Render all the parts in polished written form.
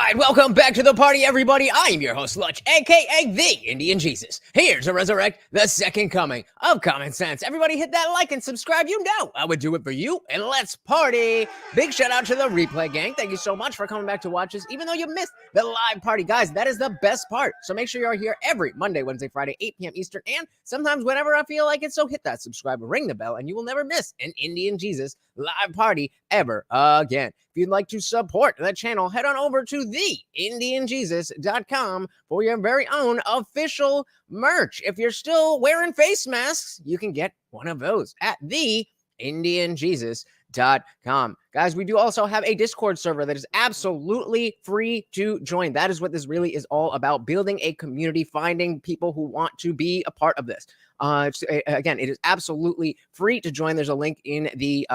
right, welcome back to the party, everybody. I am your host, Lutch, aka the Indian Jesus, here to resurrect the second coming of common sense. Everybody hit that like and subscribe. You know I would do it for you, and let's party. Big shout out to the replay gang. Thank you so much for coming back to watch us, even though you missed the live party. Guys, that is the best part. So make sure you're here every Monday, Wednesday, Friday, 8 p.m. Eastern, and sometimes whenever I feel like it. So hit that subscribe, ring the bell, and you will never miss an Indian Jesus live party ever again. If you'd like to support the channel, head on over to TheIndianJesus.com for your very own official merch. If you're still wearing face masks, you can get one of those at TheIndianJesus.com. Guys, we do also have a Discord server that is absolutely free to join. That is what this really is all about, building a community, finding people who want to be a part of this. Again, it is absolutely free to join. There's a link in the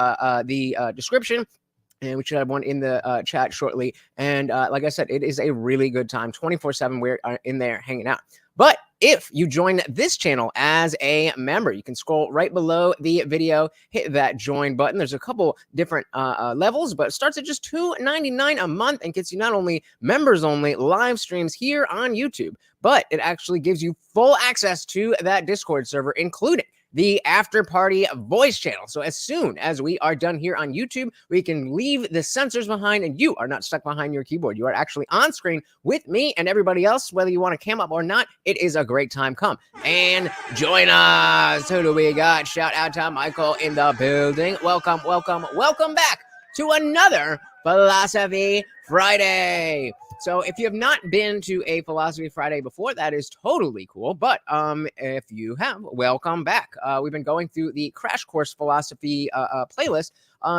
description. And we should have one in the chat shortly. And like I said, it is a really good time. 24/7, we're in there hanging out. But if you join this channel as a member, you can scroll right below the video, hit that join button. There's a couple different levels, but it starts at just $2.99 a month and gets you not only members only live streams here on YouTube, but it actually gives you full access to that Discord server, including the after party voice channel. So as soon as we are done here on YouTube, we can leave the censors behind and you are not stuck behind your keyboard. You are actually on screen with me and everybody else, whether you want to cam up or not. It is a great time. Come and join us. Who do we got? Shout out to Michael in the building. Welcome, welcome, welcome back to another Philosophy Friday. So if you have not been to a Philosophy Friday before, that is totally cool. But if you have, welcome back. We've been going through the Crash Course Philosophy playlist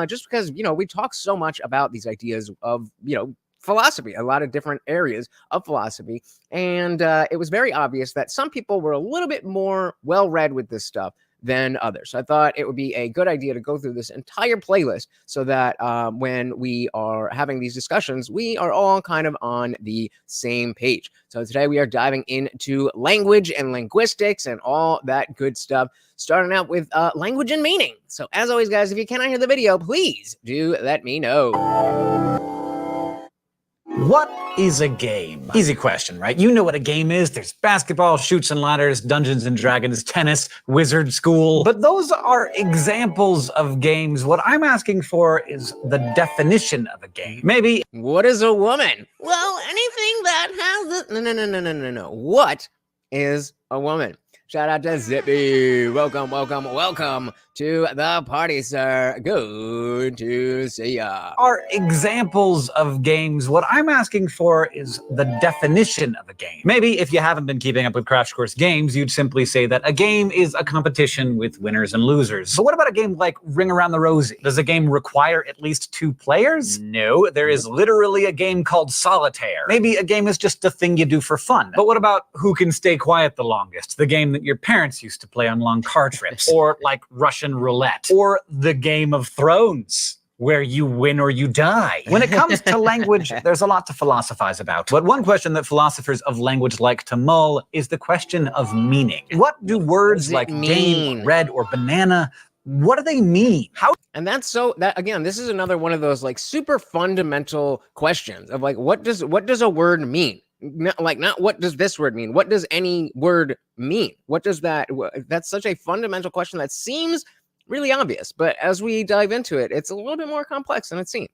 just because, you know, we talk so much about these ideas of, you know, philosophy, a lot of different areas of philosophy. And it was very obvious that some people were a little bit more well-read with this stuff than others. So I thought it would be a good idea to go through this entire playlist so that when we are having these discussions, we are all kind of on the same page. So today we are diving into language and linguistics and all that good stuff, starting out with language and meaning. So as always, guys, if you cannot hear the video, please do let me know. What is a game? Easy question, right? You know what a game is. There's basketball, Chutes and Ladders, Dungeons and Dragons, tennis, wizard school. But those are examples of games. What I'm asking for is the definition of a game. Maybe. What is a woman? Well, anything that has it. No. What is a woman? Shout out to Zippy. Welcome, welcome, welcome to the party, sir. Good to see ya. Are examples of games. What I'm asking for is the definition of a game. Maybe if you haven't been keeping up with Crash Course games, you'd simply say that a game is a competition with winners and losers. But what about a game like Ring Around the Rosie? Does a game require at least 2 players? No, there is literally a game called Solitaire. Maybe a game is just a thing you do for fun. But what about Who Can Stay Quiet the Longest? The game that your parents used to play on long car trips. Or like Russian roulette. Or the Game of Thrones, where you win or you die. When it comes to language, there's a lot to philosophize about. But one question that philosophers of language like to mull is the question of meaning. What do words like game, red, or banana, what do they mean? How? And that's so that again, this is another one of those like super fundamental questions of like, what does a word mean? Not what does this word mean? What does any word mean? What does that? That's such a fundamental question that seems really obvious, but as we dive into it, it's a little bit more complex than it seems.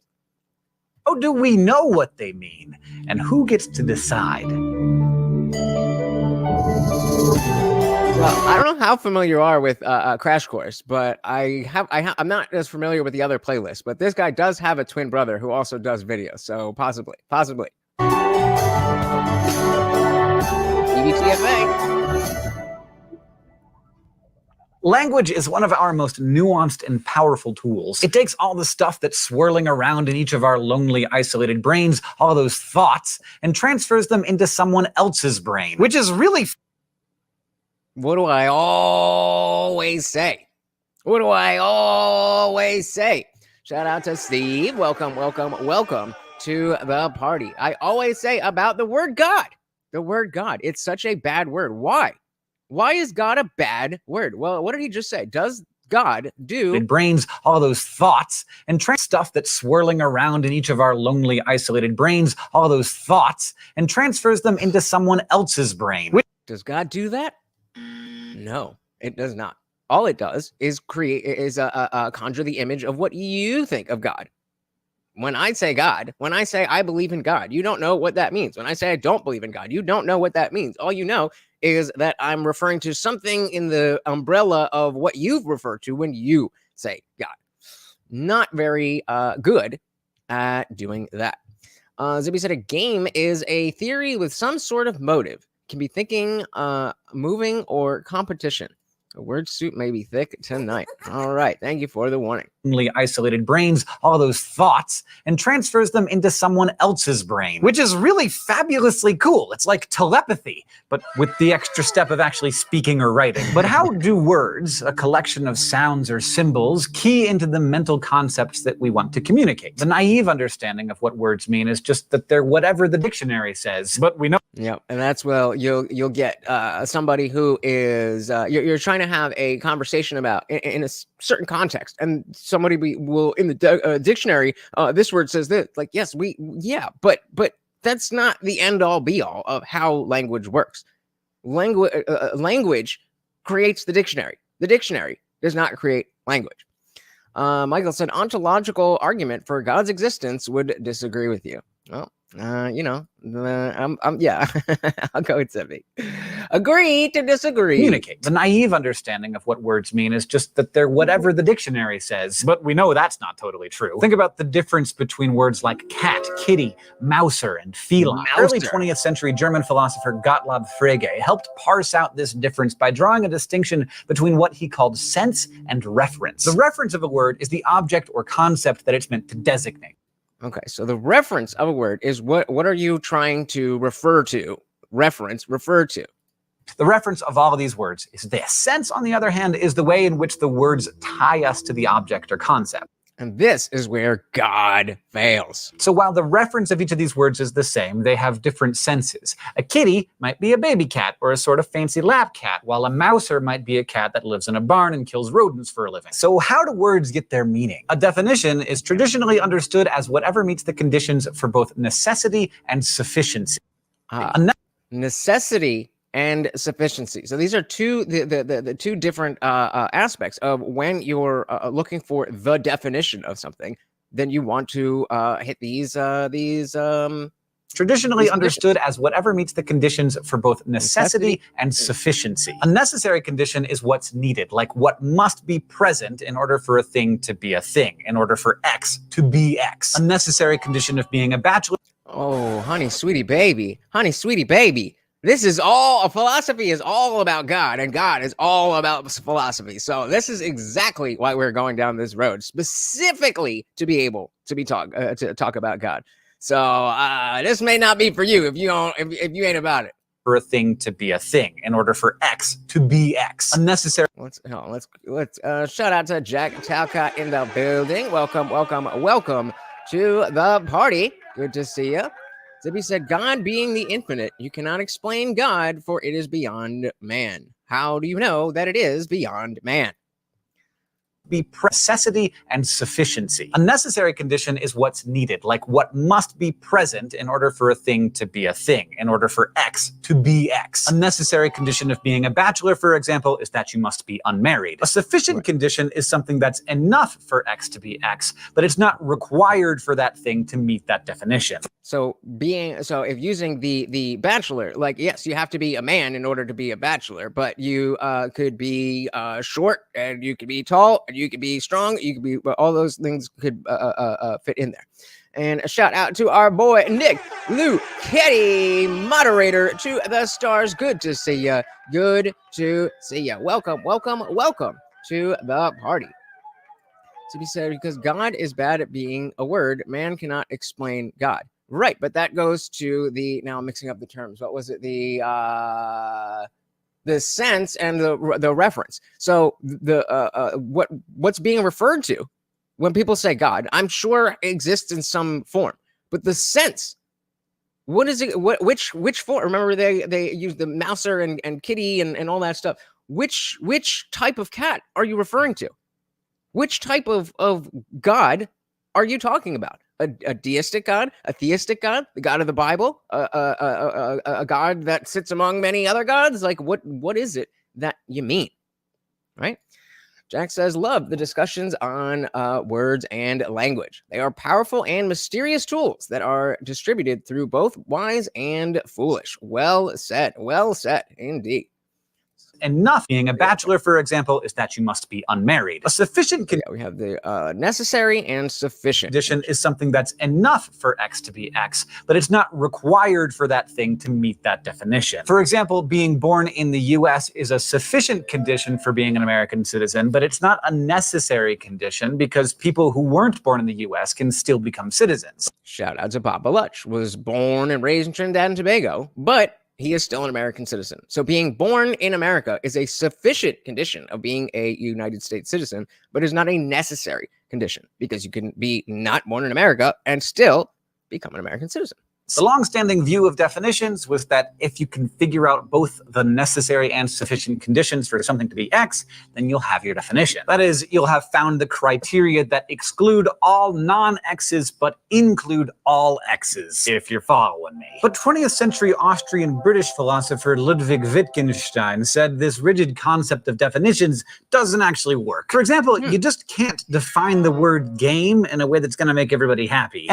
How do we know what they mean, and who gets to decide? Well, I don't know how familiar you are with Crash Course, but I'm not as familiar with the other playlists. But this guy does have a twin brother who also does videos, so possibly. EBTFA. Language is one of our most nuanced and powerful tools. It takes all the stuff that's swirling around in each of our lonely, isolated brains, all those thoughts, and transfers them into someone else's brain, which is really... What do I always say? Shout out to Steve. Welcome to the party. I always say about the word God. The word God. It's such a bad word. Why? Why is God a bad word? Well, what did he just say? Does God do? Brains, all those thoughts, and stuff that's swirling around in each of our lonely, isolated brains, all those thoughts, and transfers them into someone else's brain. Does God do that? No, it does not. All it does is conjure the image of what you think of God. When I say God, when I say I believe in God, you don't know what that means. When I say I don't believe in God, you don't know what that means. All you know is that I'm referring to something in the umbrella of what you've referred to when you say God. Not very good at doing that. Zippy said a game is a theory with some sort of motive. It can be thinking, moving, or competition. A word soup may be thick tonight. All right. Thank you for the warning. Isolated brains, all those thoughts, and transfers them into someone else's brain, which is really fabulously cool. It's like telepathy, but with the extra step of actually speaking or writing. But how do words, a collection of sounds or symbols, key into the mental concepts that we want to communicate? The naive understanding of what words mean is just that they're whatever the dictionary says, but we know. Yeah, and that's you'll get somebody who is you're trying to have a conversation about in a certain context, and somebody will in the dictionary this word says this. Like, yes, but that's not the end all be all of how language works. Language creates the dictionary. The dictionary does not create language. Michael said ontological argument for God's existence would disagree with you. Well, yeah, I'll go with Zippy. Agree to disagree. Communicate. The naive understanding of what words mean is just that they're whatever the dictionary says, but we know that's not totally true. Think about the difference between words like cat, kitty, mouser, and feline. Early 20th century German philosopher Gottlob Frege helped parse out this difference by drawing a distinction between what he called sense and reference. The reference of a word is the object or concept that it's meant to designate. Okay, so the reference of a word is what are you trying to refer to? Refer to. The reference of all of these words is this. Sense, on the other hand, is the way in which the words tie us to the object or concept. And this is where God fails. So while the reference of each of these words is the same, they have different senses. A kitty might be a baby cat or a sort of fancy lap cat, while a mouser might be a cat that lives in a barn and kills rodents for a living. So how do words get their meaning? A definition is traditionally understood as whatever meets the conditions for both necessity and sufficiency. Necessity and sufficiency. So these are the two different aspects of when you're looking for the definition of something. Then you want to hit these traditionally understood as whatever meets the conditions for both necessity and sufficiency. A necessary condition is what's needed, like what must be present in order for a thing to be a thing, in order for X to be X. A necessary condition of being a bachelor. Oh, honey, sweetie baby. This is philosophy is all about God, and God is all about philosophy. So this is exactly why we're going down this road, specifically to be able to talk about God. So this may not be for you if you ain't about it. For a thing to be a thing, in order for X to be X. Unnecessary. Let's shout out to Jack Talcott in the building. Welcome to the party. Good to see you. Zippy said, God being the infinite, you cannot explain God, for it is beyond man. How do you know that it is beyond man? Be necessity and sufficiency. A necessary condition is what's needed, like what must be present in order for a thing to be a thing, in order for X to be X. A necessary condition of being a bachelor, for example, is that you must be unmarried. A sufficient condition is something that's enough for X to be X, but it's not required for that thing to meet that definition. So if using the bachelor, like, yes, you have to be a man in order to be a bachelor, but you could be short, and you could be tall, and you could be strong, you could be, all those things could fit in there. And a shout out to our boy Nick Luchetti, moderator to the stars. Good to see you. Good to see you. Welcome to the party. To be said, because God is bad at being a word, man cannot explain God. Right, but that goes to now I'm mixing up the terms. What was it? The sense and the reference. So what's being referred to when people say God, I'm sure exists in some form, but the sense, what is it? Which form? Remember they use the mouser and kitty and all that stuff. Which type of cat are you referring to? Which type of God are you talking about? A deistic God, a theistic God, the God of the Bible, a God that sits among many other gods? Like, what is it that you mean, right? Jack says, love the discussions on words and language. They are powerful and mysterious tools that are distributed through both wise and foolish. Well said indeed. Enough. Being a bachelor, for example, is that you must be unmarried. A sufficient Yeah, we have the necessary and sufficient condition is something that's enough for X to be X, but it's not required for that thing to meet that definition. For example, being born in the US is a sufficient condition for being an American citizen, but it's not a necessary condition because people who weren't born in the US can still become citizens. Shout out to Papa Lutch, was born and raised in Trinidad and Tobago, but he is still an American citizen. So being born in America is a sufficient condition of being a United States citizen, but is not a necessary condition because you can be not born in America and still become an American citizen. The long-standing view of definitions was that if you can figure out both the necessary and sufficient conditions for something to be X, then you'll have your definition. That is, you'll have found the criteria that exclude all non-X's but include all X's, if you're following me. But 20th century Austrian British philosopher Ludwig Wittgenstein said this rigid concept of definitions doesn't actually work. For example, you just can't define the word game in a way that's going to make everybody happy.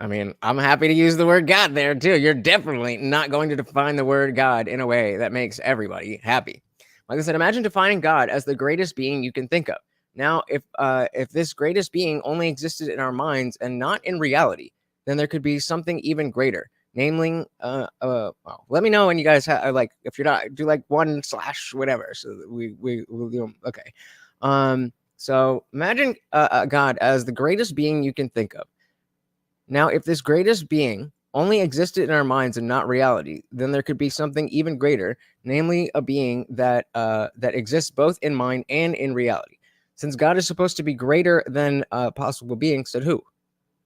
I mean, I'm happy to use the word God there too. You're definitely not going to define the word God in a way that makes everybody happy. Like I said, imagine defining God as the greatest being you can think of. Now, if this greatest being only existed in our minds and not in reality, then there could be something even greater. Namely, well, let me know when you guys have like, if you're not, do like 1/ whatever. So we'll do, okay. So imagine God as the greatest being you can think of. Now, if this greatest being only existed in our minds and not reality, then there could be something even greater, namely a being that that exists both in mind and in reality. Since God is supposed to be greater than possible beings, said who?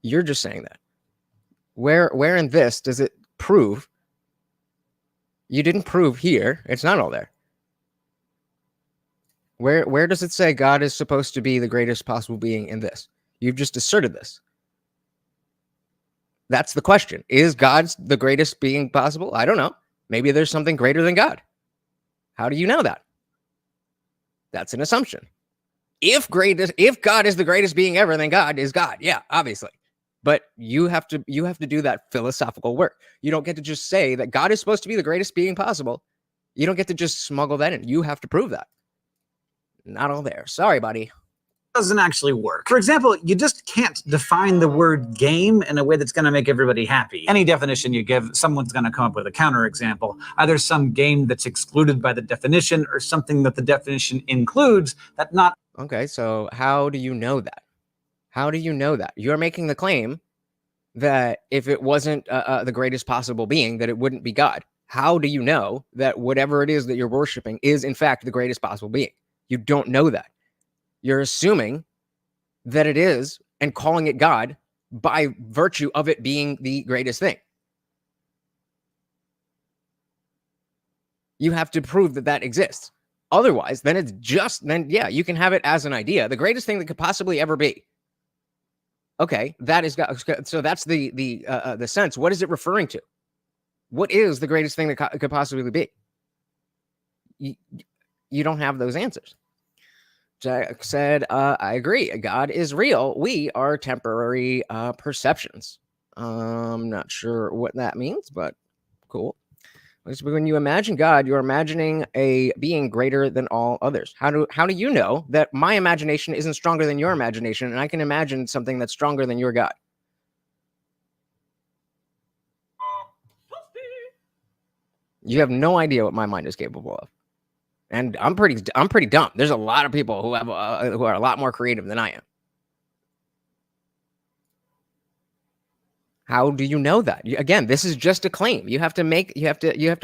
You're just saying that. Where in this does it prove? You didn't prove here. It's not all there. Where does it say God is supposed to be the greatest possible being in this? You've just asserted this. That's the question. Is God the greatest being possible? I don't know. Maybe there's something greater than God. How do you know that? That's an assumption. If God is the greatest being ever, then God is God. Yeah, obviously. But you have to do that philosophical work. You don't get to just say that God is supposed to be the greatest being possible. You don't get to just smuggle that in. You have to prove that. Not all there. Sorry, buddy. Doesn't actually work. For example, you just can't define the word game in a way that's going to make everybody happy. Any definition you give, someone's going to come up with a counterexample. Either some game that's excluded by the definition or something that the definition includes that not... Okay, so how do you know that? How do you know that? You're making the claim that if it wasn't the greatest possible being, that it wouldn't be God. How do you know that whatever it is that you're worshiping is in fact the greatest possible being? You don't know that. You're assuming that it is and calling it God by virtue of it being the greatest thing. You have to prove that that exists. Otherwise, then it's just, then yeah, you can have it as an idea. The greatest thing that could possibly ever be. Okay, that is God. So that's the sense. What is it referring to? What is the greatest thing that could possibly be? You don't have those answers. Jack said, I agree. God is real. We are temporary perceptions. I'm not sure what that means, but cool. When you imagine God, you're imagining a being greater than all others. How do you know that my imagination isn't stronger than your imagination and I can imagine something that's stronger than your God? You have no idea what my mind is capable of. And I'm pretty dumb. There's a lot of people who have who are a lot more creative than I am. How do you know that? Again, this is just a claim. You have to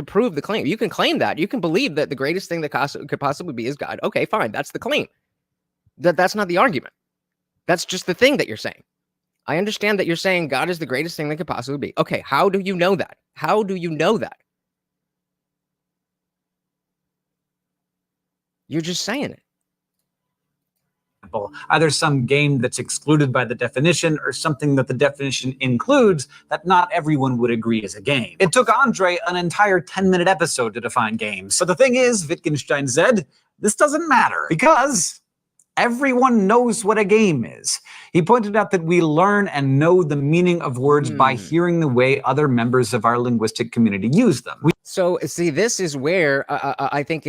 prove the claim. You can claim that. You can believe that the greatest thing that could possibly be is God. Okay, fine. That's the claim. That's not the argument. That's just the thing that you're saying. I understand that you're saying God is the greatest thing that could possibly be. Okay, how do you know that? How do you know that? You're just saying it. example, either some game that's excluded by the definition or something that the definition includes that not everyone would agree is a game. It took Andre an entire 10-minute episode to define games. But the thing is, Wittgenstein said, this doesn't matter because everyone knows what a game is. He pointed out that we learn and know the meaning of words by hearing the way other members of our linguistic community use them. So, see, this is where I think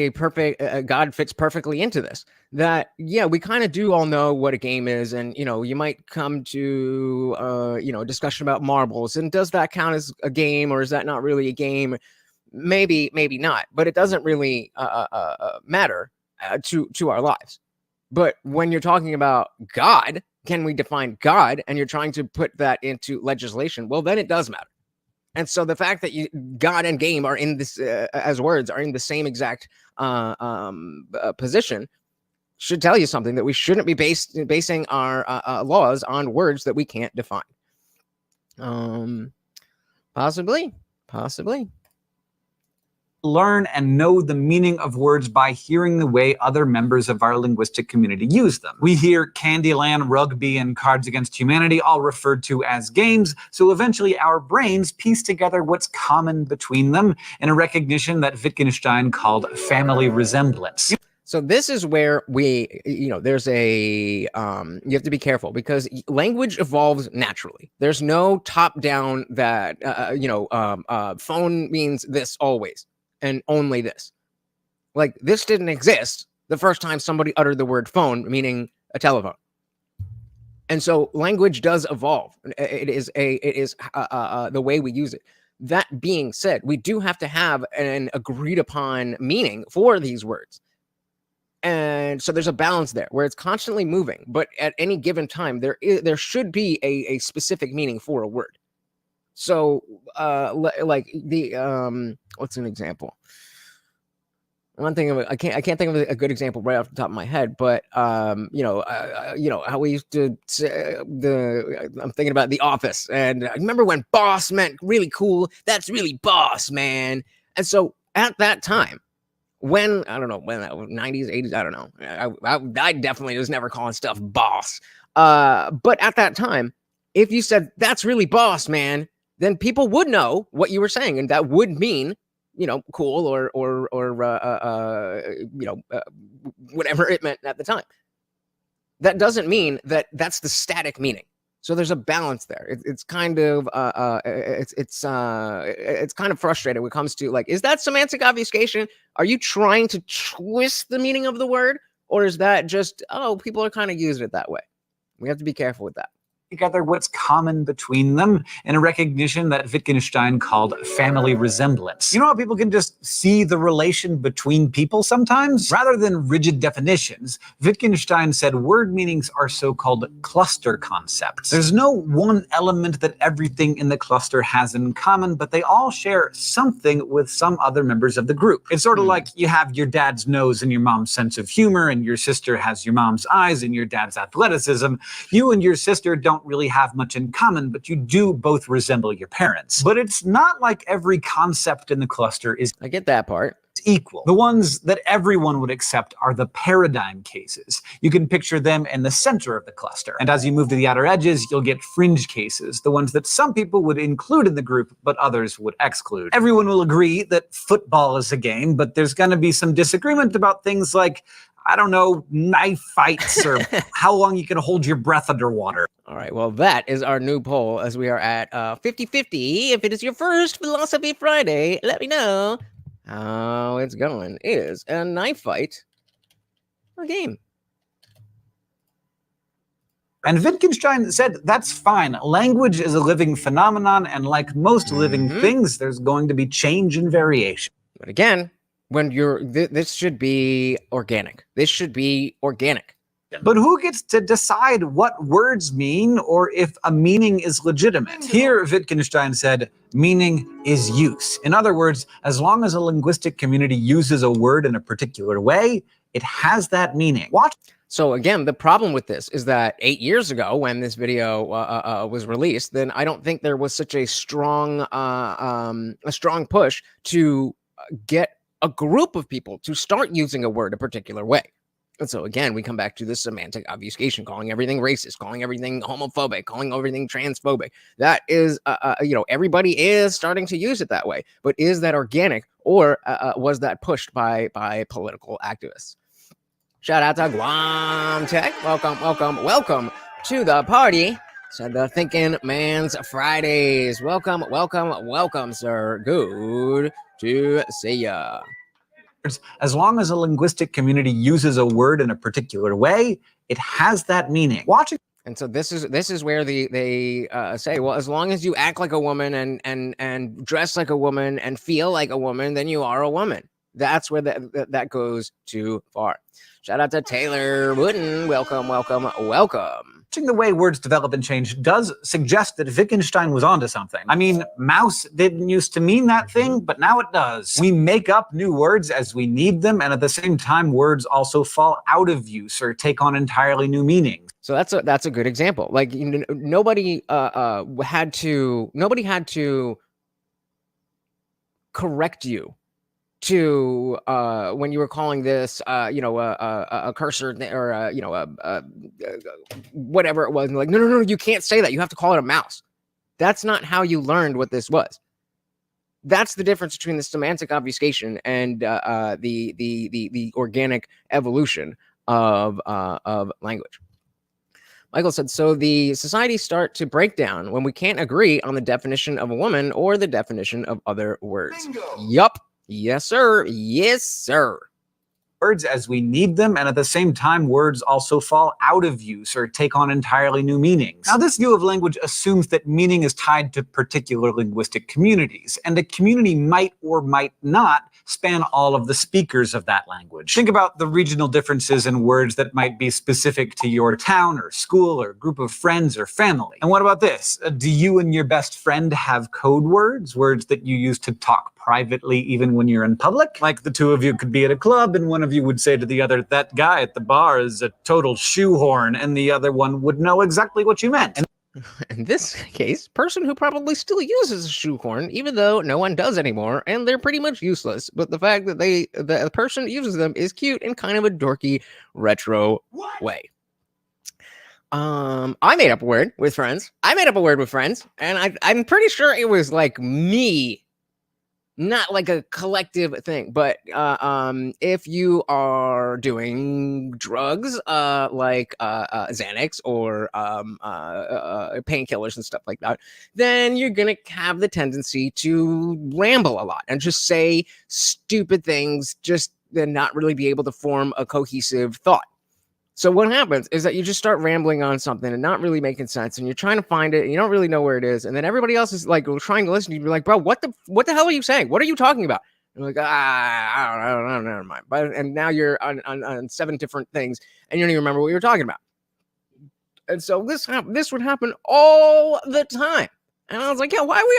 God fits perfectly into this. That, yeah, we kind of do all know what a game is. And, you might come to, a discussion about marbles. And does that count as a game, or is that not really a game? Maybe, maybe not. But it doesn't really matter to our lives. But when you're talking about God, can we define God? And you're trying to put that into legislation. Well, then it does matter. And so the fact that God and game are in this, as words, are in the same exact position should tell you something, that we shouldn't be basing our laws on words that we can't define. Possibly. Learn and know the meaning of words by hearing the way other members of our linguistic community use them. We hear Candyland, Rugby, and Cards Against Humanity all referred to as games, so eventually our brains piece together what's common between them in a recognition that Wittgenstein called family resemblance. So this is where there's a, you have to be careful, because language evolves naturally. There's no top down that, phone means this always and only this. Like, this didn't exist the first time somebody uttered the word phone, meaning a telephone. And so language does evolve. It is the way we use it. That being said, we do have to have an agreed upon meaning for these words. And so there's a balance there where it's constantly moving, but at any given time, there should be a specific meaning for a word. So, like the what's an example? One thing I can't think of a good example right off the top of my head, but how we used to say I'm thinking about The Office, and I remember when boss meant really cool. That's really boss, man. And so at that time, when I don't know, when that was 90s, 80s, I don't know. I definitely was never calling stuff boss. But at that time, if you said that's really boss, man, then people would know what you were saying, and that would mean, cool or whatever it meant at the time. That doesn't mean that that's the static meaning. So there's a balance there. It's kind of it's kind of frustrating when it comes to, like, is that semantic obfuscation? Are you trying to twist the meaning of the word, or is that just, people are kind of using it that way? We have to be careful with that. Together what's common between them in a recognition that Wittgenstein called family resemblance. You know how people can just see the relation between people sometimes? Rather than rigid definitions, Wittgenstein said word meanings are so-called cluster concepts. There's no one element that everything in the cluster has in common, but they all share something with some other members of the group. It's sort of like you have your dad's nose and your mom's sense of humor, and your sister has your mom's eyes and your dad's athleticism. You and your sister don't really have much in common, but you do both resemble your parents. But it's not like every concept in the cluster is, I get that part, equal. The ones that everyone would accept are the paradigm cases. You can picture them in the center of the cluster. And as you move to the outer edges, you'll get fringe cases, the ones that some people would include in the group, but others would exclude. Everyone will agree that football is a game, but there's going to be some disagreement about things like, I don't know, knife fights or how long you can hold your breath underwater. All right, well, that is our new poll, as we are at 50-50. If it is your first Philosophy Friday, let me know how it's going. Is a knife fight a game? And Wittgenstein said that's fine. Language is a living phenomenon, and like most living things, there's going to be change and variation. But again, when this should be organic. This should be organic. But who gets to decide what words mean, or if a meaning is legitimate? Here, Wittgenstein said, meaning is use. In other words, as long as a linguistic community uses a word in a particular way, it has that meaning. Watch. So again, the problem with this is that 8 years ago, when this video was released, then I don't think there was such a strong push to get a group of people to start using a word a particular way. And so again, we come back to the semantic obfuscation, calling everything racist, calling everything homophobic, calling everything transphobic. That is, everybody is starting to use it that way. But is that organic, or was that pushed by political activists? Shout out to Guam Tech. Welcome to the party. Said the Thinking Man's Fridays. Welcome, sir. Good to see ya. As long as a linguistic community uses a word in a particular way, it has that meaning. And so this is where they say, well, as long as you act like a woman and dress like a woman and feel like a woman, then you are a woman. That's where that goes too far. Shout out to Taylor Wooden. Welcome. Watching the way words develop and change does suggest that Wittgenstein was onto something. I mean, mouse didn't used to mean that thing, but now it does. We make up new words as we need them, and at the same time, words also fall out of use or take on entirely new meanings. So that's a good example. Like, nobody had to correct you to when you were calling this a cursor or whatever it was. And like, no, you can't say that. You have to call it a mouse. That's not how you learned what this was. That's the difference between the semantic obfuscation and the organic evolution of language. Michael said, so the societies start to break down when we can't agree on the definition of a woman or the definition of other words. Bingo. Yup. Yes, sir. Yes, sir. Words as we need them, and at the same time, words also fall out of use or take on entirely new meanings. Now, this view of language assumes that meaning is tied to particular linguistic communities, and a community might or might not span all of the speakers of that language. Think about the regional differences in words that might be specific to your town or school or group of friends or family. And what about this? Do you and your best friend have code words, words that you use to talk privately even when you're in public? Like the two of you could be at a club and one of you would say to the other, that guy at the bar is a total shoehorn, and the other one would know exactly what you meant. And in this case, person who probably still uses a shoehorn, even though no one does anymore, and they're pretty much useless. But the fact that the person that uses them is cute in kind of a dorky, retro way. I made up a word with friends. And I'm pretty sure it was like me, not like a collective thing. But if you are doing drugs like Xanax or painkillers and stuff like that, then you're gonna have the tendency to ramble a lot and just say stupid things, just and not really be able to form a cohesive thought. So what happens is that you just start rambling on something and not really making sense, and you're trying to find it and you don't really know where it is, and then everybody else is like trying to listen to you. You're like, bro, what the hell are you saying? What are you talking about? And you're like, I don't know, never mind. But and now you're on 7 different things and you don't even remember what you were talking about. And so this would happen all the time. And I was like, yeah, why are we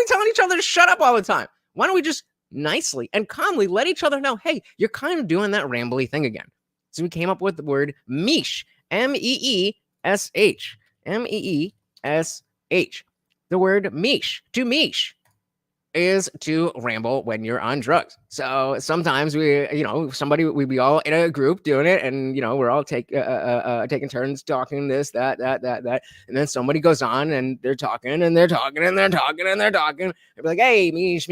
telling each other to shut up all the time? Why don't we just nicely and calmly let each other know, hey, you're kind of doing that rambly thing again. So we came up with the word meesh, M-E-E-S-H, M-E-E-S-H. The word meesh, to meesh, is to ramble when you're on drugs. So sometimes we be all in a group doing it, and we're all taking turns talking this, that, and then somebody goes on and they're talking and they're talking and they're talking and they're talking. They're like, hey, meesh,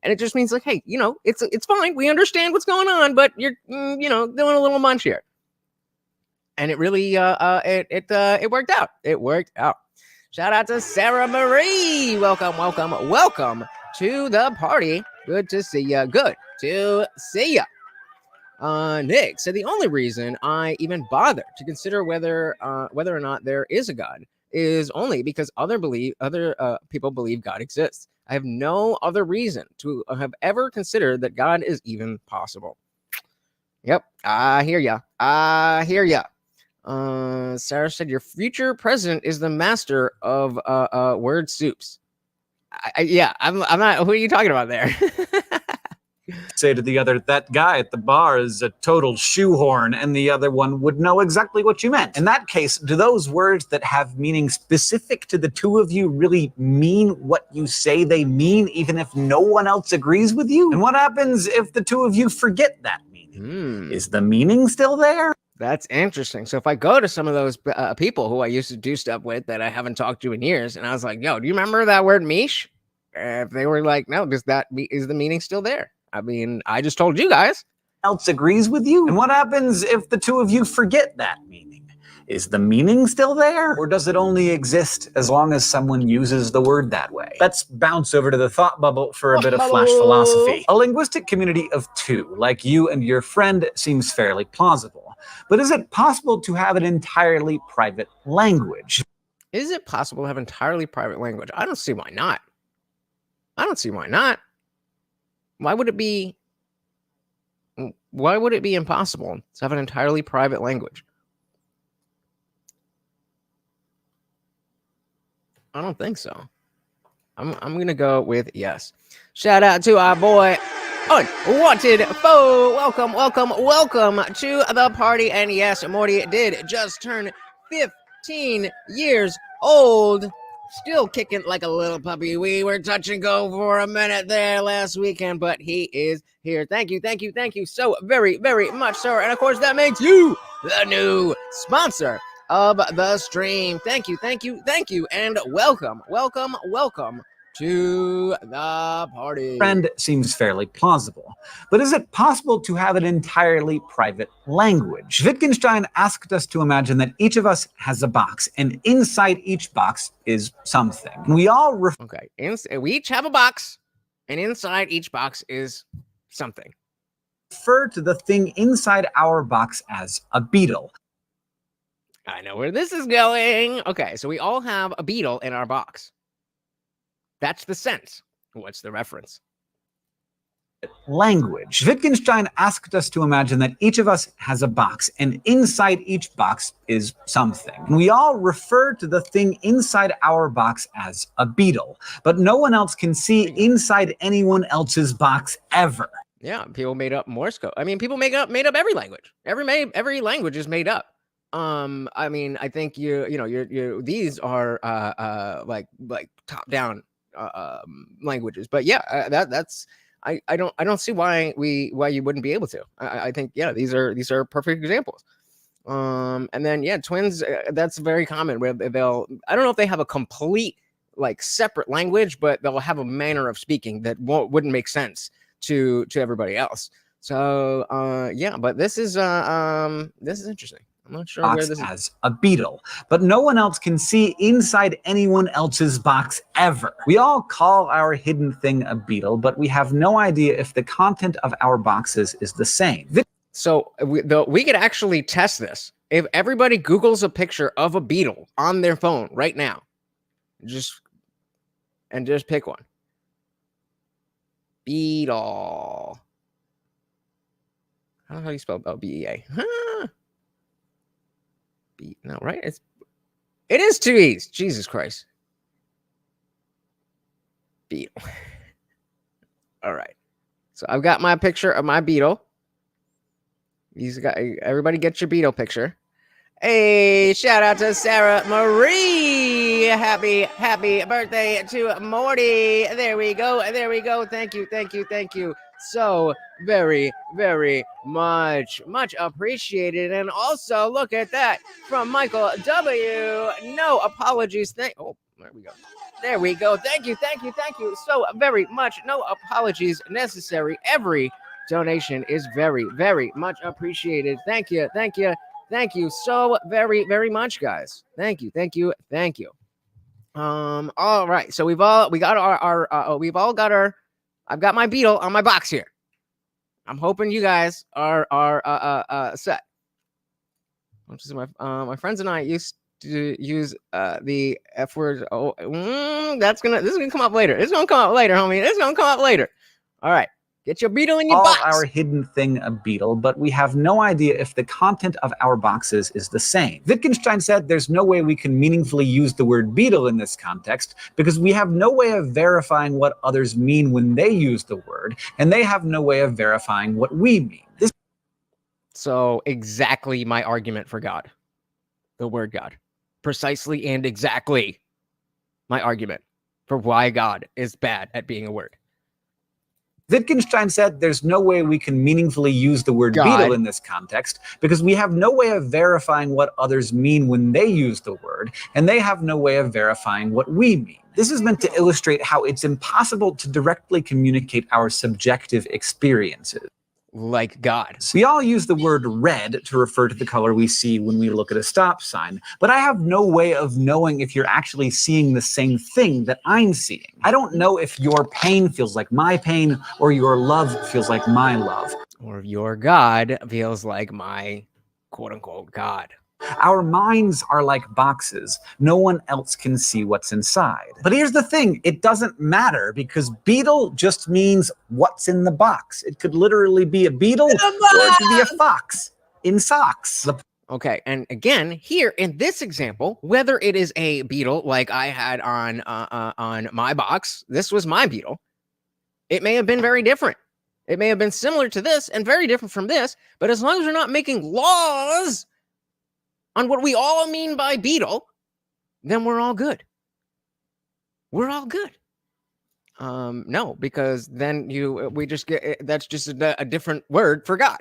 and it just means like, hey, it's fine. We understand what's going on, but you're doing a little munch here. And it really it worked out. It worked out. Shout out to Sarah Marie. Welcome to the party. Good to see ya. Nick said the only reason I even bother to consider whether or not there is a God is only because other people believe God exists. I have no other reason to have ever considered that God is even possible. Yep, I hear ya. Sarah said your future president is the master of word soups. I'm not. Who are you talking about there? say to the other, that guy at the bar is a total shoehorn, and the other one would know exactly what you meant. In that case, do those words that have meaning specific to the two of you really mean what you say they mean, even if no one else agrees with you? And what happens if the two of you forget that meaning? Is the meaning still there? That's interesting. So if I go to some of those people who I used to do stuff with that I haven't talked to in years, and I was like, yo, do you remember that word mish? If they were like, no, is the meaning still there? I mean, I just told you guys. Else agrees with you? And what happens if the two of you forget that meaning? Is the meaning still there? Or does it only exist as long as someone uses the word that way? Let's bounce over to the thought bubble for a bit of flash philosophy. A linguistic community of two, like you and your friend, seems fairly plausible. But is it possible to have an entirely private language? Is it possible to have entirely private language? I don't see why not. I don't see why not. Why would it be impossible to have an entirely private language? I don't think so. I'm gonna go with yes. Shout out to our boy Unwanted Foe. Welcome to the party. And yes, Morty did just turn 15 years old. Still kicking like a little puppy. We were touch and go for a minute there last weekend, but he is here. Thank you so very, very much, sir. And of course, that makes you the new sponsor of the stream. Thank you, and welcome to the party. Friend seems fairly plausible. But is it possible to have an entirely private language? Wittgenstein asked us to imagine that each of us has a box, and inside each box is something. We all okay, we each have a box, and inside each box is something. Refer to the thing inside our box as a beetle. I know where this is going. Okay, so we all have a beetle in our box. That's the sense. What's the reference? Language. Wittgenstein asked us to imagine that each of us has a box, and inside each box is something. We all refer to the thing inside our box as a beetle, but no one else can see inside anyone else's box ever. Yeah, people made up Morse code. I mean, people made up every language. Every language is made up. I mean, I think these are like top down languages, but yeah, that's I don't see why you wouldn't be able to. I think these are perfect examples. And then twins, that's very common where they'll, I don't know if they have a complete like separate language, but they'll have a manner of speaking that wouldn't make sense to everybody else. So but this is interesting. I'm not sure where this is. As a beetle, but no one else can see inside anyone else's box ever. We all call our hidden thing a beetle, but we have no idea if the content of our boxes is the same. So we could actually test this. If everybody Googles a picture of a beetle on their phone right now, just pick one. Beetle. I don't know how you spell B-E-A. Huh? No, right? It is 2 E's. Jesus Christ. Beetle. All right. So I've got my picture of my beetle. Everybody get your beetle picture. Hey, shout out to Sarah Marie. Happy birthday to Morty. There we go. Thank you. So very, very much appreciated. And also look at that from Michael W. No apologies. There we go. Thank you. So very much. No apologies necessary. Every donation is very, very much appreciated. Thank you so very, very much, guys. Thank you. All right. So we've all got our I've got my beetle on my box here. I'm hoping you guys are set. Which is my friends and I used to use the F word. This is gonna come up later. It's gonna come up later, homie. It's gonna come up later. All right. Get your beetle in your Call box. our hidden thing a beetle, but we have no idea if the content of our boxes is the same. Wittgenstein said there's no way we can meaningfully use the word beetle in this context because we have no way of verifying what others mean when they use the word, and they have no way of verifying what we mean. So exactly my argument for God, the word God, precisely and exactly my argument for why God is bad at being a word. Wittgenstein said there's no way we can meaningfully use the word beetle in this context because we have no way of verifying what others mean when they use the word, and they have no way of verifying what we mean. This is meant to illustrate how it's impossible to directly communicate our subjective experiences. Like God. We all use the word red to refer to the color we see when we look at a stop sign, but I have no way of knowing if you're actually seeing the same thing that I'm seeing. I don't know if your pain feels like my pain or your love feels like my love. Or if your God feels like my quote-unquote God. Our minds are like boxes. No one else can see what's inside. But here's the thing, it doesn't matter because beetle just means what's in the box. It could literally be a beetle or it could be a fox in socks. Okay, and again, here in this example, whether it is a beetle like I had on my box, this was my beetle, it may have been very different. It may have been similar to this and very different from this, but as long as we're not making laws on what we all mean by beetle, then we're all good. We're all good. No, because then we just get, that's just a different word for God.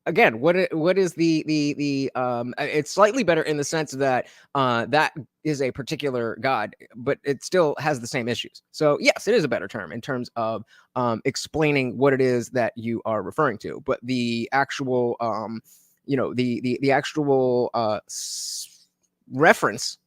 Again, what is the it's slightly better in the sense that that is a particular God, but it still has the same issues. So yes, it is a better term in terms of explaining what it is that you are referring to. But the actual the actual reference,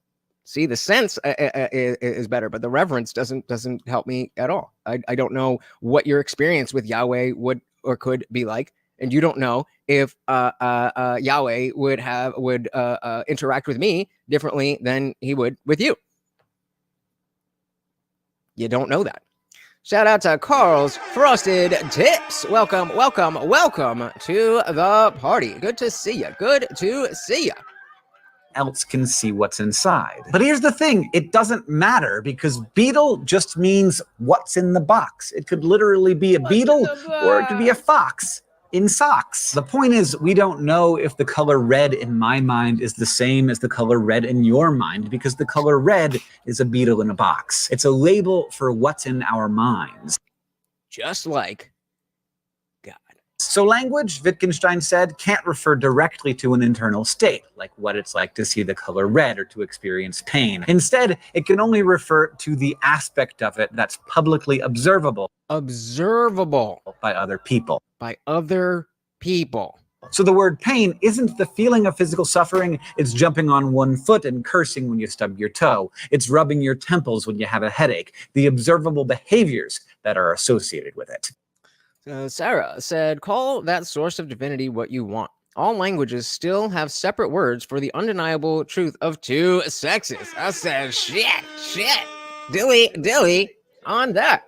see, the sense is better, but the reference doesn't help me at all. I don't know what your experience with Yahweh would or could be like, and you don't know if Yahweh would interact with me differently than he would with you. You don't know that. Shout out to Carl's Frosted Tips. Welcome to the party. Good to see you. Good to see you. Else can see what's inside. But here's the thing, it doesn't matter because beetle just means what's in the box. It could literally be a beetle or it could be a fox in socks. The point is, we don't know if the color red in my mind is the same as the color red in your mind because the color red is a beetle in a box. It's a label for what's in our minds. Just like God. So language, Wittgenstein said, can't refer directly to an internal state, like what it's like to see the color red or to experience pain. Instead, it can only refer to the aspect of it that's publicly observable. Observable. By other people. By other people. So the word pain isn't the feeling of physical suffering, it's jumping on one foot and cursing when you stub your toe. It's rubbing your temples when you have a headache. The observable behaviors that are associated with it. Sarah said, call that source of divinity what you want. All languages still have separate words for the undeniable truth of two sexes. I said, shit, dilly on that.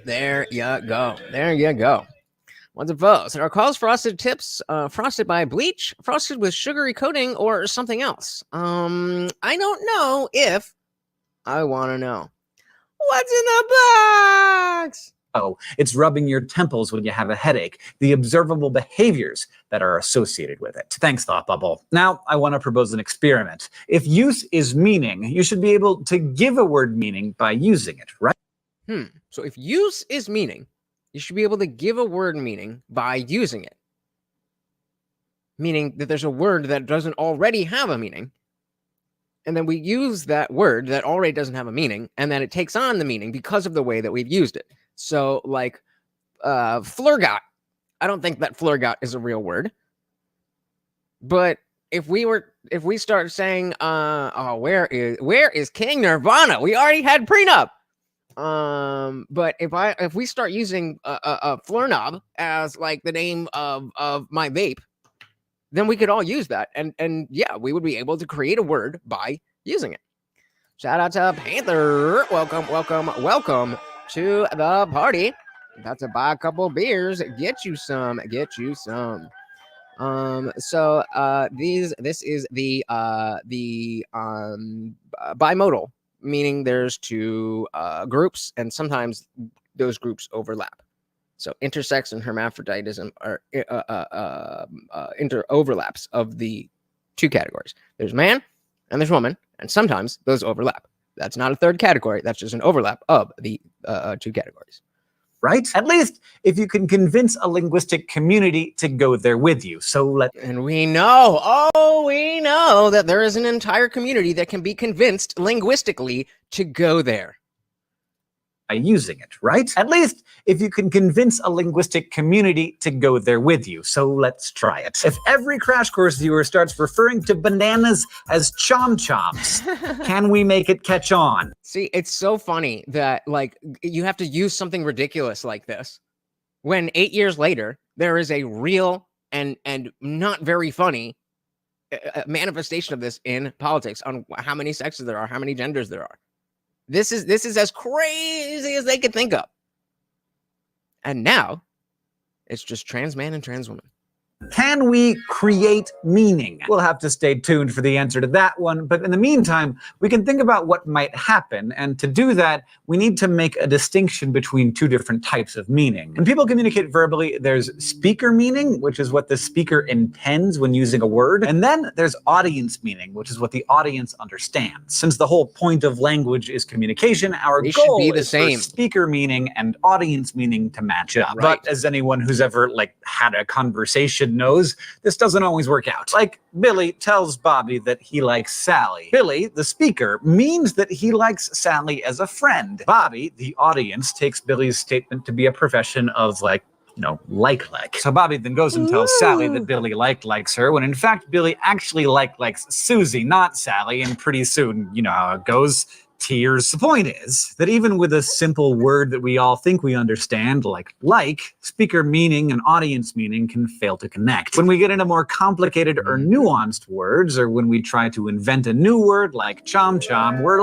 There you go. What's a vote? Are Carl's Frosted Tips frosted by bleach, frosted with sugary coating, or something else? I don't know if I want to know. What's in the box? Oh, it's rubbing your temples when you have a headache. The observable behaviors that are associated with it. Thanks, Thought Bubble. Now, I want to propose an experiment. If use is meaning, you should be able to give a word meaning by using it, right? So if use is meaning, you should be able to give a word meaning by using it. Meaning that there's a word that doesn't already have a meaning, and then we use that word that already doesn't have a meaning, and then it takes on the meaning because of the way that we've used it. So, like, flurgot. I don't think that flurgot is a real word. But if we start saying, where is King Nirvana? We already had prenup. But if we start using a Flurnob as like the name of my vape, then we could all use that, and yeah, we would be able to create a word by using it. Shout out to Panther. Welcome to the party. About to buy a couple beers. Get you some. Get you some. This is the bimodal, meaning there's two groups, and sometimes those groups overlap. So intersex and hermaphroditism are inter overlaps of the two categories. There's man and there's woman, and sometimes those overlap. That's not a third category. That's just an overlap of the two categories. Right? At least if you can convince a linguistic community to go there with you. And we know that there is an entire community that can be convinced linguistically to go there. By using it, right? At least if you can convince a linguistic community to go there with you. So let's try it. If every Crash Course viewer starts referring to bananas as chom-choms, can we make it catch on? See, it's so funny that, like, you have to use something ridiculous like this when 8 years later, there is a real and not very funny manifestation of this in politics on how many sexes there are, how many genders there are. This is as crazy as they could think of. And now it's just trans man and trans woman. Can we create meaning? We'll have to stay tuned for the answer to that one, but in the meantime, we can think about what might happen, and to do that, we need to make a distinction between two different types of meaning. When people communicate verbally, there's speaker meaning, which is what the speaker intends when using a word, and then there's audience meaning, which is what the audience understands. Since the whole point of language is communication, our goal is for speaker meaning and audience meaning to match up. Right. But as anyone who's ever, had a conversation knows, this doesn't always work out. Like, Billy tells Bobby that he likes Sally. Billy, the speaker, means that he likes Sally as a friend. Bobby, the audience, takes Billy's statement to be a profession of, like. So Bobby then goes and tells Sally that Billy likes her, when in fact Billy actually likes Susie, not Sally, and pretty soon, you know how it goes. Tears. The point is that even with a simple word that we all think we understand, like, speaker meaning and audience meaning can fail to connect. When we get into more complicated or nuanced words, or when we try to invent a new word like chom-chom, we're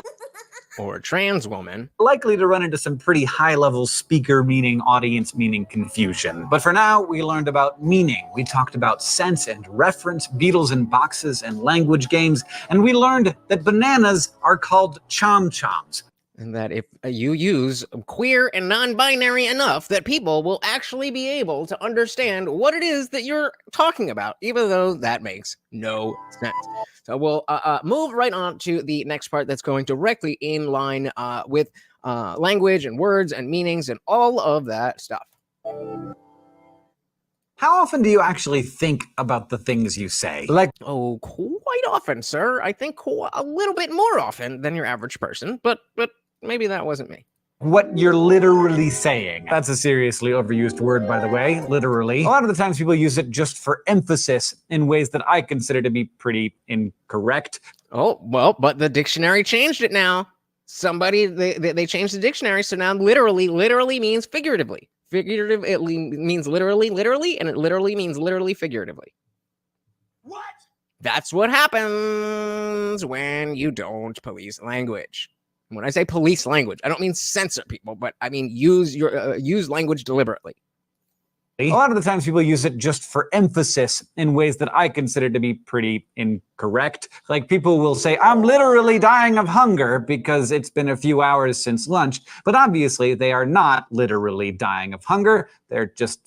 or trans woman, likely to run into some pretty high-level speaker meaning, audience meaning confusion. But for now, we learned about meaning. We talked about sense and reference, Beatles and boxes, and language games, and we learned that bananas are called chom-choms. And that if you use queer and non-binary enough, that people will actually be able to understand what it is that you're talking about, even though that makes no sense. So we'll move right on to the next part that's going directly in line with language and words and meanings and all of that stuff. How often do you actually think about the things you say? Oh, quite often, sir. I think a little bit more often than your average person, but maybe that wasn't me. What you're literally saying. That's a seriously overused word, by the way, literally. A lot of the times people use it just for emphasis in ways that I consider to be pretty incorrect. Oh, well, but the dictionary changed it now. They changed the dictionary, so now literally means figuratively. Figurative, it means literally, and it literally means literally, figuratively. What? That's what happens when you don't police language. When I say police language, I don't mean censor people, but I mean use language deliberately. A lot of the times people use it just for emphasis in ways that I consider to be pretty incorrect. Like, people will say, I'm literally dying of hunger because it's been a few hours since lunch, but obviously they are not literally dying of hunger. They're just,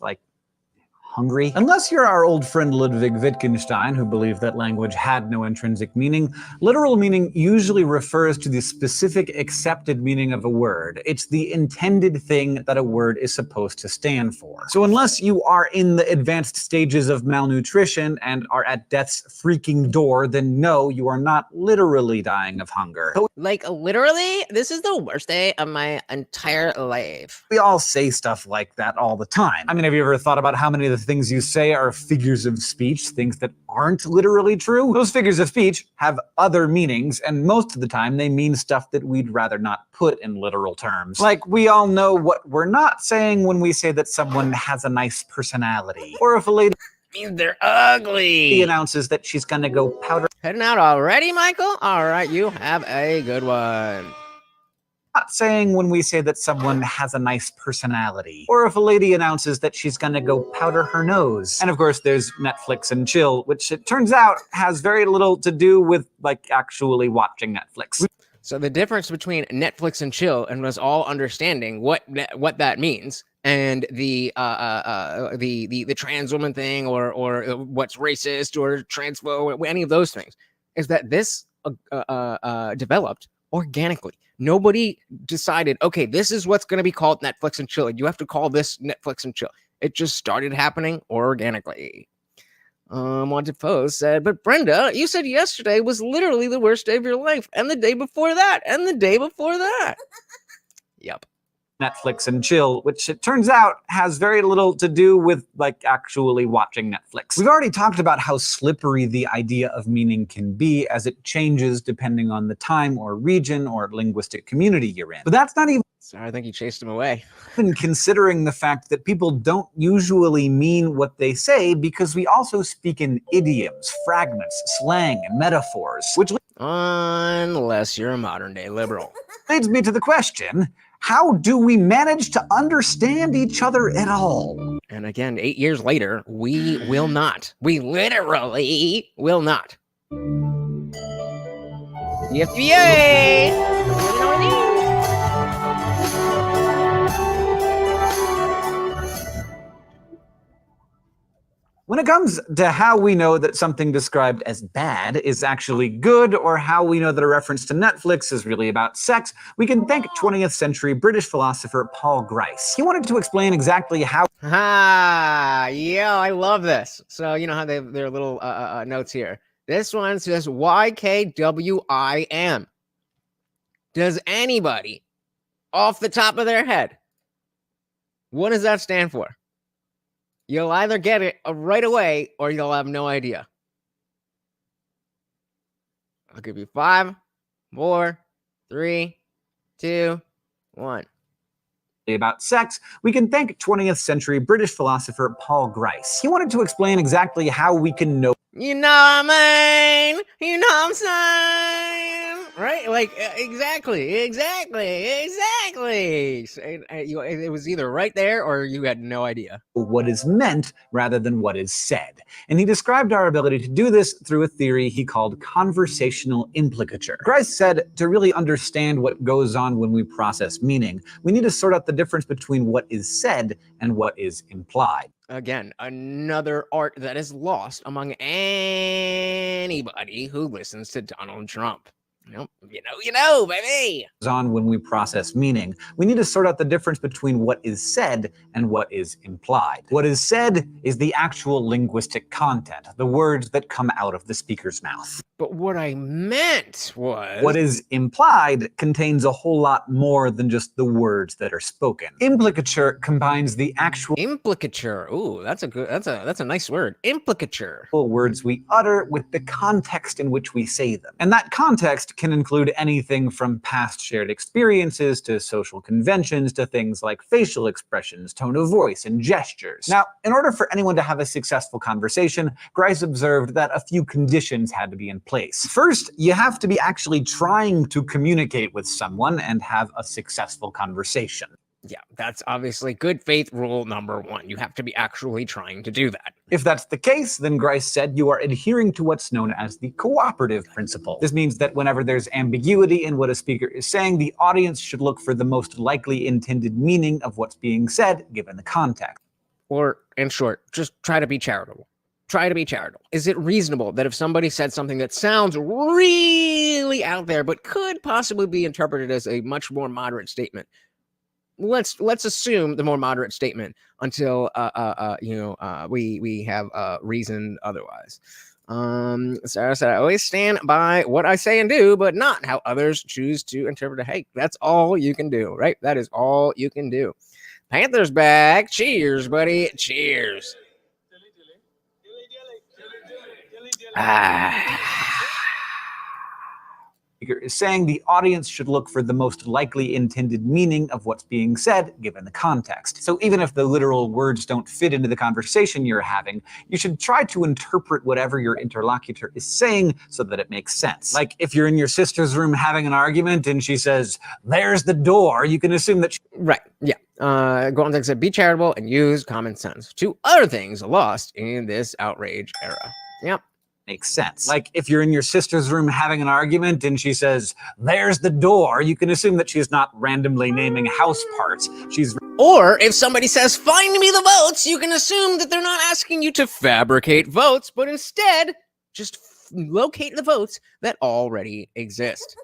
hungry. Unless you're our old friend Ludwig Wittgenstein, who believed that language had no intrinsic meaning, literal meaning usually refers to the specific accepted meaning of a word. It's the intended thing that a word is supposed to stand for. So unless you are in the advanced stages of malnutrition and are at death's freaking door, then no, you are not literally dying of hunger. Literally, this is the worst day of my entire life. We all say stuff like that all the time. I mean, have you ever thought about how many of the things you say are figures of speech, things that aren't literally true? Those figures of speech have other meanings, and most of the time they mean stuff that we'd rather not put in literal terms. Like, we all know what we're not saying when we say that someone has a nice personality. Or if a lady means they're ugly. He announces that she's gonna go powder. Heading out already, Michael? All right, you have a good one. Not saying when we say that someone has a nice personality, or if a lady announces that she's gonna go powder her nose. And of course, there's Netflix and chill, which it turns out has very little to do with, like, actually watching Netflix. So the difference between Netflix and chill and was all understanding what that means, and the trans woman thing, or what's racist or transphobe, or any of those things, is that this developed organically. Nobody decided, okay, this is what's going to be called Netflix and chill, and you have to call this Netflix and chill. It just started happening organically. Wanted Post said, but Brenda, you said yesterday was literally the worst day of your life, and the day before that, and the day before that. Yep. Netflix and chill, which it turns out has very little to do with, like, actually watching Netflix. We've already talked about how slippery the idea of meaning can be, as it changes depending on the time or region or linguistic community you're in. But that's not even Sorry, I think you chased him away. Considering the fact that people don't usually mean what they say, because we also speak in idioms, fragments, slang, and metaphors, which Unless you're a modern day liberal. leads me to the question, how do we manage to understand each other at all? And again, 8 years later, we will not. We literally will not. Yes, When it comes to how we know that something described as bad is actually good, or how we know that a reference to Netflix is really about sex, we can thank 20th century British philosopher Paul Grice. He wanted to explain exactly how yeah, I love this. So you know how they have their little notes here. This one says YKWIM. Does anybody, off the top of their head, what does that stand for? You'll either get it right away or you'll have no idea. I'll give you 5, 4, 3, 2, 1. About sex, we can thank 20th century British philosopher Paul Grice. He wanted to explain exactly how we can know. You know what I mean? You know what I'm saying? Right? Like, exactly. So, it was either right there or you had no idea. What is meant rather than what is said. And he described our ability to do this through a theory he called conversational implicature. Grice said, to really understand what goes on when we process meaning, we need to sort out the difference between what is said and what is implied. Again, another art that is lost among anybody who listens to Donald Trump. You know, baby. On when we process meaning, we need to sort out the difference between what is said and what is implied. What is said is the actual linguistic content, the words that come out of the speaker's mouth. But what I meant was... What is implied contains a whole lot more than just the words that are spoken. Implicature combines the actual... Implicature. Ooh, that's a nice word. Implicature. Words we utter with the context in which we say them. And that context can include anything from past shared experiences to social conventions to things like facial expressions, tone of voice, and gestures. Now, in order for anyone to have a successful conversation, Grice observed that a few conditions had to be in place. First, you have to be actually trying to communicate with someone and have a successful conversation. Yeah, that's obviously good faith rule number 1. You have to be actually trying to do that. If that's the case, then Grice said you are adhering to what's known as the cooperative principle. This means that whenever there's ambiguity in what a speaker is saying, the audience should look for the most likely intended meaning of what's being said, given the context. Or, in short, just try to be charitable. Try to be charitable. Is it reasonable that if somebody said something that sounds really out there, but could possibly be interpreted as a much more moderate statement, let's assume the more moderate statement until we have reason otherwise. Sarah said, I always stand by what I say and do, but not how others choose to interpret it. Hey, that's all you can do, right? That is all you can do. Panther's back. Cheers, buddy. Cheers. is saying, the audience should look for the most likely intended meaning of what's being said, given the context. So even if the literal words don't fit into the conversation you're having, you should try to interpret whatever your interlocutor is saying so that it makes sense. Like, if you're in your sister's room having an argument and she says, "There's the door," you can assume that Right, yeah. Golden said, be charitable and use common sense. Two other things lost in this outrage era. Yep. makes sense. Like, if you're in your sister's room having an argument and she says, "There's the door," you can assume that she's not randomly naming house parts. Or if somebody says, "Find me the votes," you can assume that they're not asking you to fabricate votes, but instead just locate the votes that already exist.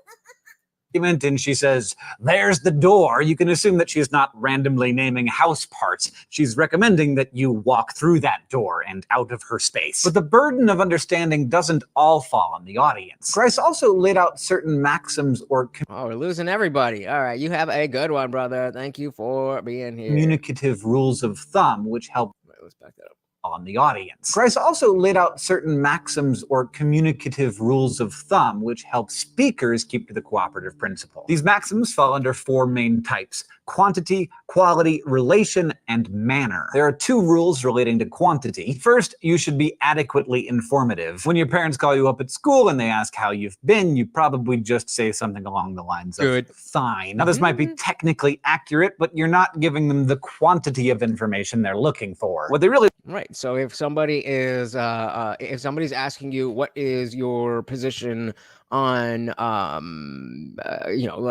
And she says, "There's the door," you can assume that she's not randomly naming house parts. She's recommending that you walk through that door and out of her space. But the burden of understanding doesn't all fall on the audience. Grice also laid out certain maxims or Oh, we're losing everybody. All right, you have a good one, brother. Thank you for being here. communicative rules of thumb, which help Wait, let's back that up. on the audience. Grice also laid out certain maxims or communicative rules of thumb, which help speakers keep to the cooperative principle. These maxims fall under four main types: quantity, quality, relation, and manner. There are two rules relating to quantity. First, you should be adequately informative. When your parents call you up at school and they ask how you've been, you probably just say something along the lines of, "Good, fine." Now, this might be technically accurate, but you're not giving them the quantity of information they're looking for. What they really Right. So if somebody is if somebody's asking you what is your position on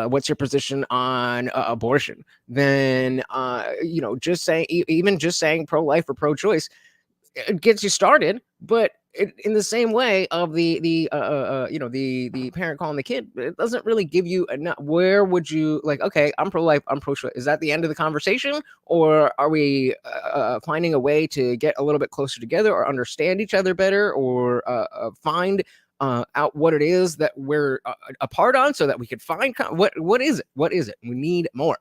what's your position on abortion, then just saying even just saying pro-life or pro-choice, it gets you started. But in the same way of the parent calling the kid, it doesn't really give you enough. Where would you like? Okay, I'm pro-life, I'm pro-choice. Is that the end of the conversation, or are we finding a way to get a little bit closer together, or understand each other better, or find out what it is that we're apart on, so that we could find what is it? What is it? We need more.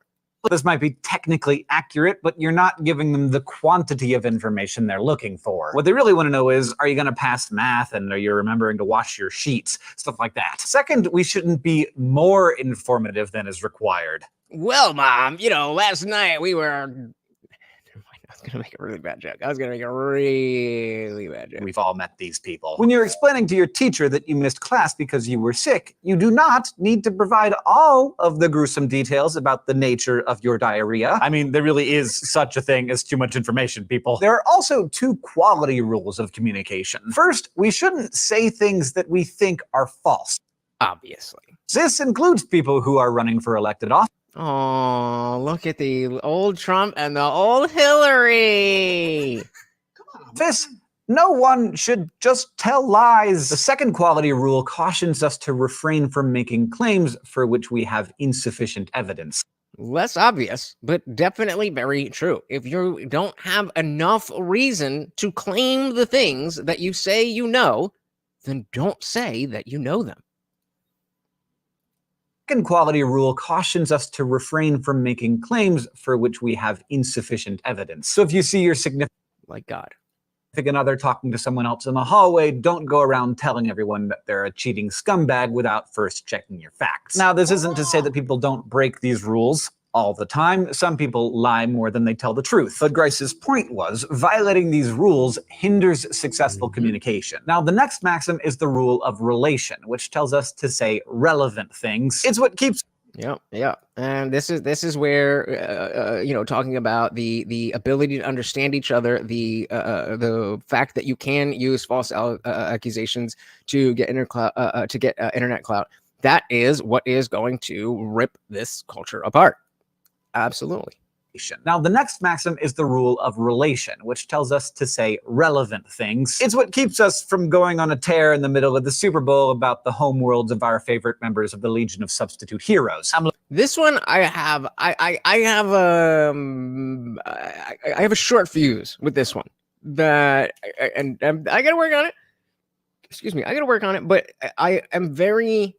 This might be technically accurate, but you're not giving them the quantity of information they're looking for. What they really want to know is, are you going to pass math, and are you remembering to wash your sheets? Stuff like that. Second, we shouldn't be more informative than is required. Well, Mom, last night we were... I was going to make a really bad joke. We've all met these people. When you're explaining to your teacher that you missed class because you were sick, you do not need to provide all of the gruesome details about the nature of your diarrhea. I mean, there really is such a thing as too much information, people. There are also two quality rules of communication. First, we shouldn't say things that we think are false. Obviously. This includes people who are running for elected office. Oh, look at the old Trump and the old Hillary. No one should just tell lies. The second quality rule cautions us to refrain from making claims for which we have insufficient evidence. Less obvious, but definitely very true. If you don't have enough reason to claim the things that you say you know, then don't say that you know them. Second quality rule cautions us to refrain from making claims for which we have insufficient evidence. So if you see your significant other talking to someone else in the hallway, don't go around telling everyone that they're a cheating scumbag without first checking your facts. Now, this isn't to say that people don't break these rules all the time. Some people lie more than they tell the truth. But Grice's point was, violating these rules hinders successful communication. Now, the next maxim is the rule of relation, which tells us to say relevant things. It's what keeps... Yeah. And this is where talking about the ability to understand each other, the fact that you can use false accusations to get internet clout. That is what is going to rip this culture apart. Absolutely. Now, the next maxim is the rule of relation, which tells us to say relevant things. It's what keeps us from going on a tear in the middle of the Super Bowl about the homeworlds of our favorite members of the Legion of Substitute Heroes. This one I have a short fuse with this one. And I gotta work on it. Excuse me, I gotta work on it, but I'm very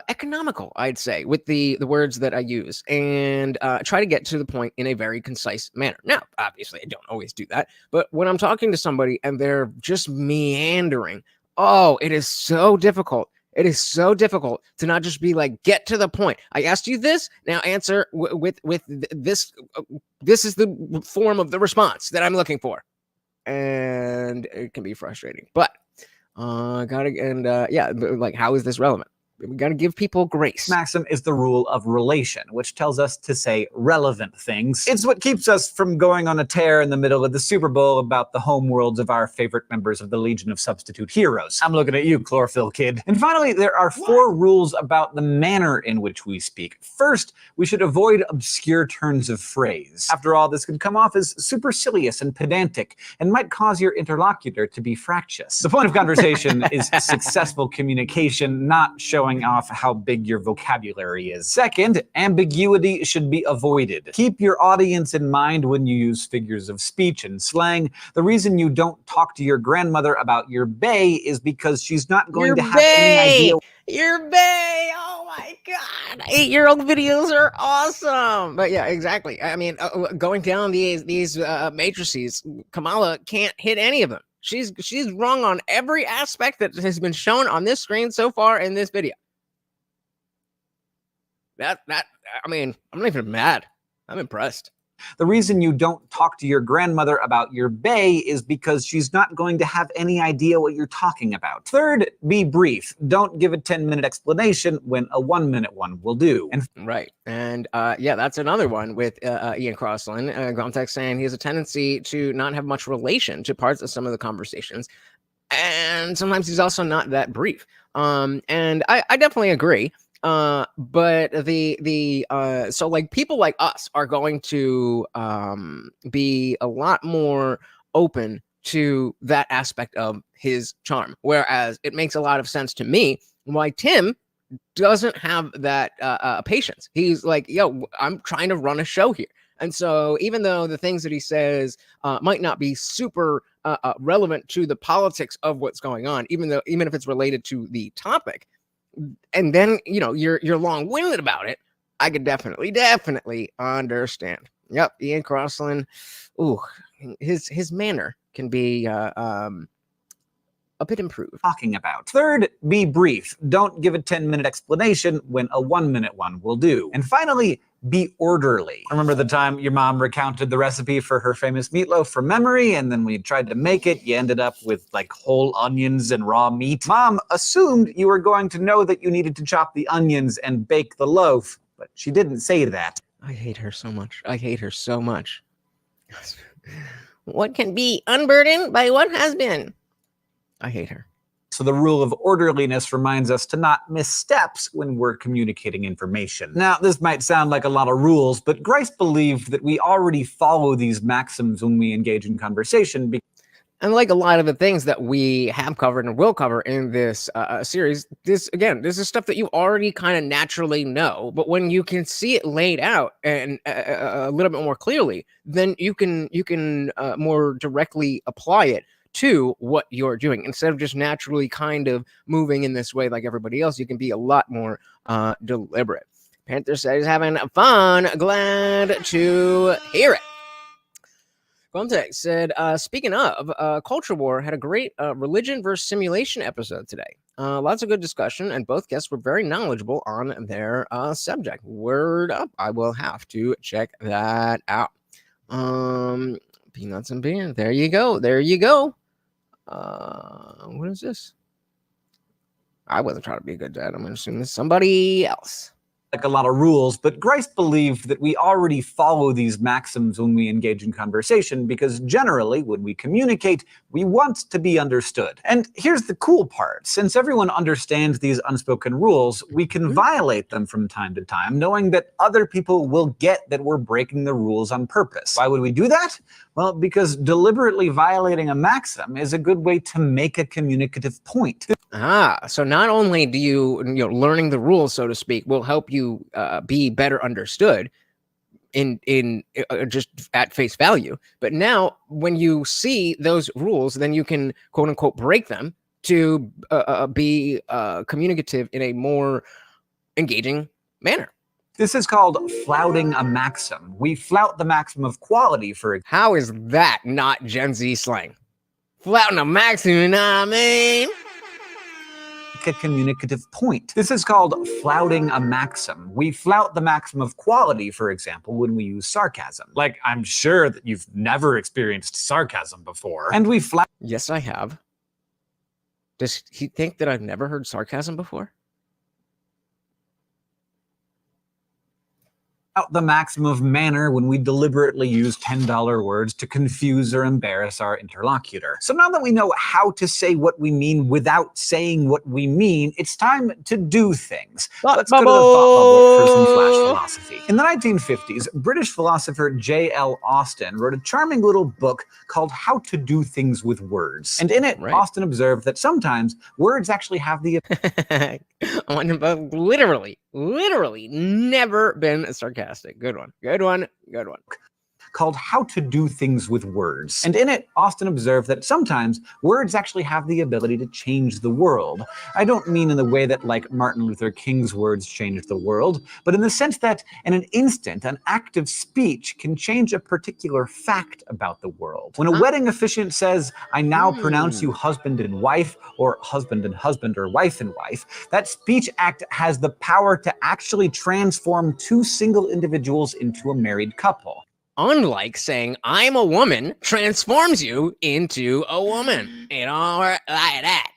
economical, I'd say, with the words that I use, and try to get to the point in a very concise manner. Now, obviously, I don't always do that, but when I'm talking to somebody and they're just meandering, it is so difficult. It is so difficult to not just be like, get to the point. I asked you this, now answer with this. This is the form of the response that I'm looking for. And it can be frustrating, but like, how is this relevant? We got to give people grace. Maxim is the rule of relation, which tells us to say relevant things. It's what keeps us from going on a tear in the middle of the Super Bowl about the home worlds of our favorite members of the Legion of Substitute Heroes. I'm looking at you, Chlorophyll Kid. And finally, there are 4 rules about the manner in which we speak. First, we should avoid obscure turns of phrase. After all, this could come off as supercilious and pedantic, and might cause your interlocutor to be fractious. The point of conversation is successful communication, not showing off how big your vocabulary is. Second, ambiguity should be avoided. Keep your audience in mind when you use figures of speech and slang. The reason you don't talk to your grandmother about your bae is because she's not going to have any idea. Your bae! Oh my god! 8-year-old videos are awesome! But yeah, exactly. I mean, going down these matrices, Kamala can't hit any of them. She's wrong on every aspect that has been shown on this screen so far in this video. I mean, I'm not even mad. I'm impressed. The reason you don't talk to your grandmother about your bae is because she's not going to have any idea what you're talking about. Third, be brief. Don't give a 10-minute explanation when a 1-minute one will do. Right. And yeah, that's another one with Ian Crossland. Gromtek saying he has a tendency to not have much relation to parts of some of the conversations. And sometimes he's also not that brief. And I definitely agree. But so like people like us are going to be a lot more open to that aspect of his charm, whereas it makes a lot of sense to me why Tim doesn't have that patience. He's like, yo, I'm trying to run a show here. And so even though the things that he says might not be super relevant to the politics of what's going on, even if it's related to the topic, and then, you know, you're long-winded about it, I could definitely understand. Yep, Ian Crossland. Ooh, his manner can be a bit improved. Talking about. Third, be brief. Don't give a 10-minute explanation when a 1-minute one will do. And finally, be orderly. Remember the time your mom recounted the recipe for her famous meatloaf from memory, and then when you tried to make it, you ended up with like whole onions and raw meat? Mom assumed you were going to know that you needed to chop the onions and bake the loaf, but she didn't say that. I hate her so much. I hate her so much. What can be unburdened by what has been? I hate her. So the rule of orderliness reminds us to not miss steps when we're communicating information. Now, this might sound like a lot of rules, but Grice believed that we already follow these maxims when we engage in conversation. And like a lot of the things that we have covered and will cover in this series, this is stuff that you already kind of naturally know. But when you can see it laid out and a little bit more clearly, then you can more directly apply it to what you're doing. Instead of just naturally kind of moving in this way like everybody else, you can be a lot more deliberate. Panther said he's having fun. Glad to hear it. Quantek said, speaking of, Culture War had a great religion versus simulation episode today. Lots of good discussion, and both guests were very knowledgeable on their subject. Word up. I will have to check that out. Peanuts and beer. There you go. There you go. What is this? I wasn't trying to be a good dad. I'm going to assume this is somebody else. Like a lot of rules, but Grice believed that we already follow these maxims when we engage in conversation because generally, when we communicate, we want to be understood. And here's the cool part. Since everyone understands these unspoken rules, we can violate them from time to time, knowing that other people will get that we're breaking the rules on purpose. Why would we do that? Well, because deliberately violating a maxim is a good way to make a communicative point. So not only do you learning the rules, so to speak, will help you be better understood in just at face value, but now when you see those rules, then you can quote unquote break them to be communicative in a more engaging manner. This is called flouting a maxim. We flout the maxim of quality, for example. How is that not Gen Z slang? Flouting a maxim, you know what I mean? make a communicative point. This is called flouting a maxim. We flout the maxim of quality, for example, when we use sarcasm. Like, I'm sure that you've never experienced sarcasm before. And we flout— Yes, I have. Does he think that I've never heard sarcasm before? out the maxim of manner when we deliberately use $10 words to confuse or embarrass our interlocutor. So now that we know how to say what we mean without saying what we mean, it's time to do things. Let's go to the thought bubble for some flash philosophy. In the 1950s, British philosopher J.L. Austin wrote a charming little book called How to Do Things with Words. And in it, Austin observed that sometimes words actually have the literally never been sarcastic. Good one. Called How to Do Things with Words. And in it, Austin observed that sometimes words actually have the ability to change the world. I don't mean in the way that, like, Martin Luther King's words changed the world, but in the sense that in an instant, an act of speech can change a particular fact about the world. When a wedding officiant says, "I now pronounce you husband and wife," or husband and husband, or wife and wife, that speech act has the power to actually transform two single individuals into a married couple. Unlike saying "I'm a woman" transforms you into a woman. You know, like that.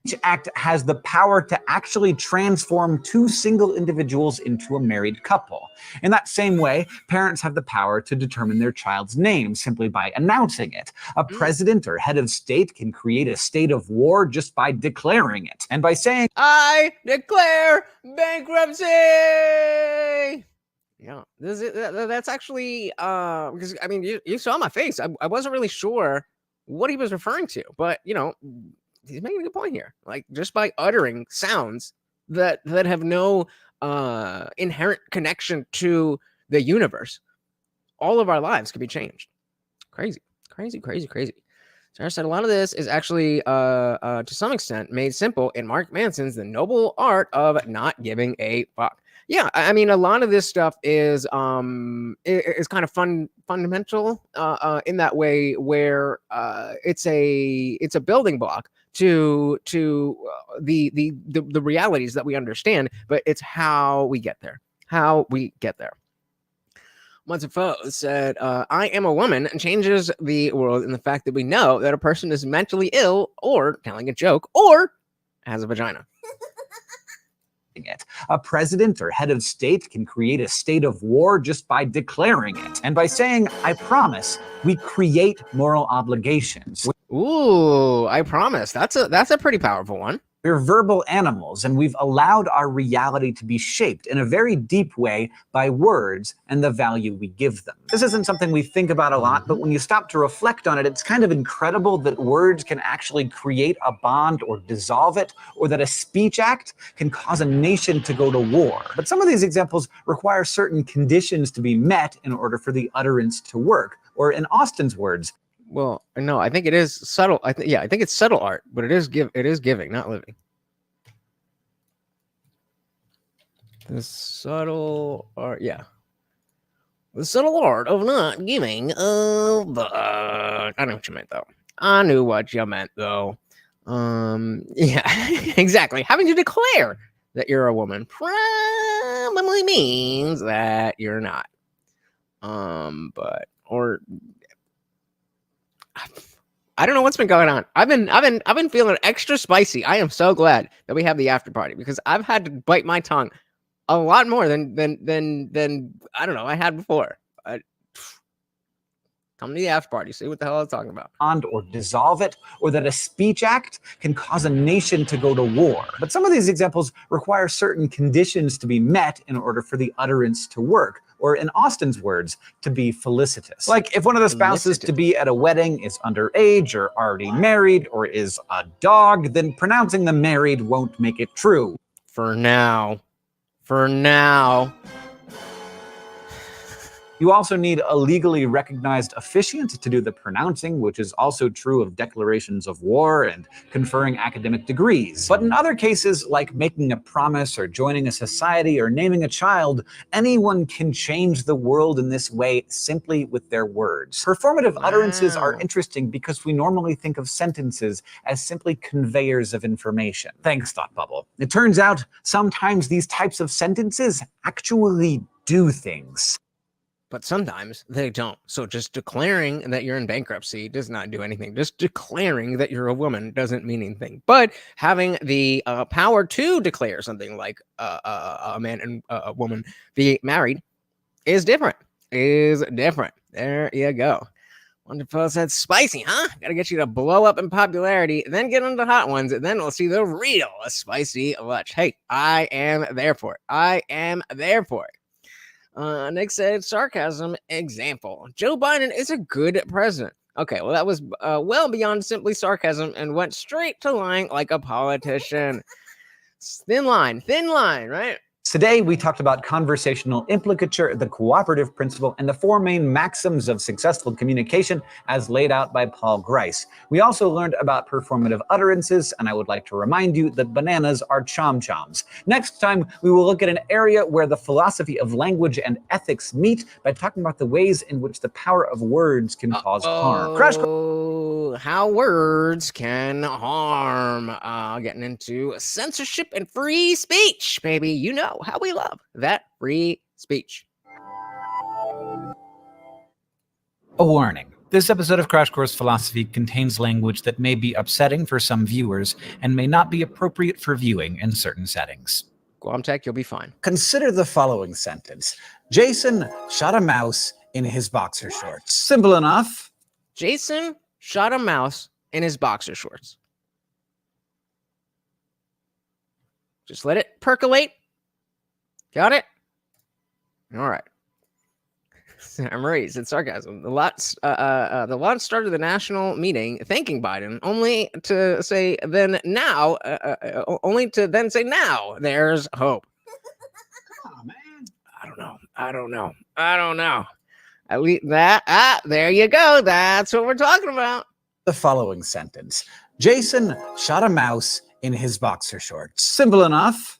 Each act has the power to actually transform two single individuals into a married couple. In that same way, parents have the power to determine their child's name simply by announcing it. A president or head of state can create a state of war just by declaring it. And by saying, "I declare bankruptcy." Yeah, that's actually because I mean you saw my face. I wasn't really sure what he was referring to, but you know, he's making a good point here. Like, just by uttering sounds that have no inherent connection to the universe, all of our lives could be changed. Crazy. Sarah said a lot of this is actually to some extent made simple in Mark Manson's The Noble Art of Not Giving a Fuck. Yeah, I mean, a lot of this stuff is kind of fundamental in that way, where it's a building block to the realities that we understand, but it's how we get there. Once a foe said, "I am a woman," and changes the world in the fact that we know that a person is mentally ill, or telling a joke, or has a vagina. it. A president or head of state can create a state of war just by declaring it. And by saying, "I promise," we create moral obligations. Ooh, I promise. That's a pretty powerful one. We're verbal animals, and we've allowed our reality to be shaped in a very deep way by words and the value we give them. This isn't something we think about a lot, but when you stop to reflect on it, it's kind of incredible that words can actually create a bond or dissolve it, or that a speech act can cause a nation to go to war. But some of these examples require certain conditions to be met in order for the utterance to work. Or in Austin's words, well, no, I think it is subtle. I think it's subtle art, but it is giving, not living. The subtle art, yeah. The subtle art of not giving a fuck. I know what you meant, though. Yeah, exactly. Having to declare that you're a woman probably means that you're not. I don't know what's been going on. I've been feeling extra spicy. I am so glad that we have the after party, because I've had to bite my tongue a lot more than I don't know I had before. Come to the after party, see what the hell I'm talking about. Or dissolve it, or that a speech act can cause a nation to go to war. But some of these examples require certain conditions to be met in order for the utterance to work, or in Austin's words, to be felicitous. Like, if one of the spouses to be at a wedding is underage, or already married, or is a dog, then pronouncing them married won't make it true. For now. You also need a legally recognized officiant to do the pronouncing, which is also true of declarations of war and conferring academic degrees. But in other cases, like making a promise or joining a society or naming a child, anyone can change the world in this way simply with their words. Performative utterances are interesting because we normally think of sentences as simply conveyors of information. Thanks, Thought Bubble. It turns out sometimes these types of sentences actually do things. But sometimes they don't. So just declaring that you're in bankruptcy does not do anything. Just declaring that you're a woman doesn't mean anything. But having the power to declare something like a man and a woman be married is different. There you go. Wonderful. That's spicy, huh? Gotta get you to blow up in popularity, then get into hot ones, and then we'll see the real spicy lunch. Hey, I am there for it. Nick said, sarcasm example. Joe Biden is a good president. Okay, well, that was well beyond simply sarcasm and went straight to lying like a politician. Thin line, right? Today, we talked about conversational implicature, the cooperative principle, and the four main maxims of successful communication as laid out by Paul Grice. We also learned about performative utterances, and I would like to remind you that bananas are chom-choms. Next time, we will look at an area where the philosophy of language and ethics meet by talking about the ways in which the power of words can cause harm. How words can harm. Getting into censorship and free speech, baby. You know how we love that free speech. A warning. This episode of Crash Course Philosophy contains language that may be upsetting for some viewers and may not be appropriate for viewing in certain settings. Guamtech, you'll be fine. Consider the following sentence. Jason shot a mouse in his boxer shorts. Simple enough. Jason shot a mouse in his boxer shorts. Just let it percolate. Got it? All right. Marie said sarcasm. The lot started the national meeting thanking Biden, only to then say now there's hope. Oh, man. I don't know. At least that, there you go. That's what we're talking about. The following sentence. Jason shot a mouse in his boxer shorts. Simple enough.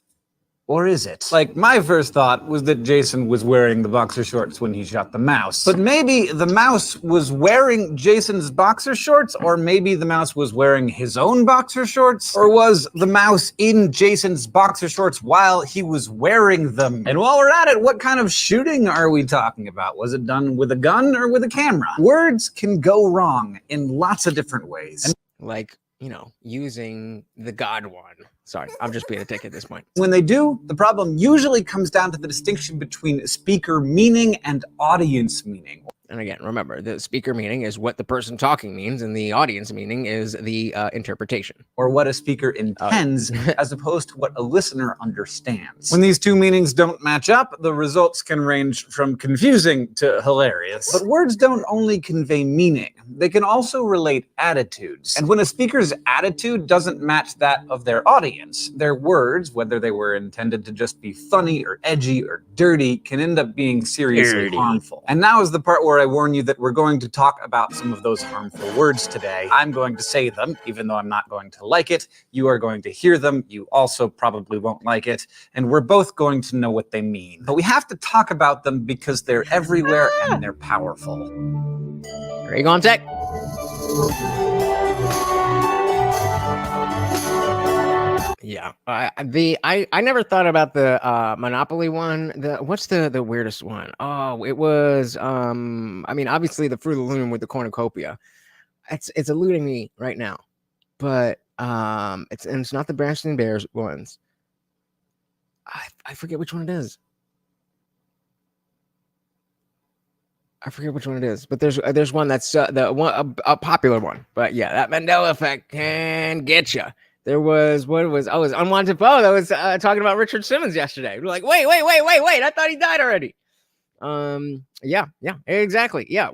Or is it? Like, my first thought was that Jason was wearing the boxer shorts when he shot the mouse. But maybe the mouse was wearing Jason's boxer shorts, or maybe the mouse was wearing his own boxer shorts, or was the mouse in Jason's boxer shorts while he was wearing them? And while we're at it, what kind of shooting are we talking about? Was it done with a gun or with a camera? Words can go wrong in lots of different ways. Like, using the God one. Sorry, I'm just being a dick at this point. When they do, the problem usually comes down to the distinction between speaker meaning and audience meaning. And again, remember, the speaker meaning is what the person talking means, and the audience meaning is the interpretation. Or what a speaker intends, as opposed to what a listener understands. When these two meanings don't match up, the results can range from confusing to hilarious. But words don't only convey meaning. They can also relate attitudes. And when a speaker's attitude doesn't match that of their audience, their words, whether they were intended to just be funny or edgy or dirty, can end up being seriously harmful. And now is the part where I warn you that we're going to talk about some of those harmful words today. I'm going to say them, even though I'm not going to like it. You are going to hear them. You also probably won't like it. And we're both going to know what they mean. But we have to talk about them because they're everywhere and they're powerful. There you go, Tech. Yeah, I never thought about the Monopoly one. What's the weirdest one? Oh, it was obviously the Fruit of the Loom with the cornucopia. It's eluding me right now, but it's not the Berenstain Bears ones. I forget which one it is. But there's one that's a popular one. But yeah, that Mandela effect can get you. There was Unwanted Foe that was talking about Richard Simmons yesterday. We're like, wait, I thought he died already. Yeah, exactly. Yeah,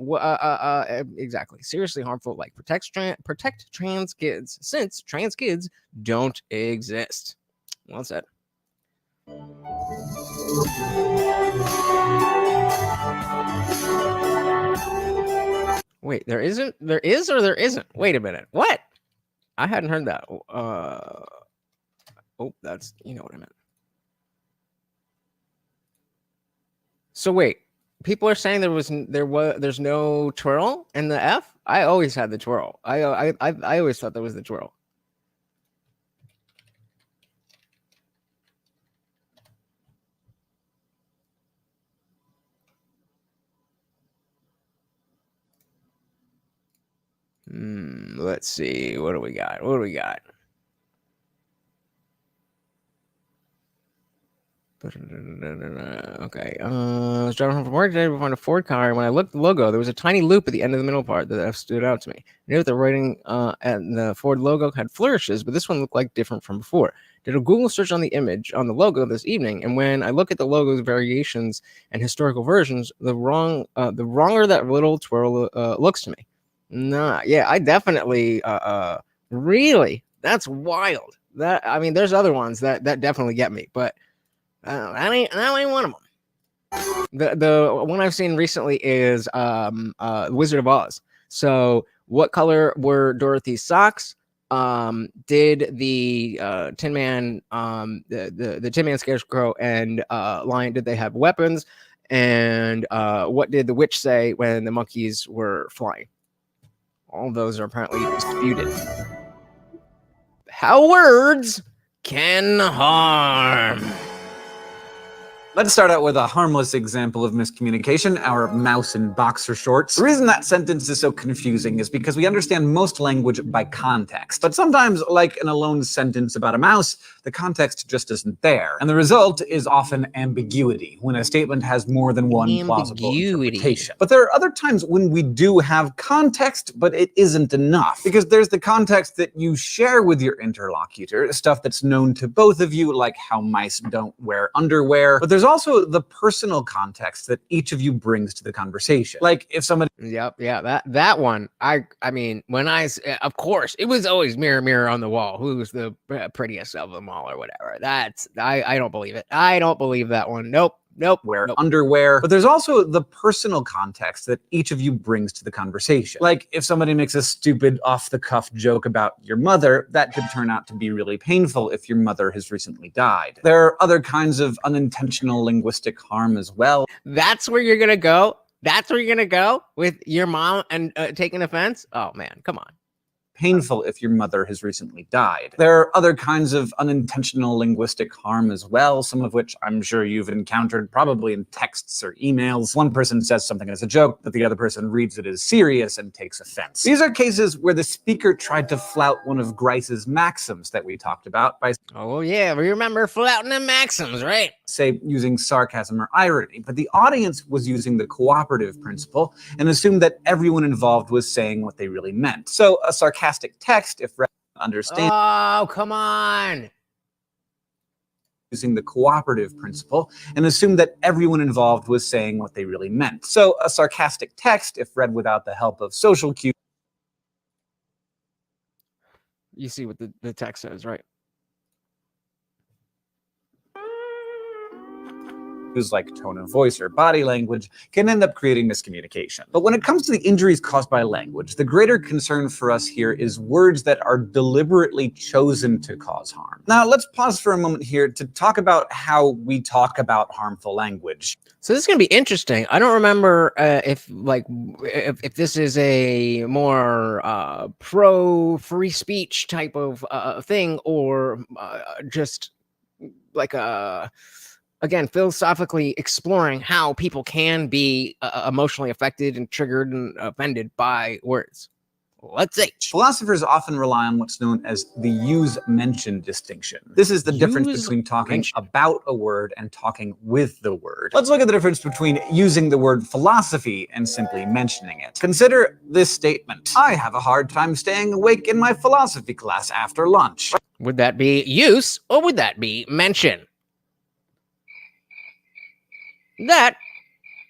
exactly. Seriously harmful, like protect trans kids, since trans kids don't exist. Well said. Wait, there isn't? There is or there isn't? Wait a minute. What? I hadn't heard that. Oh, that's, you know what I meant. So wait, people are saying there's no twirl in the F? I always had the twirl. I always thought there was the twirl. Let's see. What do we got? What do we got? Okay. I was driving home from work today to find a Ford car, and when I looked at the logo, there was a tiny loop at the end of the middle part that stood out to me. I knew that the writing and the Ford logo had flourishes, but this one looked like different from before. Did a Google search on the image on the logo this evening, and when I look at the logo's variations and historical versions, the wronger that little twirl looks to me. Nah, yeah, I definitely really, that's wild. That, I mean, there's other ones that definitely get me, but that ain't one of them. The one I've seen recently is Wizard of Oz. So what color were Dorothy's socks? Did the Tin Man, the Tin Man, Scarecrow, and Lion, did they have weapons? And what did the witch say when the monkeys were flying? All those are apparently disputed. How words can harm. Let's start out with a harmless example of miscommunication, our mouse in boxer shorts. The reason that sentence is so confusing is because we understand most language by context. But sometimes, like in a lone sentence about a mouse, the context just isn't there. And the result is often ambiguity, when a statement has more than one plausible interpretation. But there are other times when we do have context, but it isn't enough. Because there's the context that you share with your interlocutor, stuff that's known to both of you, like how mice don't wear underwear. But there's also the personal context that each of you brings to the conversation. Like if somebody... Yep, yeah, that one. I mean, when of course, it was always mirror, mirror on the wall, who's the prettiest of them all or whatever. That's, I don't believe it. I don't believe that one. Nope. Wear underwear. But there's also the personal context that each of you brings to the conversation. Like if somebody makes a stupid off-the-cuff joke about your mother, that could turn out to be really painful if your mother has recently died. There are other kinds of unintentional linguistic harm as well. That's where you're gonna go? That's where you're gonna go with your mom and taking offense? Oh man, come on. Painful if your mother has recently died. There are other kinds of unintentional linguistic harm as well, some of which I'm sure you've encountered probably in texts or emails. One person says something as a joke, but the other person reads it as serious and takes offense. These are cases where the speaker tried to flout one of Grice's maxims that we talked about by... Oh yeah, we remember flouting the maxims, right? Say, using sarcasm or irony, but the audience was using the cooperative principle and assumed that everyone involved was saying what they really meant. So a sarcastic text, if read understand... Oh, come on! Using the cooperative principle and assumed that everyone involved was saying what they really meant. So a sarcastic text, if read without the help of social cues... You see what the text says, right? like tone of voice or body language can end up creating miscommunication. But when it comes to the injuries caused by language, the greater concern for us here is words that are deliberately chosen to cause harm. Now, let's pause for a moment here to talk about how we talk about harmful language. So this is going to be interesting. I don't remember if this is a more pro free speech type of thing, or just like a... Again, philosophically exploring how people can be emotionally affected and triggered and offended by words. Let's see. Philosophers often rely on what's known as the use-mention distinction. This is the difference between talking about a word and talking with the word. Let's look at the difference between using the word philosophy and simply mentioning it. Consider this statement. I have a hard time staying awake in my philosophy class after lunch. Would that be use or would that be mention? That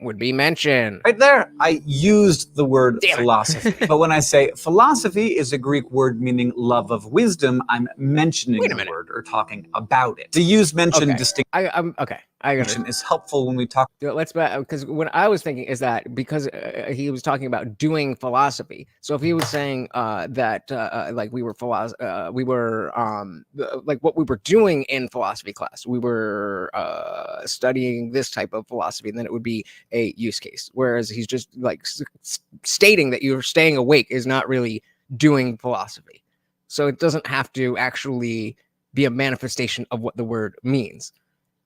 would be mention. Right there, I used the word Damn it. philosophy. But when I say philosophy is a Greek word meaning love of wisdom, I'm mentioning Wait a the minute. word or talking about it. The use mention Okay. distinction I'm okay. I understand. is helpful when we talk. Let's because what I was thinking is that because he was talking about doing philosophy. So if he was saying that like we were like what we were doing in philosophy class, we were studying this type of philosophy, and then it would be a use case. Whereas he's just like stating that you're staying awake is not really doing philosophy. So it doesn't have to actually be a manifestation of what the word means.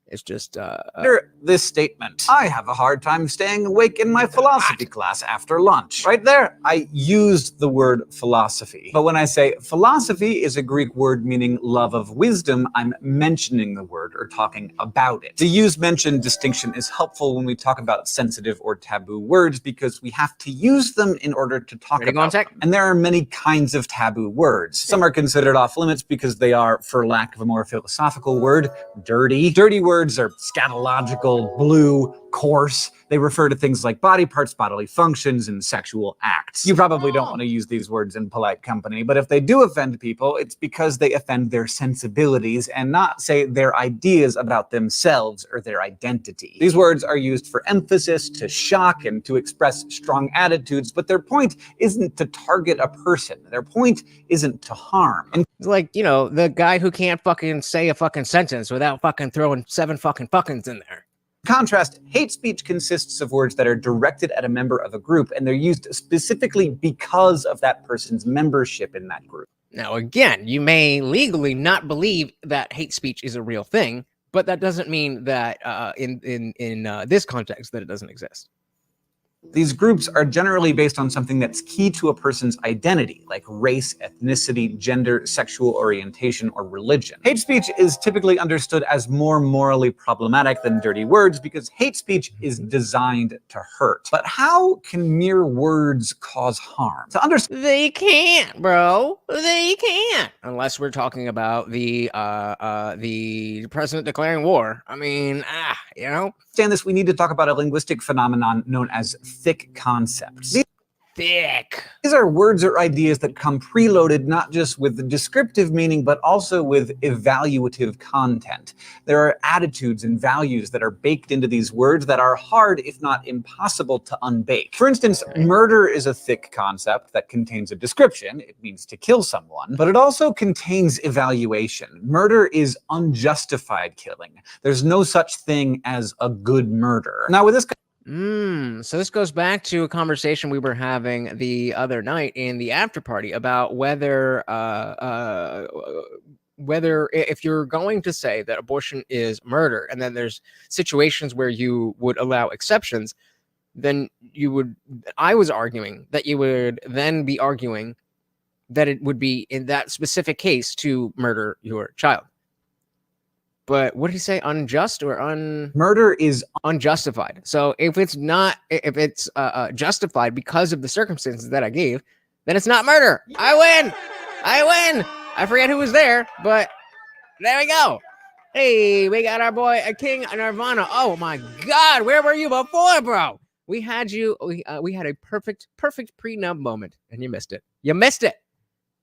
It's just Under this statement, I have a hard time staying awake in my philosophy class after lunch. Right there, I used the word philosophy. But when I say philosophy is a Greek word meaning love of wisdom, I'm mentioning the word or talking about it. The use mention distinction is helpful when we talk about sensitive or taboo words because we have to use them in order to talk about them. And there are many kinds of taboo words. Some are considered off limits because they are, for lack of a more philosophical word, dirty. Dirty words are scatological, blue, coarse. They refer to things like body parts, bodily functions, and sexual acts. You probably don't want to use these words in polite company, but if they do offend people, it's because they offend their sensibilities and not, say, their ideas about themselves or their identity. These words are used for emphasis, to shock, and to express strong attitudes, but their point isn't to target a person. Their point isn't to harm. And it's like, you know, the guy who can't fucking say a fucking sentence without fucking throwing 7 fucking fuckings in there. contrast, hate speech consists of words that are directed at a member of a group, and they're used specifically because of that person's membership in that group. Now, again, you may legally not believe that hate speech is a real thing, but that doesn't mean that in this context that it doesn't exist. These groups are generally based on something that's key to a person's identity, like race, ethnicity, gender, sexual orientation, or religion. Hate speech is typically understood as more morally problematic than dirty words because hate speech is designed to hurt. But how can mere words cause harm? To understand, They can't, bro. They can't, unless we're talking about the president declaring war. I mean, you know. this, we need to talk about a linguistic phenomenon known as thick concepts. Thick. These are words or ideas that come preloaded not just with descriptive meaning, but also with evaluative content. There are attitudes and values that are baked into these words that are hard, if not impossible, to unbake. For instance, murder is a thick concept that contains a description. It means to kill someone, but it also contains evaluation. Murder is unjustified killing. There's no such thing as a good murder. Now, with this So this goes back to a conversation we were having the other night in the after party about whether if you're going to say that abortion is murder, and then there's situations where you would allow exceptions, then I was arguing that you would then be arguing that it would be in that specific case to murder your child. But what did he say? Unjust or murder is unjustified. So if it's justified because of the circumstances that I gave, then it's not murder. I win. I forget who was there, but there we go. Hey, we got our boy King Nirvana. Oh my God, where were you before, bro? We had you. We had a perfect pre-nub moment, and you missed it.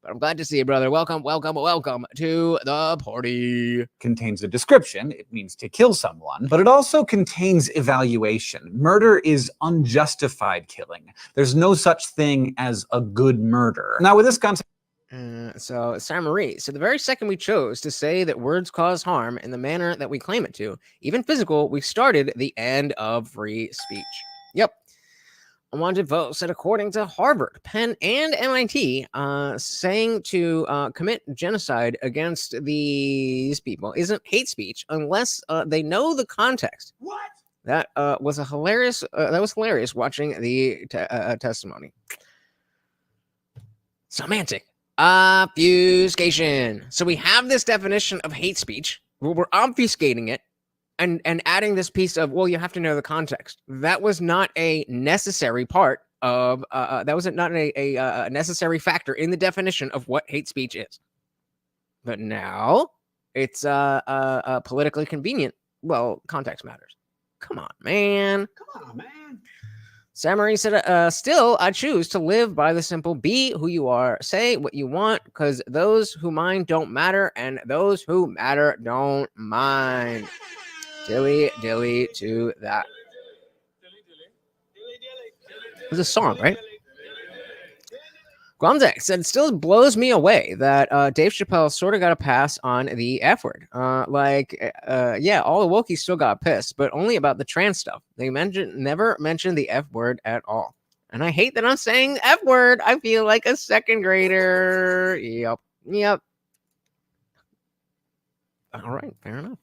But I'm glad to see you, brother. Welcome to the party. Contains a description. It means to kill someone, but it also contains evaluation. Murder is unjustified killing. There's no such thing as a good murder. Now, with this concept, so Sarah Marie, so the very second we chose to say that words cause harm in the manner that we claim it to, even physical, we started the end of free speech. Yep. Unwanted votes said, according to Harvard, Penn, and MIT, saying to commit genocide against these people isn't hate speech unless they know the context. What? That was hilarious. That was hilarious watching the testimony. Semantic. Obfuscation. So we have this definition of hate speech. We're obfuscating it. And adding this piece of, well, you have to know the context. That was not a necessary part of, that was not a necessary factor in the definition of what hate speech is. But now it's politically convenient. Well, context matters. Come on, man. Samarine said, still, I choose to live by the simple be who you are, say what you want, because those who mind don't matter, and those who matter don't mind. Dilly to that. It was a song, right? Gromzek said, still blows me away that Dave Chappelle sort of got a pass on the F word. Yeah, all the Wokies still got pissed, but only about the trans stuff. They never mentioned the F word at all. And I hate that I'm saying F word. I feel like a second grader. Yep. All right, fair enough.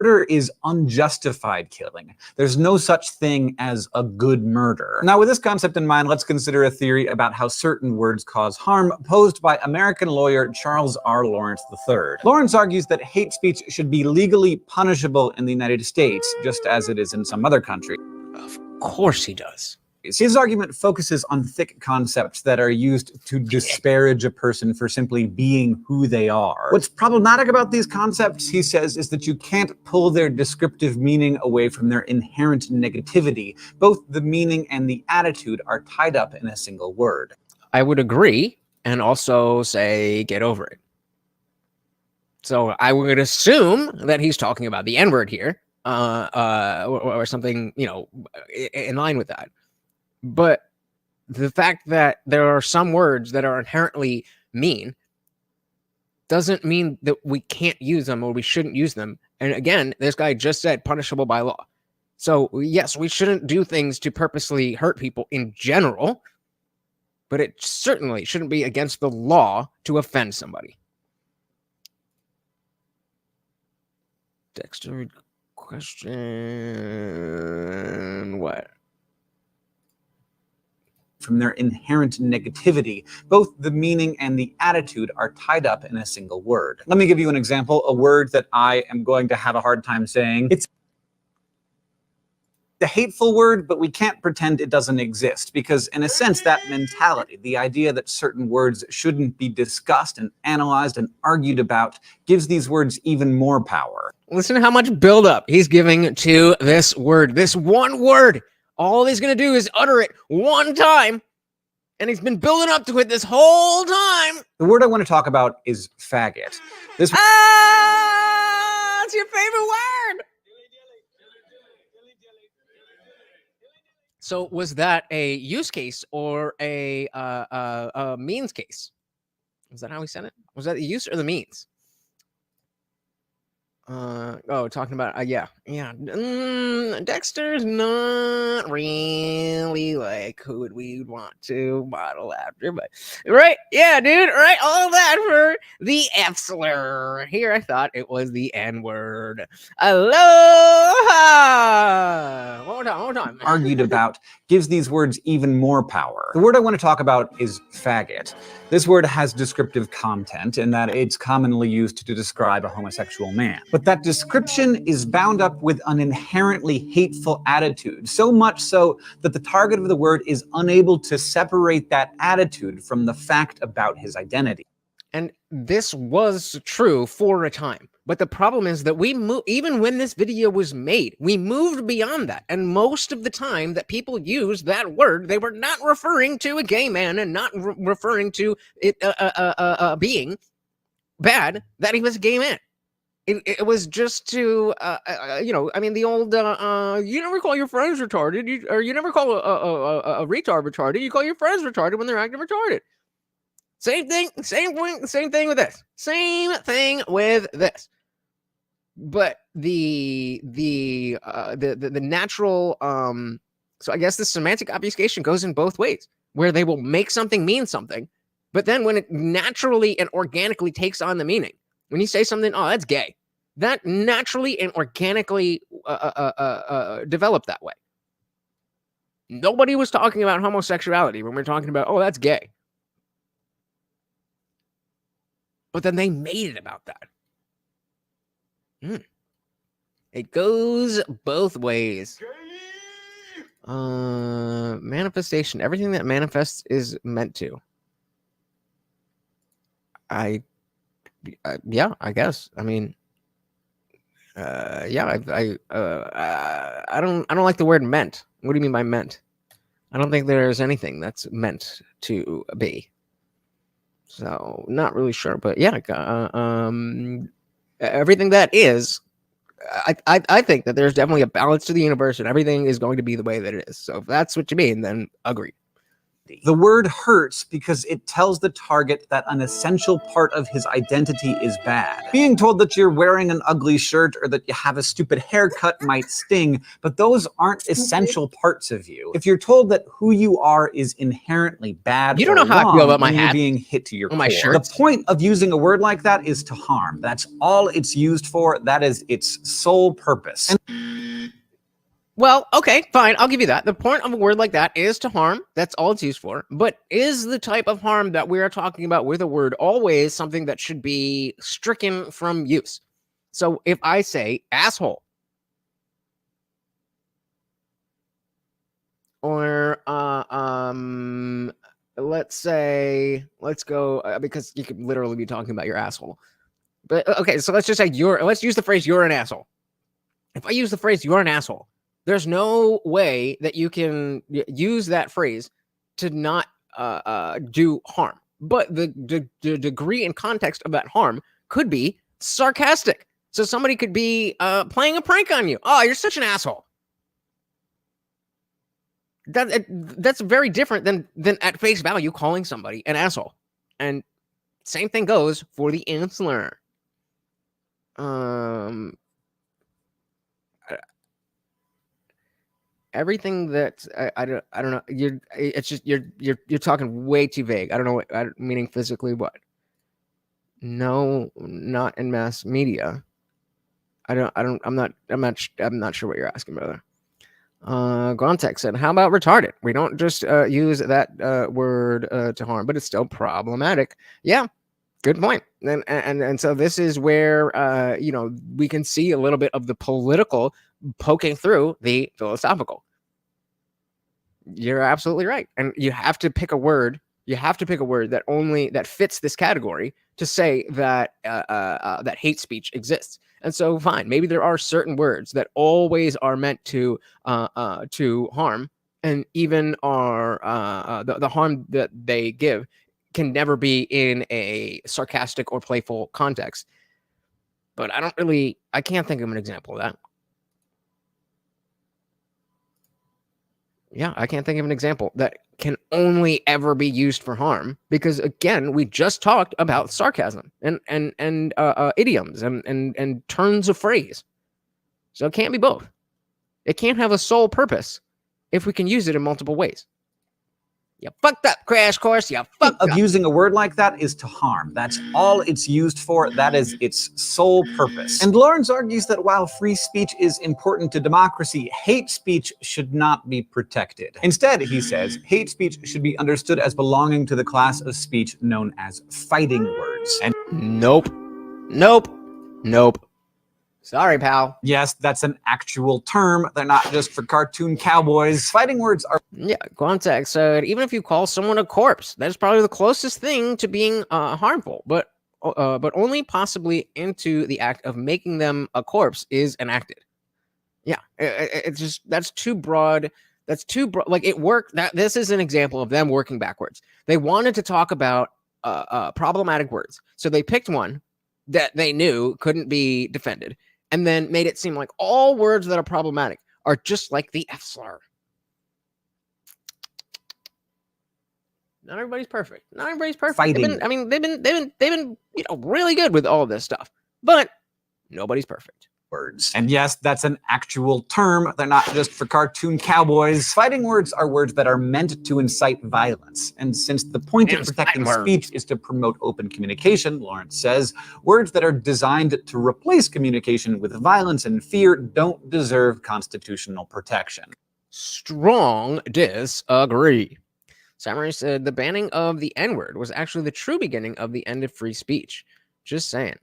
Murder is unjustified killing. There's no such thing as a good murder. Now, with this concept in mind, let's consider a theory about how certain words cause harm posed by American lawyer Charles R. Lawrence III. Lawrence argues that hate speech should be legally punishable in the United States, just as it is in some other countries. Of course he does. His argument focuses on thick concepts that are used to disparage a person for simply being who they are. What's problematic about these concepts, he says, is that you can't pull their descriptive meaning away from their inherent negativity. Both the meaning and the attitude are tied up in a single word. I would agree, and also say get over it. So I would assume that he's talking about the N-word here, or something, in line with that. But the fact that there are some words that are inherently mean doesn't mean that we can't use them or we shouldn't use them. And again, this guy just said punishable by law. So yes, we shouldn't do things to purposely hurt people in general, but it certainly shouldn't be against the law to offend somebody. Dexter question, what? From their inherent negativity. Both the meaning and the attitude are tied up in a single word. Let me give you an example, a word that I am going to have a hard time saying. It's a hateful word, but we can't pretend it doesn't exist, because in a sense, that mentality, the idea that certain words shouldn't be discussed and analyzed and argued about, gives these words even more power. Listen to how much buildup he's giving to this word, this one word. All he's going to do is utter it one time, and he's been building up to it this whole time. The word I want to talk about is faggot. That's your favorite word. So was that a use case or a means case? Was that how he said it? Was that the use or the means? Talking about yeah. Dexter's not really like who would we want to model after, but right, yeah, dude, right, all that for the F slur. Here, I thought it was the N word. Aloha. One more time. Argued about gives these words even more power. The word I want to talk about is faggot. This word has descriptive content in that it's commonly used to describe a homosexual man. But that description is bound up with an inherently hateful attitude, so much so that the target of the word is unable to separate that attitude from the fact about his identity. And this was true for a time. But the problem is that even when this video was made, we moved beyond that. And most of the time that people used that word, they were not referring to a gay man and not referring to it being bad that he was a gay man. It was just to, the old, you never call your friends retarded, you never call a retard retarded, you call your friends retarded when they're acting retarded. Same thing with this. Same thing with this. But the natural, so I guess the semantic obfuscation goes in both ways, where they will make something mean something, but then when it naturally and organically takes on the meaning, when you say something, oh, that's gay, that naturally and organically developed that way. Nobody was talking about homosexuality when we're talking about, oh, that's gay. But then they made it about that. It goes both ways. Manifestation. Everything that manifests is meant to. Yeah, I guess. I mean, Yeah, I don't like the word meant. What do you mean by meant? I don't think there's anything that's meant to be. So not really sure, but yeah, everything that is, I think that there's definitely a balance to the universe, and everything is going to be the way that it is. So if that's what you mean, then agree. The word hurts because it tells the target that an essential part of his identity is bad. Being told that you're wearing an ugly shirt or that you have a stupid haircut might sting, but those aren't essential parts of you. If you're told that who you are is inherently bad You don't or know how I feel wrong, about my then you're hat being hit to your or my core. shirts. The point of using a word like that is to harm. That's all it's used for. That is its sole purpose. Well, okay, fine. I'll give you that. The point of a word like that is to harm. That's all it's used for. But is the type of harm that we are talking about with a word always something that should be stricken from use? So if I say asshole, or let's go because you could literally be talking about your asshole. But okay, so let's just say let's use the phrase you're an asshole. If I use the phrase you're an asshole, there's no way that you can use that phrase to not do harm. But the degree and context of that harm could be sarcastic. So somebody could be playing a prank on you. Oh, you're such an asshole. That's very different than at face value calling somebody an asshole. And same thing goes for the answer. Everything that I don't know. You're talking way too vague. I don't know what meaning physically what. No, not in mass media. I'm not sure what you're asking, brother. Grontek said, how about retarded? We don't just use that word to harm, but it's still problematic. Yeah, good point. And so this is where we can see a little bit of the political poking through the philosophical. You're absolutely right. And you have to pick a word. You have to pick a word that fits this category to say that that hate speech exists. And so, fine, maybe there are certain words that always are meant to harm, and even are the harm that they give can never be in a sarcastic or playful context. But I can't think of an example of that. Yeah, I can't think of an example that can only ever be used for harm, because again, we just talked about sarcasm and idioms and turns of phrase. So it can't be both. It can't have a sole purpose if we can use it in multiple ways. You fucked up, Crash Course. You fucked up. Using a word like that is to harm. That's all it's used for. That is its sole purpose. And Lawrence argues that while free speech is important to democracy, hate speech should not be protected. Instead, he says, hate speech should be understood as belonging to the class of speech known as fighting words. And Nope. Sorry, pal. Yes, that's an actual term. They're not just for cartoon cowboys. Fighting words are... Yeah, Quantek said, even if you call someone a corpse, that's probably the closest thing to being harmful, but only possibly into the act of making them a corpse is enacted. Yeah, it's just, that's too broad. That's too broad. Like, it worked. This is an example of them working backwards. They wanted to talk about problematic words, so they picked one that they knew couldn't be defended, and then made it seem like all words that are problematic are just like the F slur. Not everybody's perfect. Fighting. They've been really good with all of this stuff, but nobody's perfect. Words. And yes, that's an actual term. They're not just for cartoon cowboys. Fighting words are words that are meant to incite violence. And since the point of protecting speech is to promote open communication, Lawrence says, words that are designed to replace communication with violence and fear don't deserve constitutional protection. Strong disagree. Samurai said the banning of the N-word was actually the true beginning of the end of free speech. Just saying.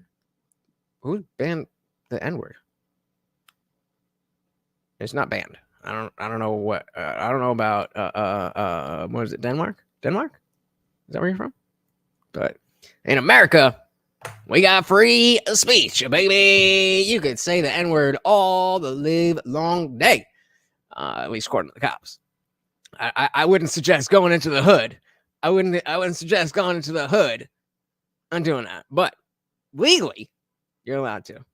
Who banned the N-word? It's not banned. I don't know what. I don't know about. What is it? Denmark? Is that where you're from? But in America, We got free speech, baby. You could say the N-word all the live long day. At least according to the cops. I wouldn't suggest going into the hood. I wouldn't suggest going into the hood and doing that. But legally, you're allowed to.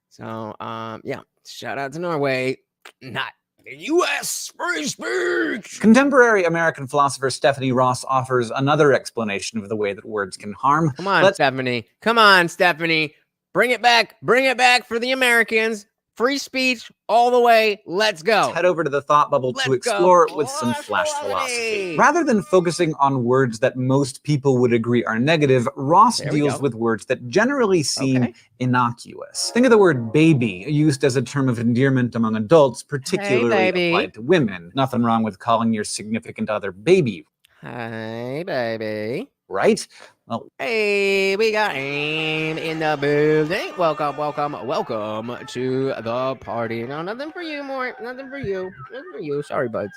So yeah. Shout out to Norway. Not the US free speech. Contemporary American philosopher Stephanie Ross offers another explanation of the way that words can harm. Come on, Stephanie. Come on, Stephanie. Bring it back. Bring it back for the Americans. Free speech all the way. Let's go. Let's head over to the thought bubble to explore it with some flash philosophy. Rather than focusing on words that most people would agree are negative, Ross deals with words that generally seem innocuous. Think of the word baby, used as a term of endearment among adults, particularly applied to women. Nothing wrong with calling your significant other baby. Hey, baby. Right? Well, hey, we got AIM in the building. Welcome, welcome, welcome to the party. No, nothing for you, more. Nothing for you. Nothing for you. Sorry, buds.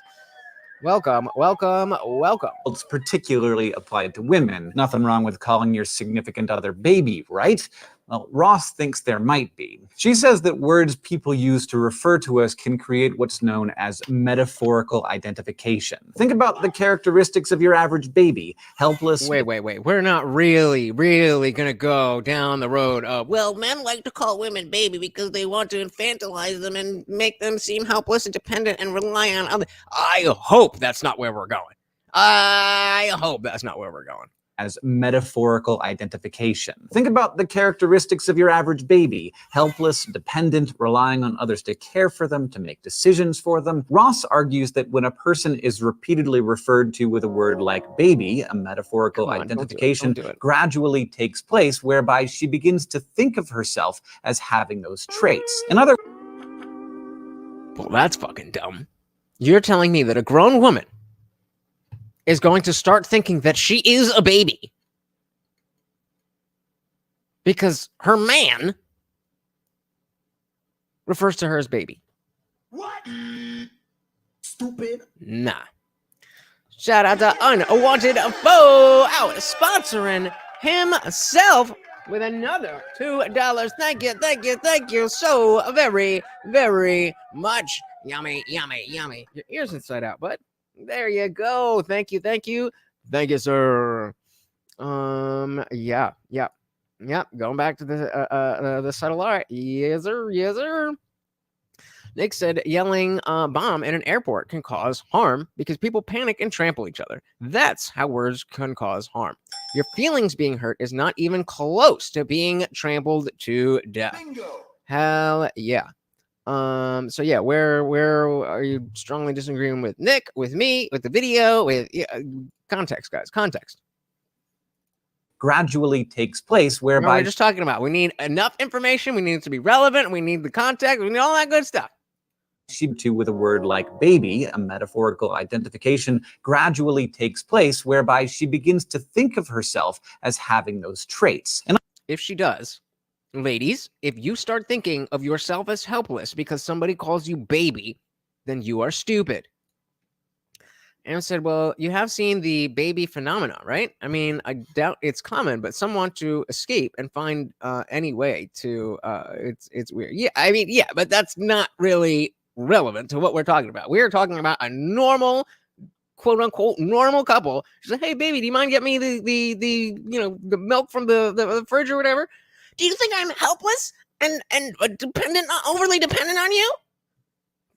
Welcome, welcome, welcome. It's particularly applied to women. Nothing wrong with calling your significant other baby, right? Well, Ross thinks there might be. She says that words people use to refer to us can create what's known as metaphorical identification. Think about the characteristics of your average baby. Helpless. Wait. We're not really gonna go down the road of, well, men like to call women baby because they want to infantilize them and make them seem helpless and dependent and rely on others. I hope that's not where we're going. I hope that's not where we're going. As metaphorical identification. Think about the characteristics of your average baby. Helpless, dependent, relying on others to care for them, to make decisions for them. Ross argues that when a person is repeatedly referred to with a word like baby, a metaphorical identification gradually takes place whereby she begins to think of herself as having those traits. In other Well, that's fucking dumb. You're telling me that a grown woman is going to start thinking that she is a baby because her man refers to her as baby. What? Stupid. Nah. Shout out to Unwanted Foe out sponsoring himself with another $2. Thank you so very, very much. Yummy. Your ears inside out, bud. There you go. Thank you, sir. Yeah. Going back to the subtle art. Yes, sir. Nick said yelling bomb in an airport can cause harm because people panic and trample each other. That's how words can cause harm. Your feelings being hurt is not even close to being trampled to death. Bingo. Hell yeah. So yeah, where are you strongly disagreeing with Nick, with me, with the video, with context, guys? Context gradually takes place whereby we're just talking about we need enough information, we need it to be relevant, we need the context, we need all that good stuff. She too with a word like baby, a metaphorical identification gradually takes place whereby she begins to think of herself as having those traits. And if she does, ladies, if you start thinking of yourself as helpless because somebody calls you baby, then you are stupid. And I said, well, you have seen the baby phenomena, right? I mean, I doubt it's common, but some want to escape and find any way to, it's weird. Yeah, I mean, yeah, but that's not really relevant to what we're talking about. We're talking about a normal, quote unquote, normal couple. She's like, hey, baby, do you mind getting me the milk from the fridge or whatever? Do you think I'm helpless and dependent, overly dependent on you?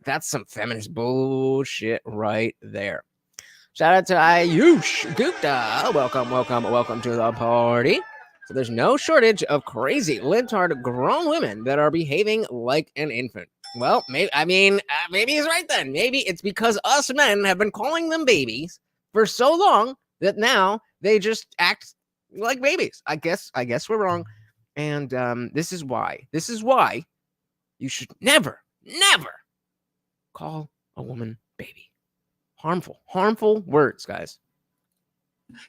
That's some feminist bullshit right there. Shout out to Ayush Gupta. Welcome to the party. So there's no shortage of crazy, libtard, grown women that are behaving like an infant. Well, maybe he's right then. Maybe it's because us men have been calling them babies for so long that now they just act like babies. I guess we're wrong. And this is why you should never call a woman baby. Harmful words, guys.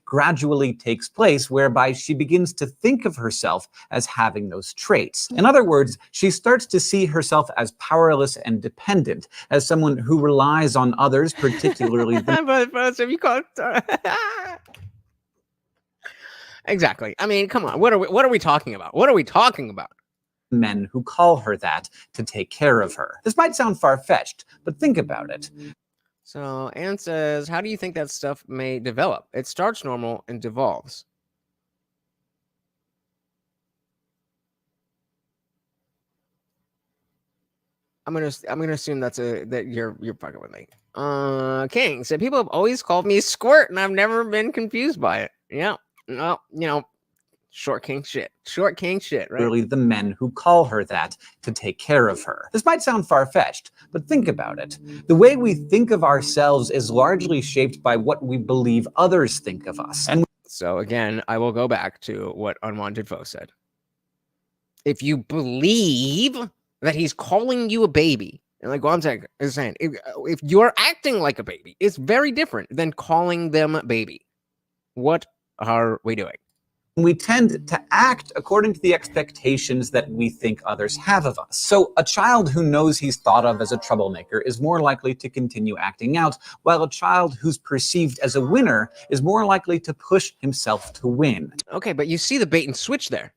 Gradually takes place whereby she begins to think of herself as having those traits. In other words, she starts to see herself as powerless and dependent, as someone who relies on others, particularly Exactly. I mean, come on. What are we talking about? What are we talking about? Men who call her that to take care of her. This might sound far-fetched, but think about it. So Anne says, how do you think that stuff may develop? It starts normal and devolves. I'm gonna assume that you're fucking with me. King said people have always called me Squirt, and I've never been confused by it. Yeah, well, short king shit, right? Really, the men who call her that to take care of her. This might sound far-fetched, but think about it. The way we think of ourselves is largely shaped by what we believe others think of us. And so again, I will go back to what Unwanted Foe said. If you believe that he's calling you a baby, and like Guamtech is saying, if you're acting like a baby, it's very different than calling them baby. What are we doing? we tend to act according to the expectations that we think others have of us. So a child who knows he's thought of as a troublemaker is more likely to continue acting out, while a child who's perceived as a winner is more likely to push himself to win. Okay, but you see the bait and switch there.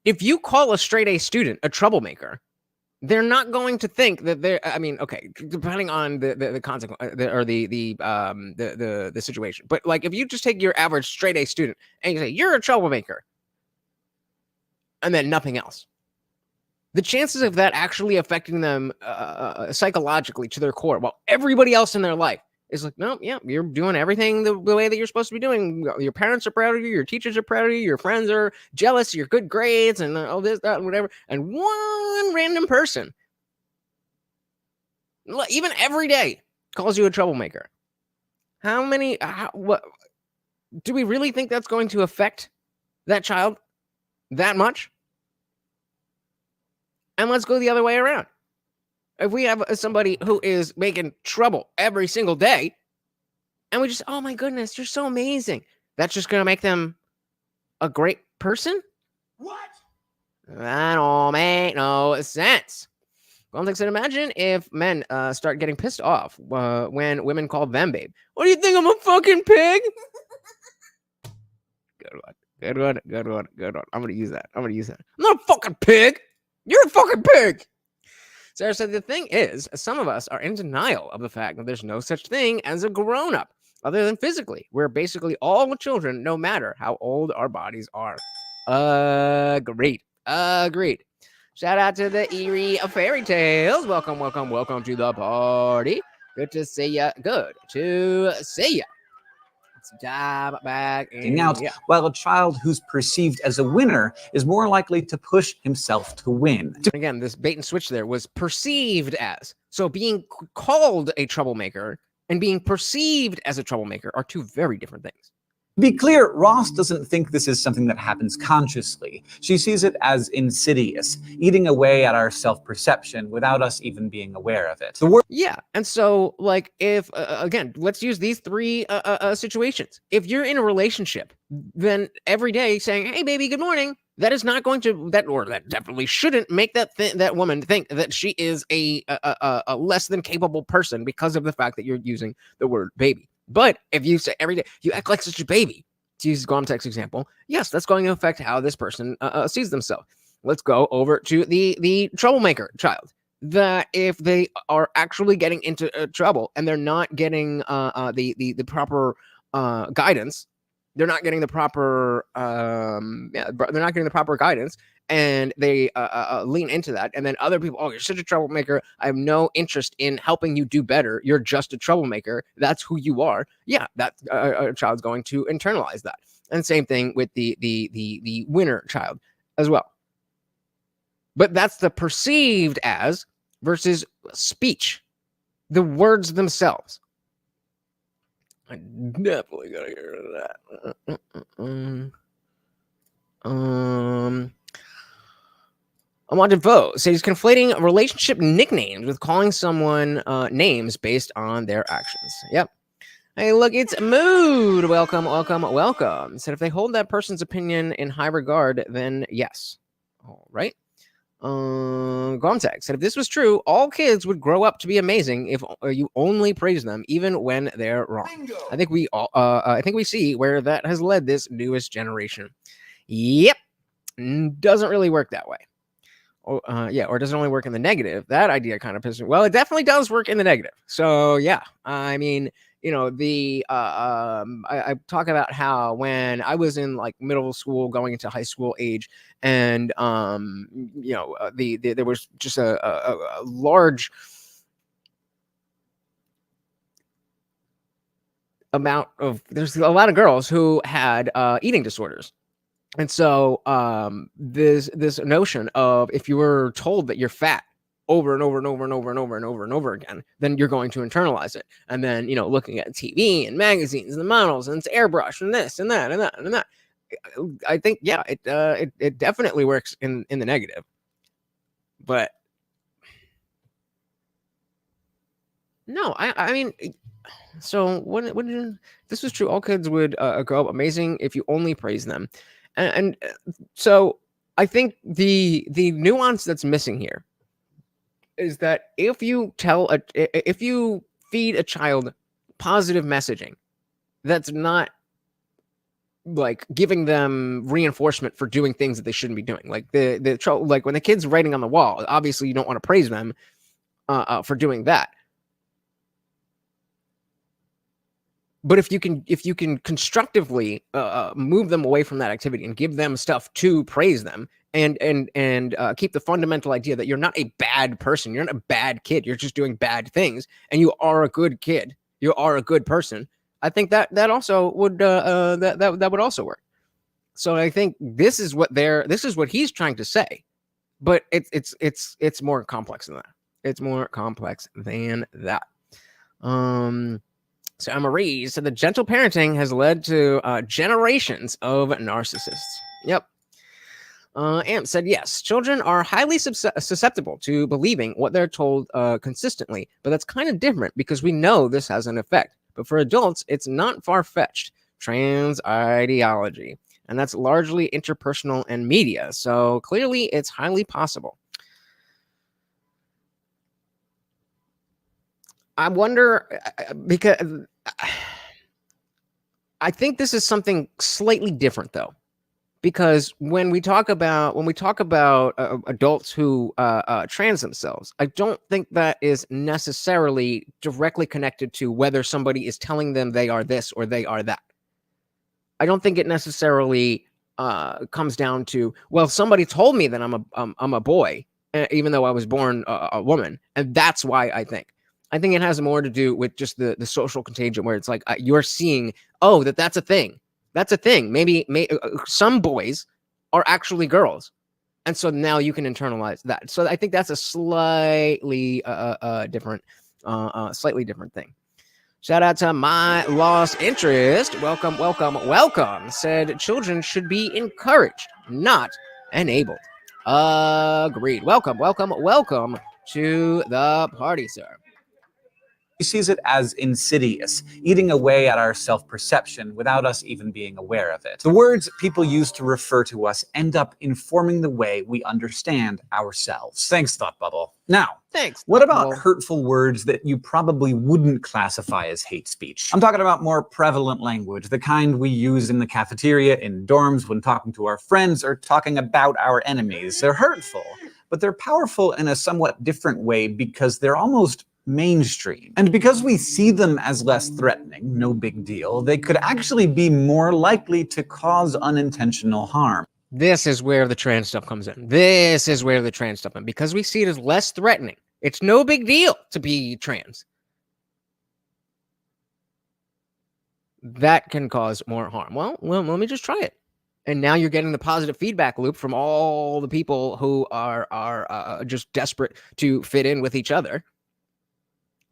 If you call a straight A student a troublemaker, they're not going to think that they're, I mean, okay, depending on the consequence or the situation. But like, if you just take your average straight A student and you say, you're a troublemaker, and then nothing else, the chances of that actually affecting them psychologically to their core, while everybody else in their life is like, no, yeah, you're doing everything the way that you're supposed to be doing. Your parents are proud of you. Your teachers are proud of you. Your friends are jealous of your good grades and all this, that, and whatever. And one random person, even every day, calls you a troublemaker. What do we really think that's going to affect that child that much? And let's go the other way around. If we have somebody who is making trouble every single day, and we just, oh my goodness, you're so amazing, that's just going to make them a great person? What? That all make no sense. Context said, imagine if men start getting pissed off when women call them babe. What do you think, I'm a fucking pig? Good one. I'm going to use that. I'm not a fucking pig. You're a fucking pig. Sarah said, the thing is, some of us are in denial of the fact that there's no such thing as a grown-up, other than physically. We're basically all children, no matter how old our bodies are. Agreed. Shout out to the Eerie of Fairy Tales. Welcome to the party. Good to see ya. Let's dive back Out, while a child who's perceived as a winner is more likely to push himself to win. Again, this bait and switch there was perceived as. So being called a troublemaker and being perceived as a troublemaker are two very different things. To be clear, Ross doesn't think this is something that happens consciously. She sees it as insidious, eating away at our self-perception without us even being aware of it. Yeah, and so, like, if, again, let's use these three situations. If you're in a relationship, then every day saying, hey, baby, good morning, that is not going to, that definitely shouldn't make that woman think that she is a less than capable person because of the fact that you're using the word baby. But if you say every day, you act like such a baby, to use Guamtech's example, yes, that's going to affect how this person sees themselves. Let's go over to the troublemaker child. That if they are actually getting into trouble and they're not getting the proper guidance, they're not getting the proper guidance, and they lean into that, and then other people, oh, you're such a troublemaker, I have no interest in helping you do better, you're just a troublemaker, that's who you are. Yeah, that a child's going to internalize that. And same thing with the winner child as well. But that's the perceived as versus speech, the words themselves. I definitely gotta get rid of that. Unwanted Vote says he's conflating relationship nicknames with calling someone names based on their actions. Yep. Hey, look, it's Mood. Welcome. Said if they hold that person's opinion in high regard, then yes. All right. context. And if this was true, all kids would grow up to be amazing if you only praise them, even when they're wrong. Bingo. I think we see where that has led this newest generation. Yep, doesn't really work that way. Or doesn't only work in the negative. That idea kind of pisses me. Well, it definitely does work in the negative. So yeah, I mean, I talk about how when I was in like middle school, going into high school age, and there was just a large amount of there's a lot of girls who had eating disorders. And so this notion of if you were told that you're fat over and over and over and over and over and over and over again, then you're going to internalize it. And then, looking at TV and magazines and the models and it's airbrush and this and that and that and that. I think, yeah, it definitely works in the negative. But no, I mean, so when this was true, all kids would grow up amazing if you only praise them. And so I think the nuance that's missing here is that if you feed a child positive messaging, that's not like giving them reinforcement for doing things that they shouldn't be doing. Like like when the kid's writing on the wall, obviously you don't want to praise them for doing that. But if you can constructively move them away from that activity and give them stuff to praise them and keep the fundamental idea that you're not a bad person, you're not a bad kid, you're just doing bad things, and you are a good kid, you are a good person, I think that also would that would also work. So I think this is what he's trying to say, but it's more complex than that. It's more complex than that. So Marie said the gentle parenting has led to generations of narcissists. Yep. Amp said, yes, children are highly susceptible to believing what they're told consistently, but that's kind of different because we know this has an effect. But for adults, it's not far-fetched. Trans ideology. And that's largely interpersonal and media. So clearly it's highly possible. I wonder, because I think this is something slightly different, though, because when we talk about adults who trans themselves, I don't think that is necessarily directly connected to whether somebody is telling them they are this or they are that. I don't think it necessarily comes down to, well, somebody told me that I'm a boy, even though I was born a woman, and that's why I think. I think it has more to do with just the social contagion, where it's like you're seeing, oh, that's a thing. That's a thing. Maybe some boys are actually girls, and so now you can internalize that. So I think that's a slightly different thing. Shout out to my lost interest. Welcome. Said children should be encouraged, not enabled. Agreed. Welcome to the party, sir. He sees it as insidious, eating away at our self-perception without us even being aware of it. The words people use to refer to us end up informing the way we understand ourselves. Thanks, Thought Bubble. Now, thanks. What about hurtful words that you probably wouldn't classify as hate speech? I'm talking about more prevalent language, the kind we use in the cafeteria, in dorms, when talking to our friends, or talking about our enemies. They're hurtful, but they're powerful in a somewhat different way because they're almost mainstream. And because we see them as less threatening, no big deal, they could actually be more likely to cause unintentional harm. This is where the trans stuff comes in. Because we see it as less threatening. It's no big deal to be trans. That can cause more harm. Well, let me just try it. And now you're getting the positive feedback loop from all the people who are just desperate to fit in with each other.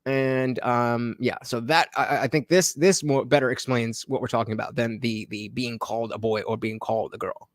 And so that I think this more better explains what we're talking about than the being called a boy or being called a girl.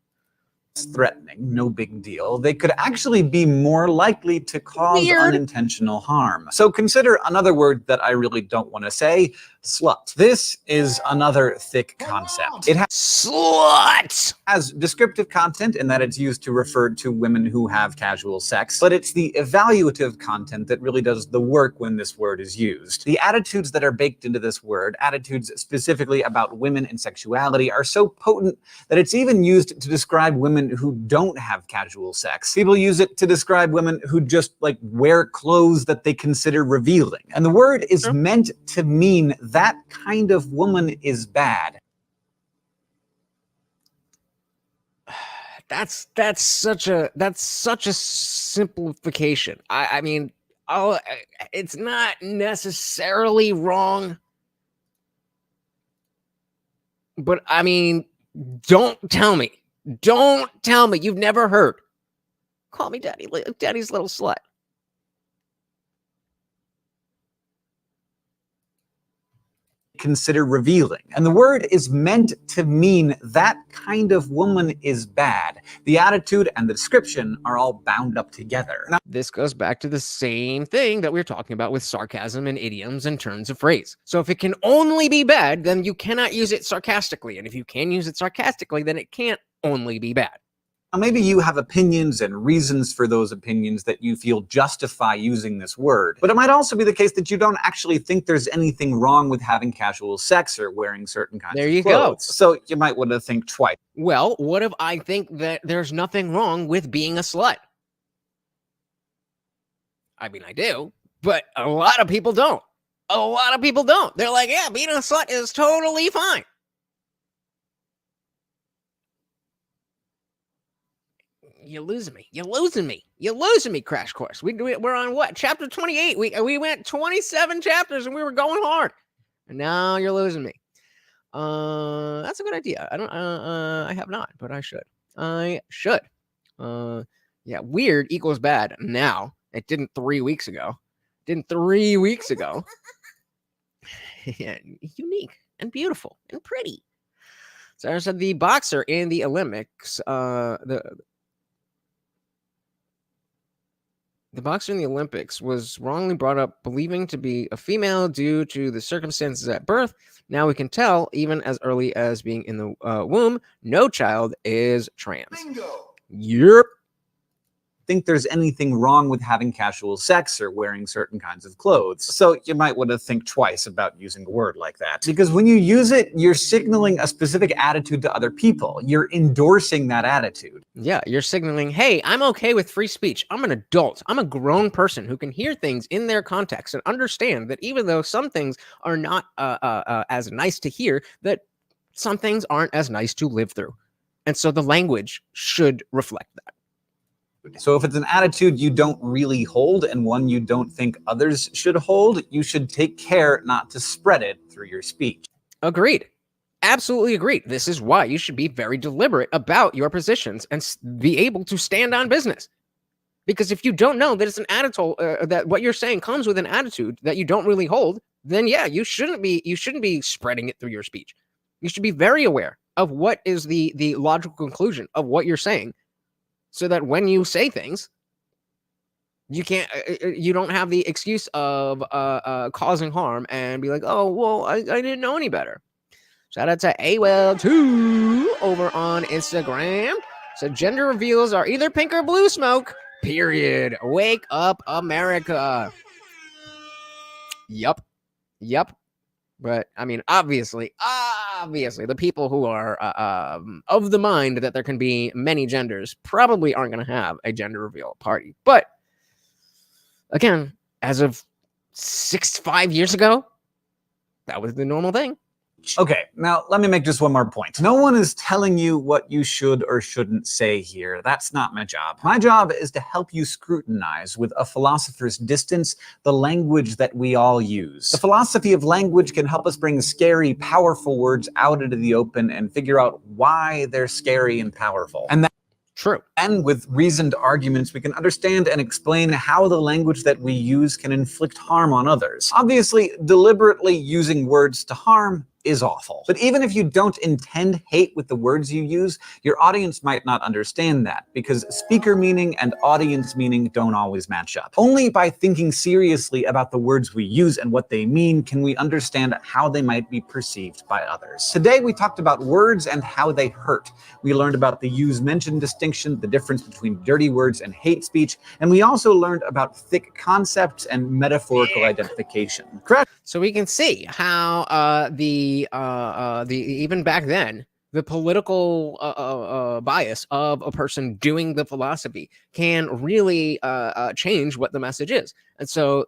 threatening, no big deal, they could actually be more likely to cause unintentional harm. So consider another word that I really don't want to say, slut. This is another thick concept. It Slut! has descriptive content in that it's used to refer to women who have casual sex, but it's the evaluative content that really does the work when this word is used. The attitudes that are baked into this word, attitudes specifically about women and sexuality, are so potent that it's even used to describe women who don't have casual sex. People use it to describe women who just wear clothes that they consider revealing. And the word is meant to mean that kind of woman is bad. That's such a simplification. I mean, it's not necessarily wrong, but I mean, don't tell me you've never heard. Call me daddy's little slut. Consider revealing. And the word is meant to mean that kind of woman is bad. The attitude and the description are all bound up together. Now, this goes back to the same thing that we were talking about with sarcasm and idioms and turns of phrase. So if it can only be bad, then you cannot use it sarcastically. And if you can use it sarcastically, then it can't only be bad. maybe you have opinions and reasons for those opinions that you feel justify using this word, but it might also be the case that you don't actually think there's anything wrong with having casual sex or wearing certain kinds of clothes. So you might want to think twice. Well, what if I think that there's nothing wrong with being a slut? I mean, I do, but a lot of people don't. A lot of people don't. They're like, yeah, being a slut is totally fine. You're losing me. You're losing me. You're losing me, Crash Course. We're on what? Chapter 28. We went 27 chapters and we were going hard. And now you're losing me. That's a good idea. I have not, but I should. I should. Yeah, weird equals bad now. It didn't 3 weeks ago. Didn't 3 weeks ago. Yeah, unique and beautiful and pretty. So I said the boxer in the Olympics, the boxer in the Olympics was wrongly brought up believing to be a female due to the circumstances at birth. Now we can tell, even as early as being in the womb, no child is trans. Bingo. Yep. Think there's anything wrong with having casual sex or wearing certain kinds of clothes. So you might want to think twice about using a word like that. Because when you use it, you're signaling a specific attitude to other people. You're endorsing that attitude. Yeah, you're signaling, hey, I'm okay with free speech. I'm an adult. I'm a grown person who can hear things in their context and understand that even though some things are not as nice to hear, that some things aren't as nice to live through. And so the language should reflect that. So if it's an attitude you don't really hold and one you don't think others should hold, you should take care not to spread it through your speech. Agreed. Absolutely agreed. This is why you should be very deliberate about your positions and be able to stand on business. Because if you don't know that it's an attitude, that what you're saying comes with an attitude that you don't really hold, then yeah, you shouldn't be spreading it through your speech. You should be very aware of what is the logical conclusion of what you're saying, so that when you say things, you don't have the excuse of causing harm and be like, oh, well, I didn't know any better. Shout out to AWell2 over on Instagram. So gender reveals are either pink or blue smoke, period. Wake up, America. Yup. But I mean, obviously, the people who are of the mind that there can be many genders probably aren't going to have a gender reveal party. But again, as of 5 years ago, that was the normal thing. Okay, now let me make just one more point. No one is telling you what you should or shouldn't say here. That's not my job. My job is to help you scrutinize with a philosopher's distance the language that we all use. The philosophy of language can help us bring scary, powerful words out into the open and figure out why they're scary and powerful. And True. And with reasoned arguments, we can understand and explain how the language that we use can inflict harm on others. Obviously, deliberately using words to harm is awful. But even if you don't intend hate with the words you use, your audience might not understand that, because speaker meaning and audience meaning don't always match up. Only by thinking seriously about the words we use and what they mean can we understand how they might be perceived by others. Today we talked about words and how they hurt. We learned about the use-mention distinction, the difference between dirty words and hate speech, and we also learned about thick concepts and metaphorical identification. So we can see how the even back then, the political bias of a person doing the philosophy can really change what the message is. And so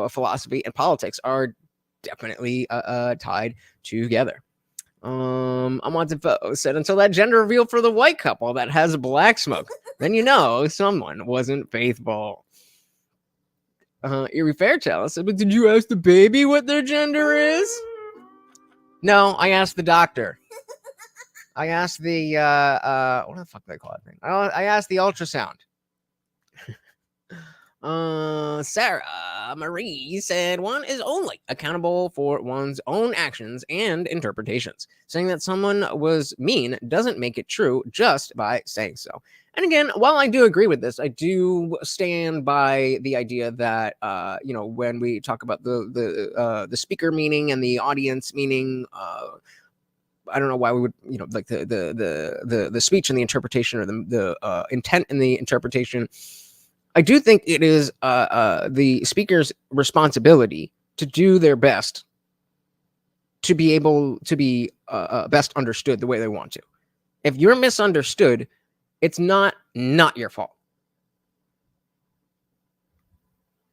philosophy and politics are definitely tied together. Unwanted Foe said, until that gender reveal for the white couple that has black smoke, then you know someone wasn't faithful. Eerie Fairchild said, but did you ask the baby what their gender is? No, I asked the doctor. I asked the what the fuck do they call it? I asked the ultrasound. Sarah Marie said, one is only accountable for one's own actions and interpretations. Saying that someone was mean doesn't make it true just by saying so. And again, while I do agree with this, I do stand by the idea that when we talk about the speaker meaning and the audience meaning, I don't know why we would, like the speech and the interpretation, or the intent and the interpretation. I do think it is the speaker's responsibility to do their best to be able to be best understood the way they want to. If you're misunderstood, it's not your fault.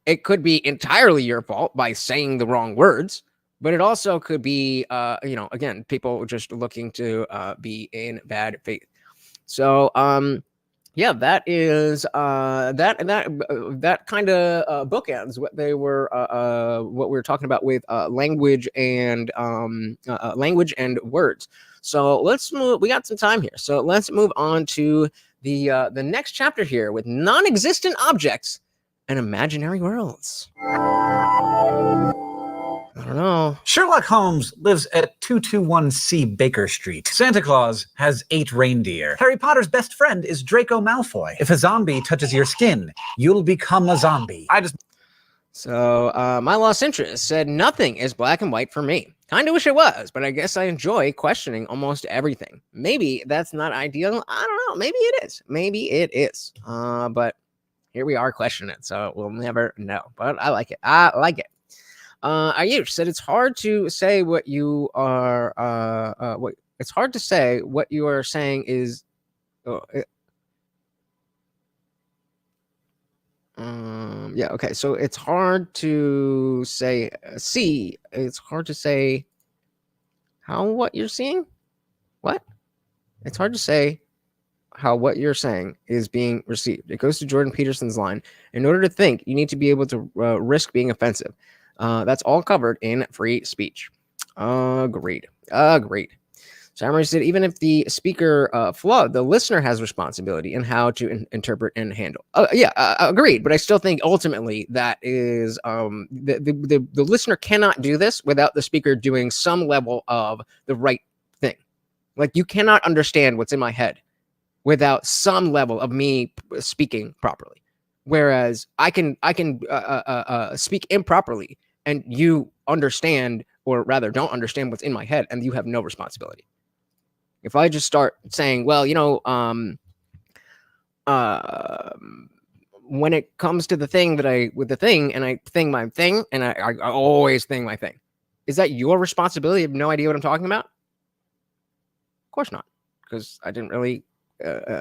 It could be entirely your fault by saying the wrong words, but it also could be, again, people just looking to be in bad faith. So, yeah, that is that kind of bookends what they were what we were talking about with language and words. So let's move. We got some time here, so let's move on to the next chapter here with non-existent objects and imaginary worlds. I don't know. Sherlock Holmes lives at 221C Baker Street. Santa Claus has 8 reindeer. Harry Potter's best friend is Draco Malfoy. If a zombie touches your skin, you'll become a zombie. So, my lost interest said, nothing is black and white for me. Kinda wish it was, but I guess I enjoy questioning almost everything. Maybe that's not ideal. I don't know. Maybe it is. Maybe it is. But here we are questioning it, so we'll never know. But I like it. I like it. Ayush said, it's hard to say what you are, it's hard to say what you are saying is, yeah, okay, so it's hard to say, it's hard to say how what you're seeing? What? It's hard to say how what you're saying is being received. It goes to Jordan Peterson's line, in order to think, you need to be able to risk being offensive. That's all covered in free speech. Agreed. Samurai said, even if the speaker flawed, the listener has responsibility in how to interpret and handle. Agreed. But I still think ultimately that is the listener cannot do this without the speaker doing some level of the right thing. Like, you cannot understand what's in my head without some level of me speaking properly. Whereas I can speak improperly, and you understand, or rather don't understand what's in my head, and you have no responsibility. If I just start saying, well, when it comes to the thing and I thing my thing, and I always thing my thing, is that your responsibility? You have no idea what I'm talking about? Of course not, because I didn't really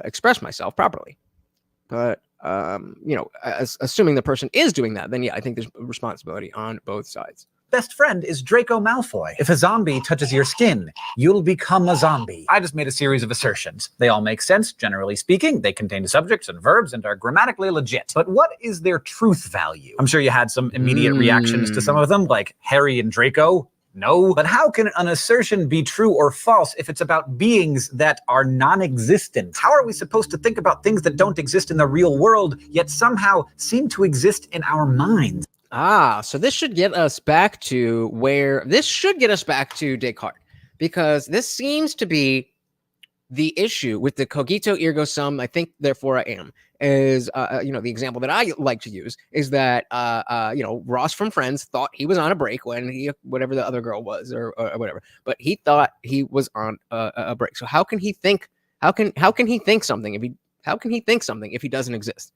express myself properly. But assuming the person is doing that, then yeah, I think there's responsibility on both sides. Best friend is Draco Malfoy. If a zombie touches your skin, you'll become a zombie. I just made a series of assertions. They all make sense, generally speaking. They contain subjects and verbs and are grammatically legit. But what is their truth value? I'm sure you had some immediate reactions to some of them, like Harry and Draco. No. But how can an assertion be true or false if it's about beings that are non-existent? How are we supposed to think about things that don't exist in the real world, yet somehow seem to exist in our minds? So this should get us back to Descartes, because this seems to be the issue with the cogito ergo sum, I think, therefore I am, is, the example that I like to use is that, Ross from Friends thought he was on a break when whatever the other girl was or whatever, but he thought he was on a break. So how can he think something if he doesn't exist?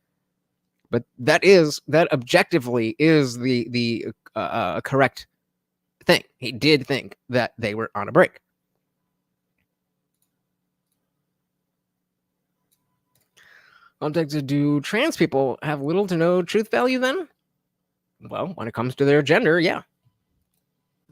But that objectively is the correct thing. He did think that they were on a break. Context: do trans people have little to no truth value then? Well, when it comes to their gender, yeah.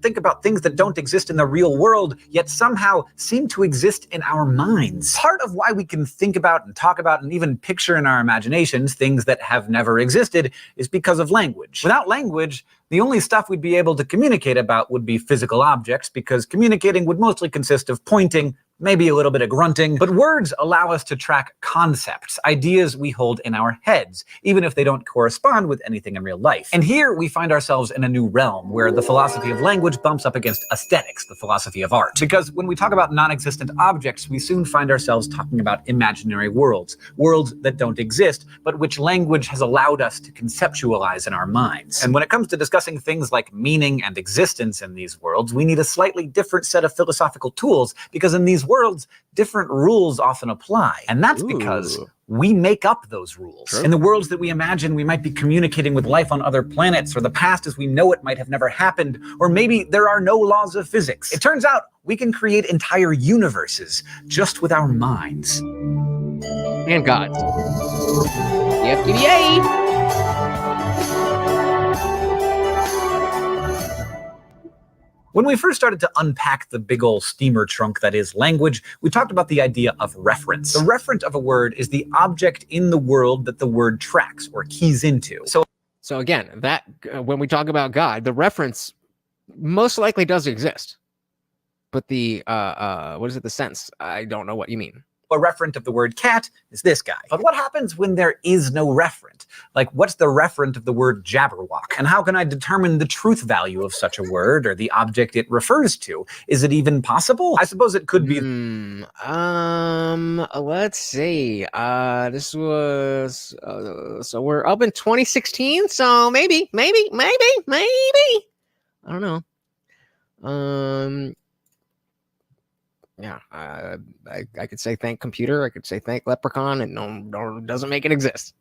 Think about things that don't exist in the real world, yet somehow seem to exist in our minds. Part of why we can think about and talk about and even picture in our imaginations things that have never existed is because of language. Without language, the only stuff we'd be able to communicate about would be physical objects, because communicating would mostly consist of pointing, maybe a little bit of grunting. But words allow us to track concepts, ideas we hold in our heads, even if they don't correspond with anything in real life. And here we find ourselves in a new realm where the philosophy of language bumps up against aesthetics, the philosophy of art. Because when we talk about non-existent objects, we soon find ourselves talking about imaginary worlds, worlds that don't exist, but which language has allowed us to conceptualize in our minds. And when it comes to discussing things like meaning and existence in these worlds, we need a slightly different set of philosophical tools, because in these worlds, different rules often apply. And that's because we make up those rules. True. In the worlds that we imagine, we might be communicating with life on other planets, or the past as we know it might have never happened, or maybe there are no laws of physics. It turns out we can create entire universes just with our minds. And gods. The FTDA! When we first started to unpack the big ol' steamer trunk that is language, we talked about the idea of reference. The referent of a word is the object in the world that the word tracks or keys into. So again, that when we talk about God, the reference most likely does exist. But the the sense? I don't know what you mean. A referent of the word cat is this guy. But what happens when there is no referent? Like, what's the referent of the word jabberwock? And how can I determine the truth value of such a word or the object it refers to? Is it even possible? I suppose it could be. Let's see. This was so we're up in 2016. So maybe. I don't know. Yeah, I could say thank computer. I could say thank leprechaun, and no, doesn't make it exist.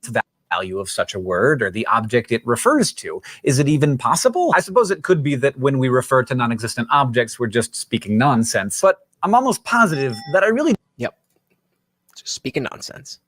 The value of such a word or the object it refers to. Is it even possible? I suppose it could be that when we refer to non-existent objects, we're just speaking nonsense. But I'm almost positive that I really just speaking nonsense.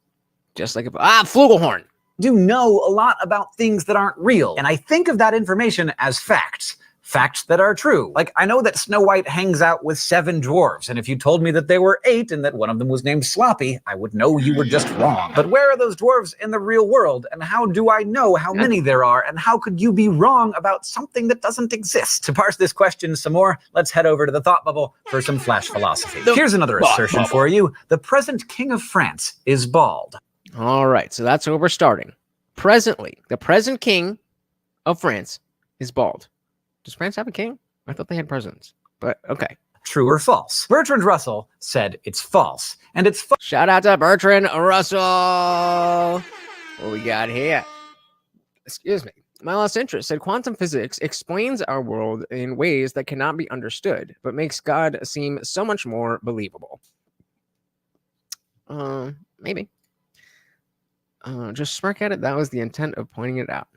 Just like flugelhorn. Do know a lot about things that aren't real, and I think of that information as facts. Facts that are true. Like, I know that Snow White hangs out with 7 dwarves, and if you told me that there were 8 and that one of them was named Sloppy, I would know you were just wrong. But where are those dwarves in the real world, and how do I know how many there are, and how could you be wrong about something that doesn't exist? To parse this question some more, let's head over to the thought bubble for some flash philosophy. Here's another assertion for you. The present king of France is bald. All right, so that's where we're starting. Presently, the present king of France is bald. Does France have a king? I thought they had presidents, but okay. True or false? Bertrand Russell said it's false, and it's Shout out to Bertrand Russell. What we got here? Excuse me. My lost interest said quantum physics explains our world in ways that cannot be understood, but makes God seem so much more believable. Maybe. Just smirk at it. That was the intent of pointing it out.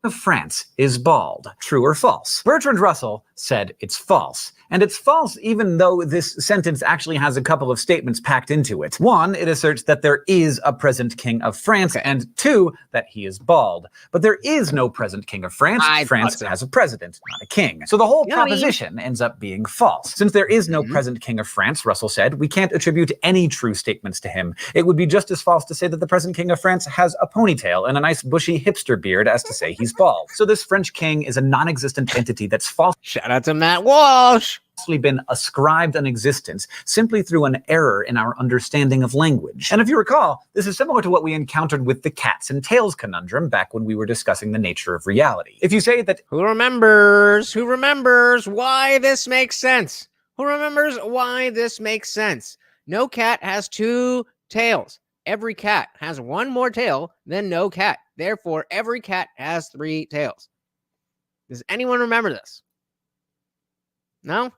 of France is bald. True or false? Bertrand Russell said it's false. And it's false even though this sentence actually has a couple of statements packed into it. One, it asserts that there is a present king of France, and two, that he is bald. But there is no present king of France. France has a president, not a king. So the whole proposition ends up being false. Since there is no present king of France, Russell said, we can't attribute any true statements to him. It would be just as false to say that the present king of France has a ponytail and a nice bushy hipster beard as to say he's bald. So this French king is a non-existent entity that's false. Shout out to Matt Walsh. been ascribed an existence simply through an error in our understanding of language. And if you recall, this is similar to what we encountered with the cats and tails conundrum back when we were discussing the nature of reality. If you say that Who remembers why this makes sense? Who remembers why this makes sense? No cat has two tails. Every cat has one more tail than no cat. Therefore, every cat has three tails. Does anyone remember this? No?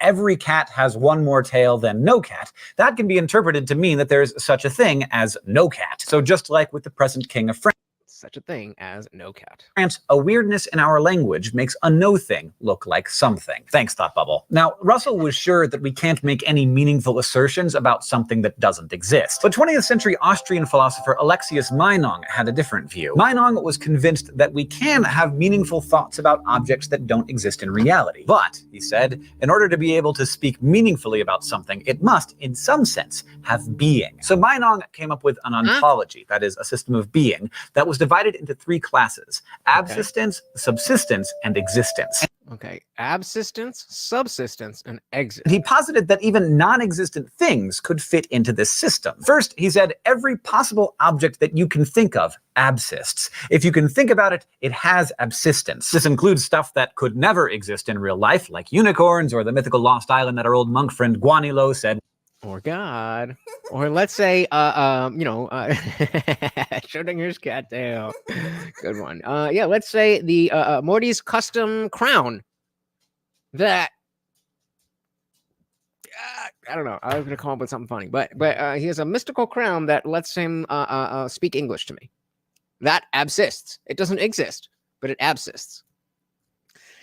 every cat has one more tail than no cat, that can be interpreted to mean that there's such a thing as no cat. So just like with the present king of France, Such a thing as no cat. a weirdness in our language makes a no thing look like something. Thanks, Thought Bubble. Now, Russell was sure that we can't make any meaningful assertions about something that doesn't exist. But 20th century Austrian philosopher Alexius Meinong had a different view. Meinong was convinced that we can have meaningful thoughts about objects that don't exist in reality. But, he said, in order to be able to speak meaningfully about something, it must, in some sense, have being. So Meinong came up with an ontology, that is, a system of being, that was divided into three classes: absistence, subsistence, and existence. Okay, absistence, subsistence, and exit. He posited that even non-existent things could fit into this system. First, he said every possible object that you can think of absists. If you can think about it, it has absistence. This includes stuff that could never exist in real life, like unicorns or the mythical lost island that our old monk friend Guanilo said. Or God. Or let's say, Schrodinger's cat tail. Good one. Yeah, let's say the Morty's custom crown that I don't know. I was gonna come up with something funny, but he has a mystical crown that lets him speak English to me. That absists. It doesn't exist, but it absists.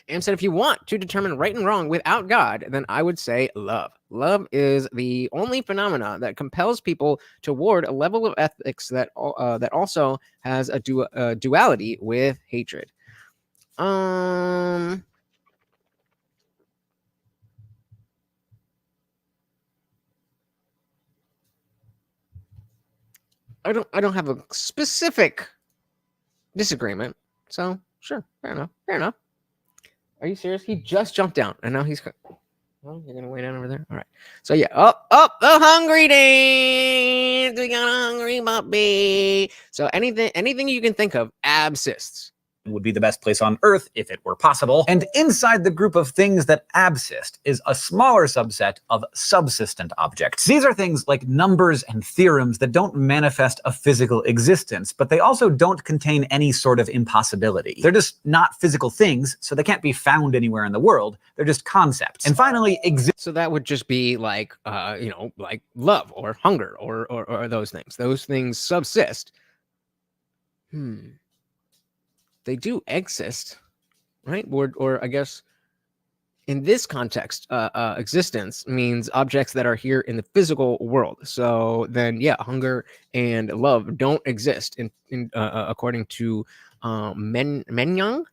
And said, if you want to determine right and wrong without God, then I would say love. Love is the only phenomena that compels people toward a level of ethics that that also has a duality with hatred. I don't have a specific disagreement. So sure, fair enough. Fair enough. Are you serious? He just jumped down, and now he's. Well, you're gonna wait down over there. All right. So yeah, up, the hungry dance. We got a hungry puppy. So anything you can think of, absists. Would be the best place on Earth if it were possible. And inside the group of things that absist is a smaller subset of subsistent objects. These are things like numbers and theorems that don't manifest a physical existence, but they also don't contain any sort of impossibility. They're just not physical things, so they can't be found anywhere in the world. They're just concepts. And finally, So that would just be like, like love or hunger or those things. Those things subsist. They do exist, right? Or I guess in this context, existence means objects that are here in the physical world. So then, yeah, hunger and love don't exist in according to Menyang.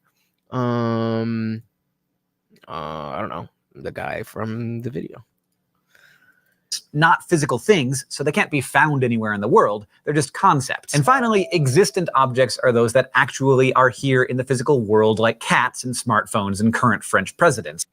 I don't know, the guy from the video. Not physical things, so they can't be found anywhere in the world. They're just concepts. And finally, existent objects are those that actually are here in the physical world, like cats and smartphones and current French presidents.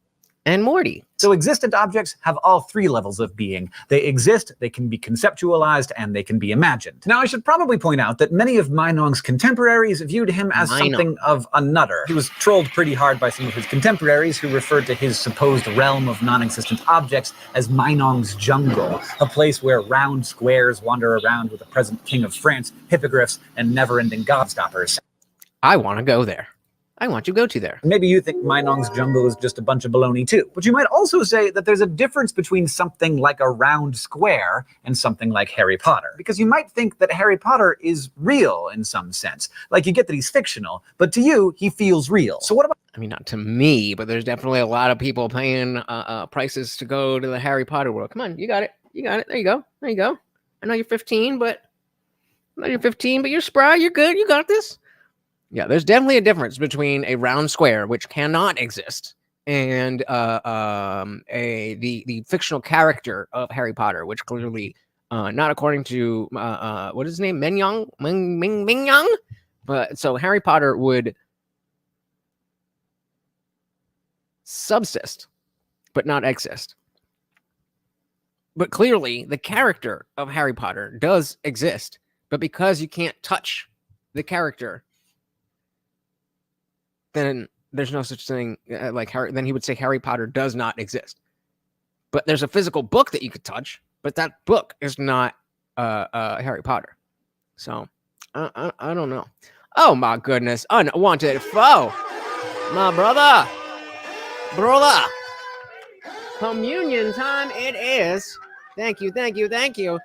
And Morty. So existent objects have all three levels of being. They exist, they can be conceptualized, and they can be imagined. Now, I should probably point out that many of Meinong's contemporaries viewed him as something of a nutter. He was trolled pretty hard by some of his contemporaries who referred to his supposed realm of non-existent objects as Meinong's jungle, a place where round squares wander around with the present king of France, hippogriffs, and never-ending gobstoppers. I want to go there. I want to go to there. Maybe you think Meinong's jungle is just a bunch of baloney too. But you might also say that there's a difference between something like a round square and something like Harry Potter. Because you might think that Harry Potter is real in some sense. Like, you get that he's fictional, but to you, he feels real. So what about... I mean, not to me, but there's definitely a lot of people paying prices to go to the Harry Potter world. Come on, you got it. You got it. There you go. There you go. I know you're 15, but you're spry. You're good. You got this. Yeah, there's definitely a difference between a round square, which cannot exist, and the fictional character of Harry Potter, which clearly, not according to what is his name, Ming-Yang. But so Harry Potter would subsist but not exist. But clearly, the character of Harry Potter does exist. But because you can't touch the character, then there's no such thing like Harry. Then he would say Harry Potter does not exist. But there's a physical book that you could touch, but that book is not Harry Potter. So I don't know. Oh my goodness, unwanted foe, my brother. Communion time it is. Thank you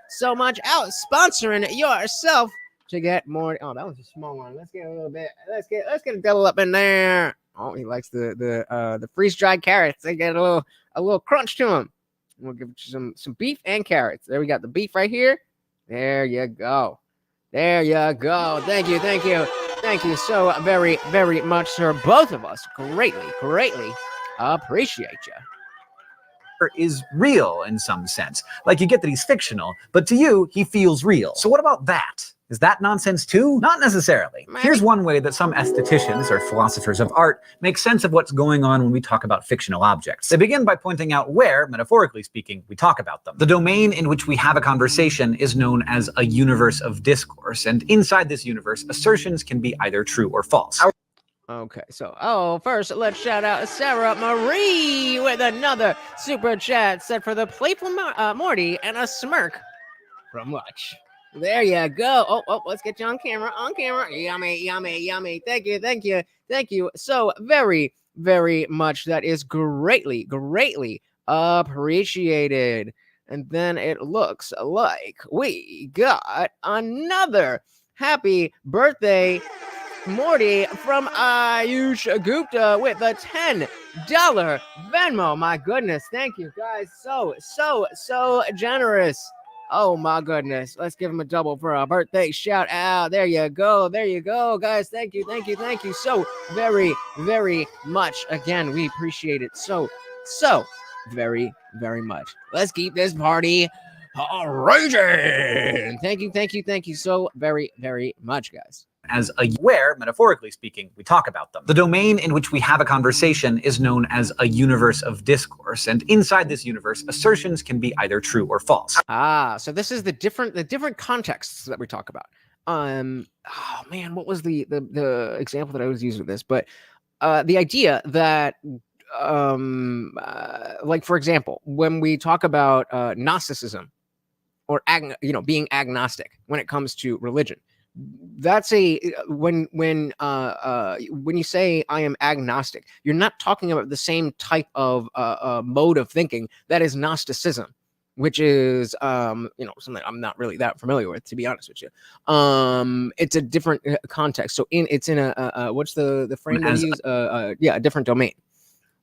so much. Out sponsoring yourself to get more. Oh, that was a small one. Let's get a little bit. Let's get a double up in there. Oh, he likes the freeze dried carrots. They get a little crunch to them. We'll give you some beef and carrots. There we got the beef right here. There you go. Thank you so very, very much, sir. Both of us greatly appreciate you. Is real in some sense. Like, you get that he's fictional, but to you, he feels real. So what about that? Is that nonsense too? Not necessarily. Here's one way that some aestheticians or philosophers of art make sense of what's going on when we talk about fictional objects. They begin by pointing out where, metaphorically speaking, we talk about them. The domain in which we have a conversation is known as a universe of discourse, and inside this universe, assertions can be either true or false. Okay, so, first, let's shout out Sarah Marie with another super chat set for the playful Morty and a smirk from Lutch. There you go. Oh, let's get you on camera. Yummy. Thank you so very, very much. That is greatly appreciated. And then it looks like we got another happy birthday Morty from Ayush Gupta with a $10 Venmo. My goodness, thank you guys so generous. Oh my goodness, let's give him a double for a birthday shout out. There you go, guys. Thank you so very, very much. Again, we appreciate it so very, very much. Let's keep this party raging. Thank you so very, very much, guys. As a where, metaphorically speaking, we talk about them. The domain in which we have a conversation is known as a universe of discourse, and inside this universe, assertions can be either true or false. So this is the different contexts that we talk about. Oh man, what was the example that I was using with this? But the idea that like, for example, when we talk about Gnosticism or being agnostic when it comes to religion, that's when you say I am agnostic, you're not talking about the same type of mode of thinking that is Gnosticism, which is something I'm not really that familiar with, to be honest with you. It's a different context. So it's in a what's the frame that you use? A different domain.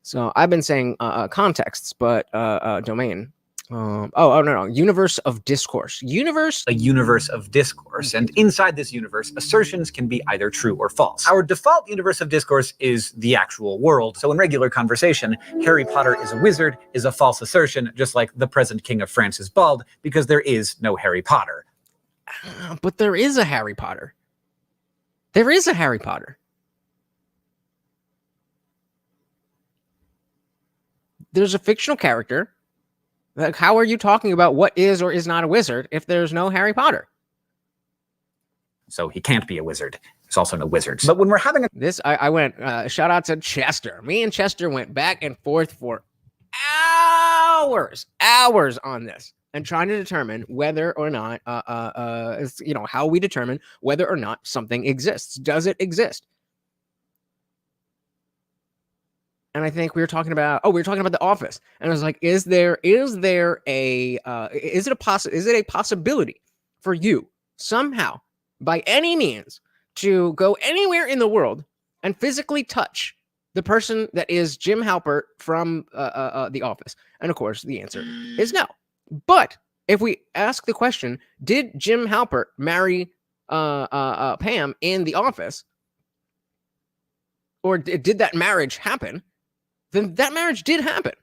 So I've been saying contexts, but domain. No, universe of discourse. A universe of discourse, and inside this universe, assertions can be either true or false. Our default universe of discourse is the actual world. So in regular conversation, Harry Potter is a wizard is a false assertion, just like the present king of France is bald, because there is no Harry Potter. But there is a Harry Potter. There is a Harry Potter. There's a fictional character. Like, how are you talking about what is or is not a wizard if there's no Harry Potter? So he can't be a wizard. There's also no wizards. But when we're having I went, shout out to Chester. Me and Chester went back and forth for hours on this and trying to determine whether or not, how we determine whether or not something exists. Does it exist? And I think we were talking about The Office, and I was like, is it a possibility for you somehow, by any means, to go anywhere in the world and physically touch the person that is Jim Halpert from The Office? And of course, the answer is no. But if we ask the question, did Jim Halpert marry Pam in The Office, or did that marriage happen? Then that marriage did happen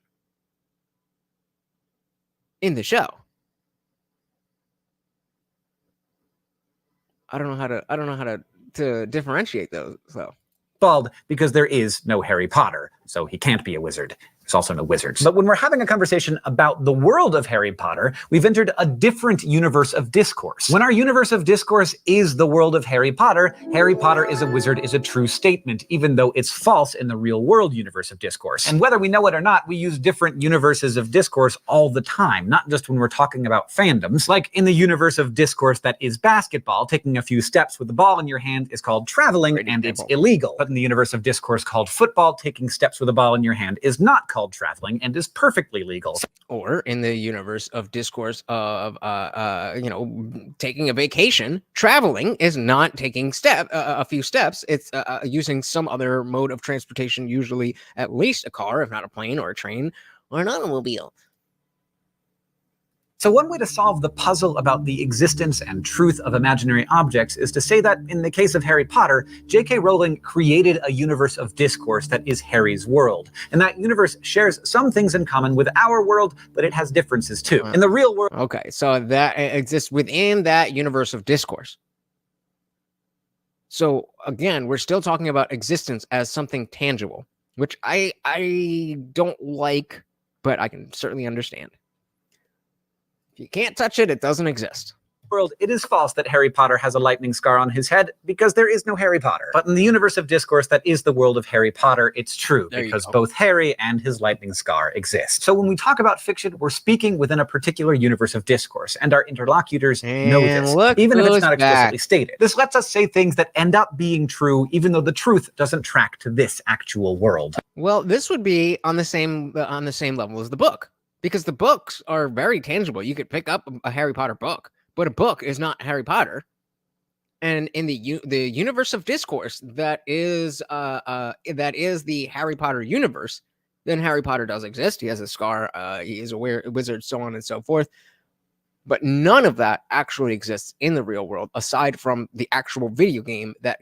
in the show. I don't know how to differentiate those. So bald because there is no Harry Potter, so he can't be a wizard. There's also no wizards. But when we're having a conversation about the world of Harry Potter, we've entered a different universe of discourse. When our universe of discourse is the world of Harry Potter is a wizard is a true statement, even though it's false in the real world universe of discourse. And whether we know it or not, we use different universes of discourse all the time, not just when we're talking about fandoms. Like in the universe of discourse that is basketball, taking a few steps with the ball in your hand is called traveling, and it's illegal. But in the universe of discourse called football, taking steps with a ball in your hand is not called traveling and is perfectly legal. Or in the universe of discourse of taking a vacation, traveling is not taking a few steps. It's using some other mode of transportation, usually at least a car, if not a plane or a train or an automobile. So one way to solve the puzzle about the existence and truth of imaginary objects is to say that, in the case of Harry Potter, J.K. Rowling created a universe of discourse that is Harry's world. And that universe shares some things in common with our world, but it has differences too. In the real world... Okay, so that exists within that universe of discourse. So again, we're still talking about existence as something tangible, which I don't like, but I can certainly understand. If you can't touch it, it doesn't exist. World, it is false that Harry Potter has a lightning scar on his head because there is no Harry Potter. But in the universe of discourse that is the world of Harry Potter, it's true because both Harry and his lightning scar exist. So when we talk about fiction, we're speaking within a particular universe of discourse, and our interlocutors know this, even if it's not explicitly stated. This lets us say things that end up being true, even though the truth doesn't track to this actual world. Well, this would be on the same level as the book, because the books are very tangible. You could pick up a Harry Potter book, but a book is not Harry Potter. And in the universe of discourse that is the Harry Potter universe, then Harry Potter does exist. He has a scar. He is a wizard, so on and so forth. But none of that actually exists in the real world, aside from the actual video game that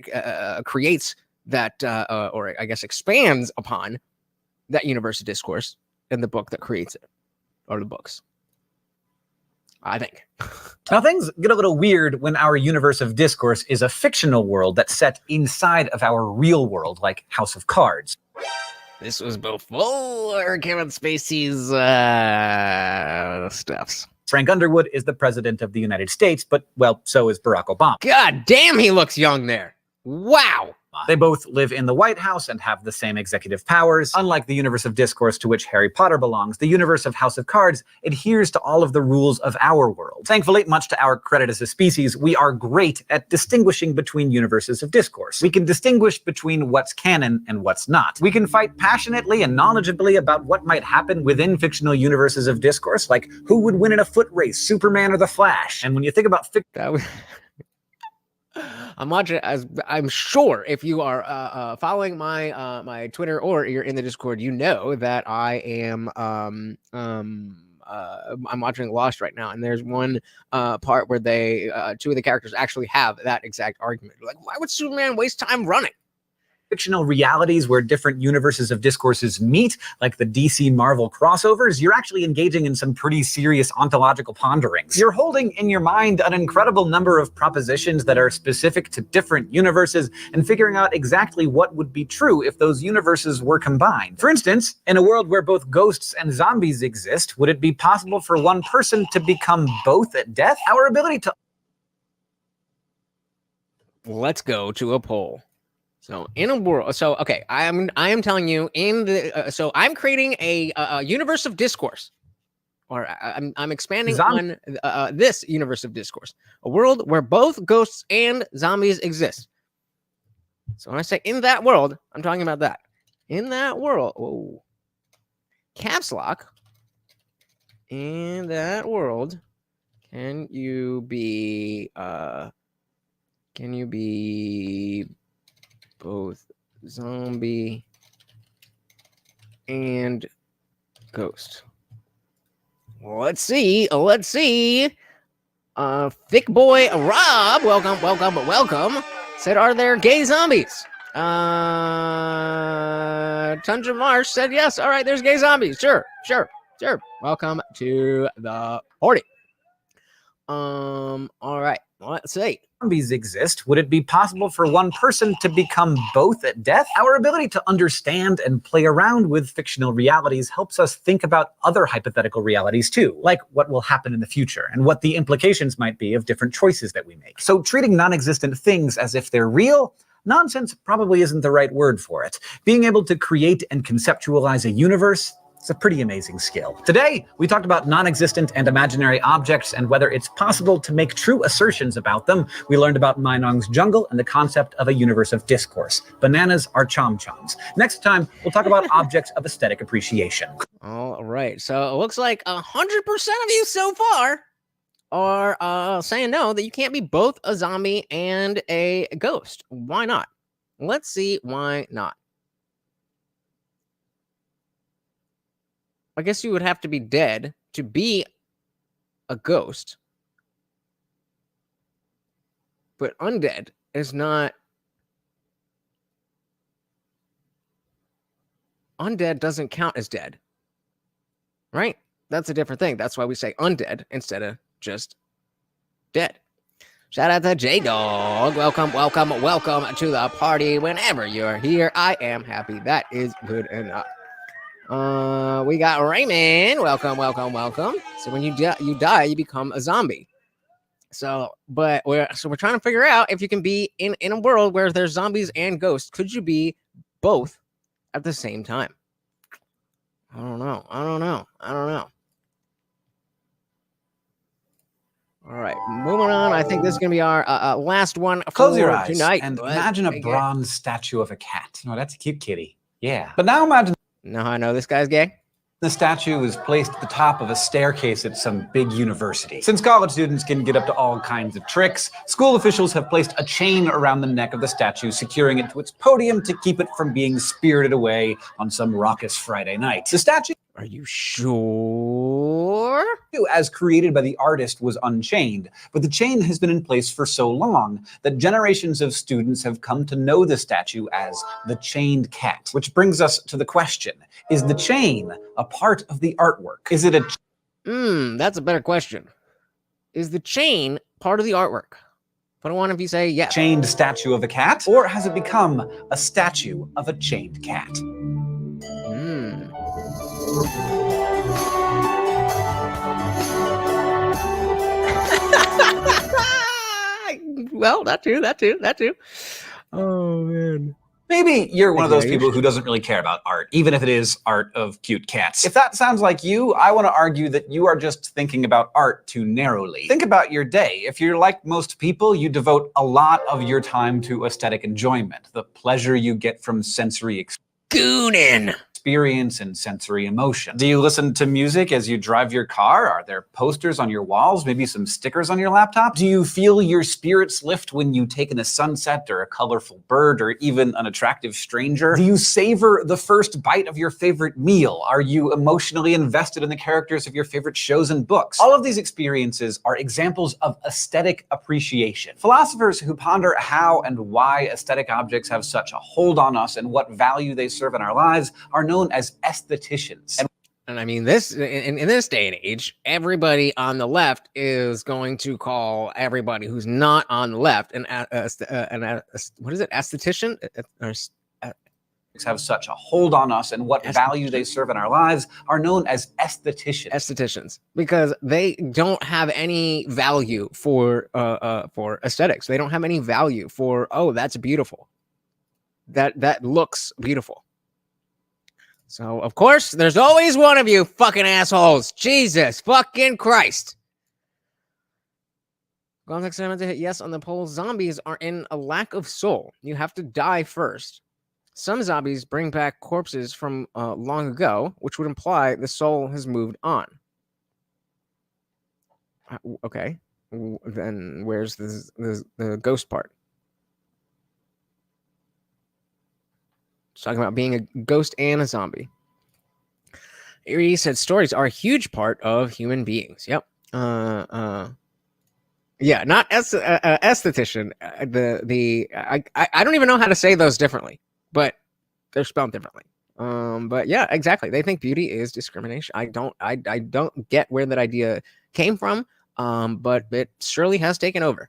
creates that, or I guess expands upon that universe of discourse, and the book that creates it, or the books. I think. Now things get a little weird when our universe of discourse is a fictional world that's set inside of our real world, like House of Cards. This was before Kevin Spacey's stuffs. Frank Underwood is the president of the United States, but, well, so is Barack Obama. God damn, he looks young there. Wow. They both live in the White House and have the same executive powers. Unlike the universe of discourse to which Harry Potter belongs, the universe of House of Cards adheres to all of the rules of our world. Thankfully, much to our credit as a species, we are great at distinguishing between universes of discourse. We can distinguish between what's canon and what's not. We can fight passionately and knowledgeably about what might happen within fictional universes of discourse, like who would win in a foot race, Superman or the Flash. And when you think about I'm watching, as I'm sure if you are following my my Twitter or you're in the Discord, you know that I am I'm watching Lost right now, and there's one part where they two of the characters actually have that exact argument. Like, why would Superman waste time running? Fictional realities where different universes of discourses meet, like the DC Marvel crossovers, you're actually engaging in some pretty serious ontological ponderings. You're holding in your mind an incredible number of propositions that are specific to different universes and figuring out exactly what would be true if those universes were combined. For instance, in a world where both ghosts and zombies exist, would it be possible for one person to become both at death? Our ability to... Let's go to a poll. So in a world, so okay, I am telling you in the so I'm creating a universe of discourse, or I'm expanding on this universe of discourse, a world where both ghosts and zombies exist. So when I say in that world, I'm talking about that. In that world, whoa, caps lock. In that world, can you be both zombie and ghost? Let's see. Thick boy Rob, welcome. Said, are there gay zombies? Tundra Marsh said yes. All right, there's gay zombies. Sure. Welcome to the party. All right, let's see. zombies exist, would it be possible for one person to become both at death? Our ability to understand and play around with fictional realities helps us think about other hypothetical realities too, like what will happen in the future and what the implications might be of different choices that we make. So treating non-existent things as if they're real? Nonsense probably isn't the right word for it. Being able to create and conceptualize a universe, it's a pretty amazing skill. Today, we talked about non-existent and imaginary objects and whether it's possible to make true assertions about them. We learned about Meinong's jungle and the concept of a universe of discourse. Bananas are chom-choms. Next time, we'll talk about objects of aesthetic appreciation. All right. So it looks like 100% of you so far are saying no, that you can't be both a zombie and a ghost. Why not? Let's see why not. I guess you would have to be dead to be a ghost. But undead is not... Undead doesn't count as dead. Right? That's a different thing. That's why we say undead instead of just dead. Shout out to J-Dog. Welcome, welcome, welcome to the party. Whenever you're here, I am happy. That is good enough. We got Raymond. Welcome, welcome, welcome. So when you die, you become a zombie. So, but we're trying to figure out if you can be in a world where there's zombies and ghosts. Could you be both at the same time? I don't know. All right, moving on. I think this is gonna be our last one for Close your eyes tonight. and But imagine a again, bronze statue of a cat. Oh, that's a cute kitty. Yeah. But now imagine know how I know this guy's gay? the statue is placed at the top of a staircase at some big university. Since college students can get up to all kinds of tricks, school officials have placed a chain around the neck of the statue, securing it to its podium to keep it from being spirited away on some raucous Friday night. The statue, Are you sure? as created by the artist, was unchained, but the chain has been in place for so long that generations of students have come to know the statue as the chained cat. Which brings us to the question, is the chain a part of the artwork? Is it a That's a better question. Is the chain part of the artwork? But I want if you say yes. chained statue of a cat, or has it become a statue of a chained cat? Well, that too. Oh man. Maybe you're one of those Okay. people who doesn't really care about art, even if it is art of cute cats. If that sounds like you, I want to argue that you are just thinking about art too narrowly. Think about your day. If you're like most people, you devote a lot of your time to aesthetic enjoyment, the pleasure you get from sensory Goonin. experience and sensory emotion. Do you listen to music as you drive your car? Are there posters on your walls? Maybe some stickers on your laptop? Do you feel your spirits lift when you take in a sunset or a colorful bird or even an attractive stranger? Do you savor the first bite of your favorite meal? Are you emotionally invested in the characters of your favorite shows and books? All of these experiences are examples of aesthetic appreciation. Philosophers who ponder how and why aesthetic objects have such a hold on us and what value they serve in our lives are known as aestheticians. And I mean, this in this day and age, everybody on the left is going to call everybody who's not on the left an what is it? Aesthetician? Have such a hold on us and what value they serve in our lives are known as aestheticians. Estheticians, because they don't have any value for aesthetics. They don't have any value for, oh, that's beautiful. That looks beautiful. So, of course, there's always one of you fucking assholes. Jesus fucking Christ. Context to hit yes on the poll. Zombies are in a lack of soul. You have to die first. Some zombies bring back corpses from long ago, which would imply the soul has moved on. Okay. Then where's the ghost part? It's talking about being a ghost and a zombie. Erie said stories are a huge part of human beings. Yep. Yeah, not esthetician. I don't even know how to say those differently, but they're spelled differently. But yeah, exactly. They think beauty is discrimination. I don't get where that idea came from. But it surely has taken over.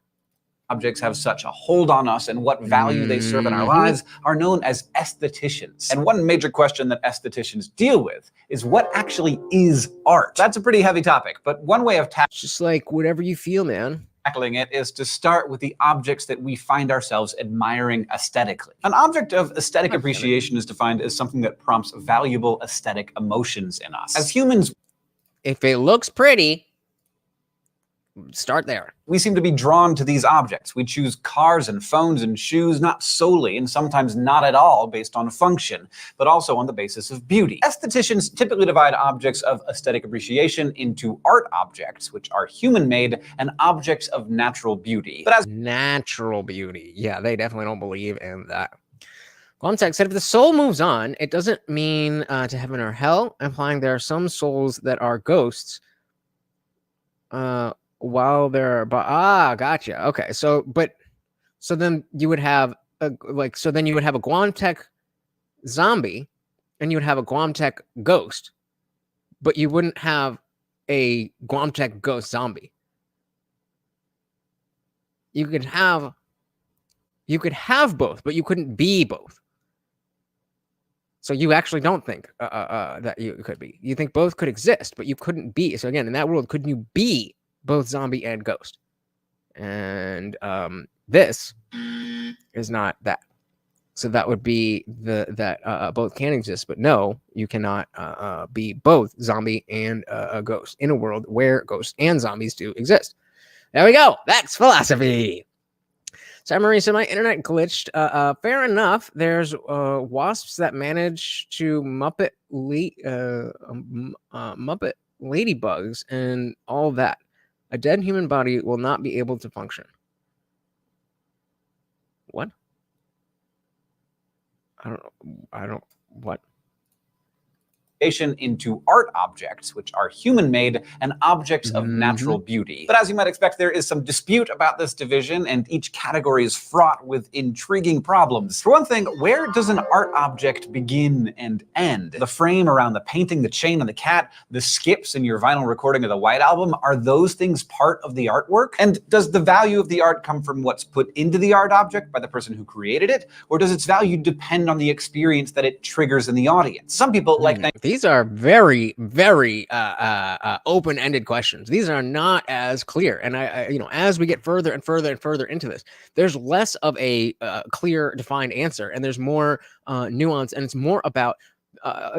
objects have such a hold on us and what value they serve in our lives are known as aestheticians. And one major question that aestheticians deal with is what actually is art? That's a pretty heavy topic, but one way of It's just like whatever you feel, man. tackling it is to start with the objects that we find ourselves admiring aesthetically. An object of aesthetic appreciation is defined as something that prompts valuable aesthetic emotions in us. As humans, If it looks pretty, start there. we seem to be drawn to these objects. We choose cars and phones and shoes not solely and sometimes not at all based on function, but also on the basis of beauty. Aestheticians typically divide objects of aesthetic appreciation into art objects, which are human-made, and objects of natural beauty. But as Natural beauty. Yeah, they definitely don't believe in that. Quantek said, if the soul moves on, it doesn't mean to heaven or hell, implying there are some souls that are ghosts while they're... gotcha. Okay, so then you would have a Quantek zombie, and you would have a Quantek ghost, but you wouldn't have a Quantek ghost zombie. You could have both, but you couldn't be both. So you actually don't think that you could be. You think both could exist, but you couldn't be. So again, in that world, couldn't you be both zombie and ghost? And this is not that. So that would be that both can exist, but no, you cannot be both zombie and a ghost in a world where ghosts and zombies do exist. There we go. That's philosophy. Sorry, Marie, so my internet glitched. Fair enough. There's wasps that manage to Muppet ladybugs and all that. A dead human body will not be able to function. What? What? into art objects, which are human-made and objects of natural beauty. But as you might expect, there is some dispute about this division, and each category is fraught with intriguing problems. For one thing, where does an art object begin and end? The frame around the painting, the chain on the cat, the skips in your vinyl recording of the White Album, are those things part of the artwork? And does the value of the art come from what's put into the art object by the person who created it? Or does its value depend on the experience that it triggers in the audience? Some people like... These are very, very open-ended questions. These are not as clear. And I as we get further and further and further into this, there's less of a clear, defined answer, and there's more nuance, and it's more about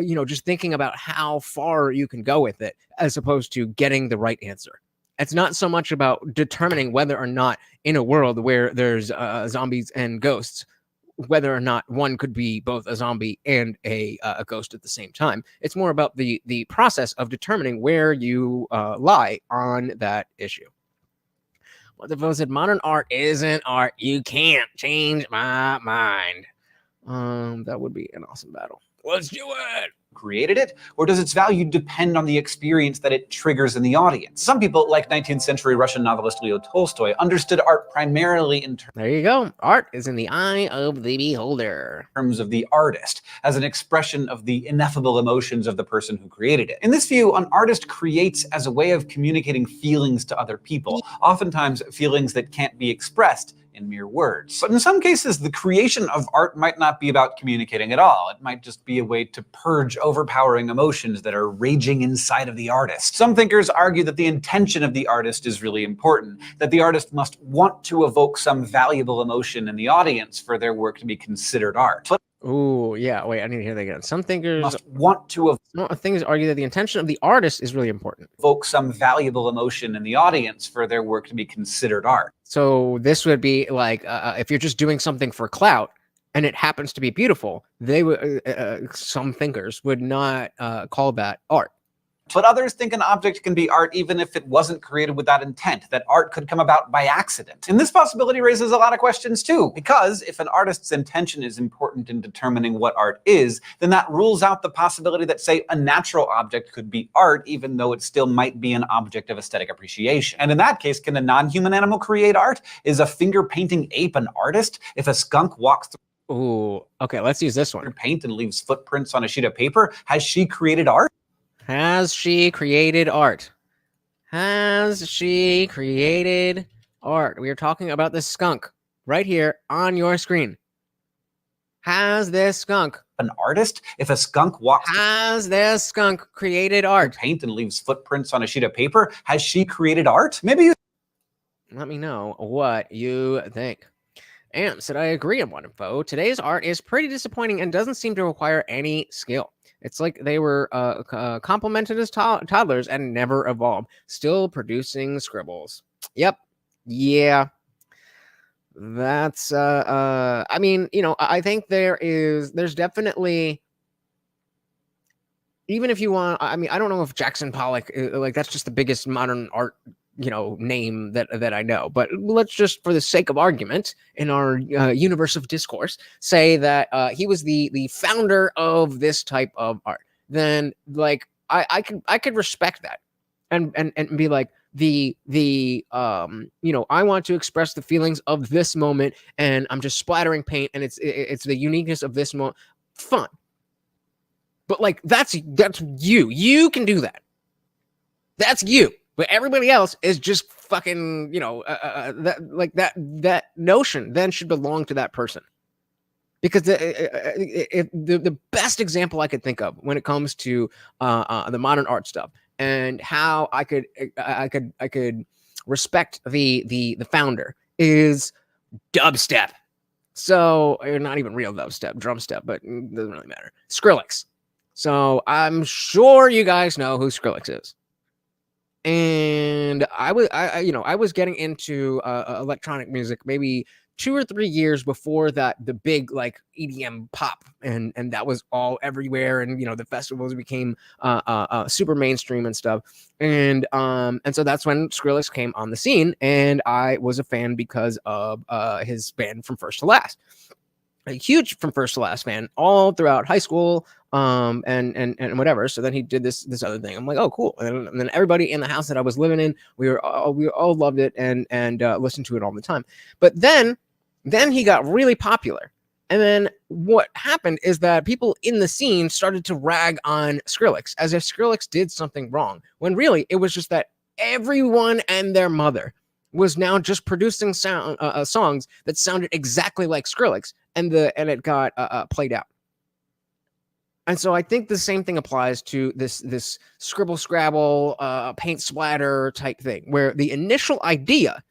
just thinking about how far you can go with it, as opposed to getting the right answer. It's not so much about determining whether or not in a world where there's zombies and ghosts, whether or not one could be both a zombie and a ghost at the same time. It's more about the process of determining where you lie on that issue. What the fellow said, modern art isn't art. You can't change my mind. That would be an awesome battle. Let's do it. Created it, or does its value depend on the experience that it triggers in the audience? Some people, like 19th century Russian novelist Leo Tolstoy, understood art primarily in There you go. Art is in the eye of the beholder. terms of the artist, as an expression of the ineffable emotions of the person who created it. In this view, an artist creates as a way of communicating feelings to other people, oftentimes feelings that can't be expressed in mere words. But in some cases, the creation of art might not be about communicating at all. It might just be a way to purge overpowering emotions that are raging inside of the artist. Some thinkers argue that the intention of the artist is really important, that the artist must want to evoke some valuable emotion in the audience for their work to be considered art. But Ooh, yeah. Wait, I need to hear that again. Some thinkers must want to argue that the intention of the artist is really important. evoke some valuable emotion in the audience for their work to be considered art. So this would be like if you're just doing something for clout and it happens to be beautiful, they would some thinkers would not call that art. But others think an object can be art even if it wasn't created with that intent, that art could come about by accident. And this possibility raises a lot of questions too, because if an artist's intention is important in determining what art is, then that rules out the possibility that, say, a natural object could be art, even though it still might be an object of aesthetic appreciation. And in that case, can a non-human animal create art? Is a finger-painting ape an artist? If a skunk walks through Ooh, okay, let's use this one. paint and leaves footprints on a sheet of paper, has she created art? Has she created art? Has she created art. We are talking about this skunk right here on your screen. Has this skunk An artist? If a skunk walks Has this skunk created art? paint and leaves footprints on a sheet of paper, has she created art? Maybe you Let me know what you think. Am said, I agree on one info. Today's art is pretty disappointing and doesn't seem to require any skill. It's like they were complimented as toddlers and never evolved, still producing scribbles. Yep. Yeah. That's I mean, I think there's definitely, even if you want, I mean, I don't know if Jackson Pollock, like, that's just the biggest modern art name that I know, but let's just, for the sake of argument in our universe of discourse, say that he was the founder of this type of art. Then, like, I could respect that and be like, I want to express the feelings of this moment, and I'm just splattering paint, and it's the uniqueness of this moment. Fun. But, like, that's you can do that. That's you. But everybody else is just fucking, that notion then should belong to that person. Because the best example I could think of when it comes to the modern art stuff and how I could respect the founder is dubstep. So, not even real dubstep, drum step, but it doesn't really matter. Skrillex. So I'm sure you guys know who Skrillex is. And I was getting into electronic music maybe 2 or 3 years before that, the big, like, EDM pop, and that was all everywhere, and the festivals became super mainstream and stuff, and so that's when Skrillex came on the scene, and I was a fan because of his band From First to Last. A huge From First to Last fan all throughout high school, and whatever. So then he did this other thing. I'm like, oh, cool. And then everybody in the house that I was living in, we all loved it and listened to it all the time. But then he got really popular. And then what happened is that people in the scene started to rag on Skrillex as if Skrillex did something wrong, when really it was just that everyone and their mother was now just producing songs that sounded exactly like Skrillex, and it got played out. And so I think the same thing applies to this scribble scrabble, paint splatter type thing, where the initial idea,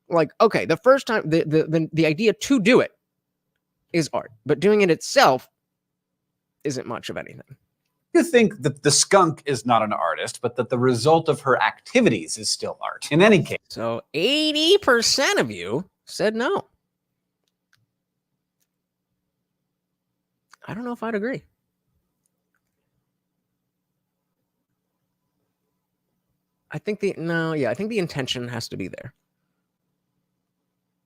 like, okay, the first time the idea to do it is art, but doing it itself isn't much of anything. You think that the skunk is not an artist, but that the result of her activities is still art. In any case. So 80% of you said no. I don't know if I'd agree. I think the intention has to be there.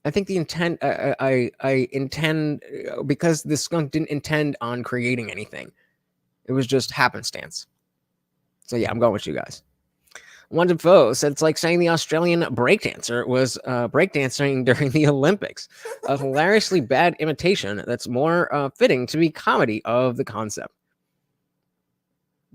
I think the intent, I intend, because the skunk didn't intend on creating anything. It was just happenstance. So yeah, I'm going with you guys. Wanted Foe said it's like saying the Australian breakdancer was breakdancing during the Olympics. A hilariously bad imitation that's more fitting to be comedy of the concept.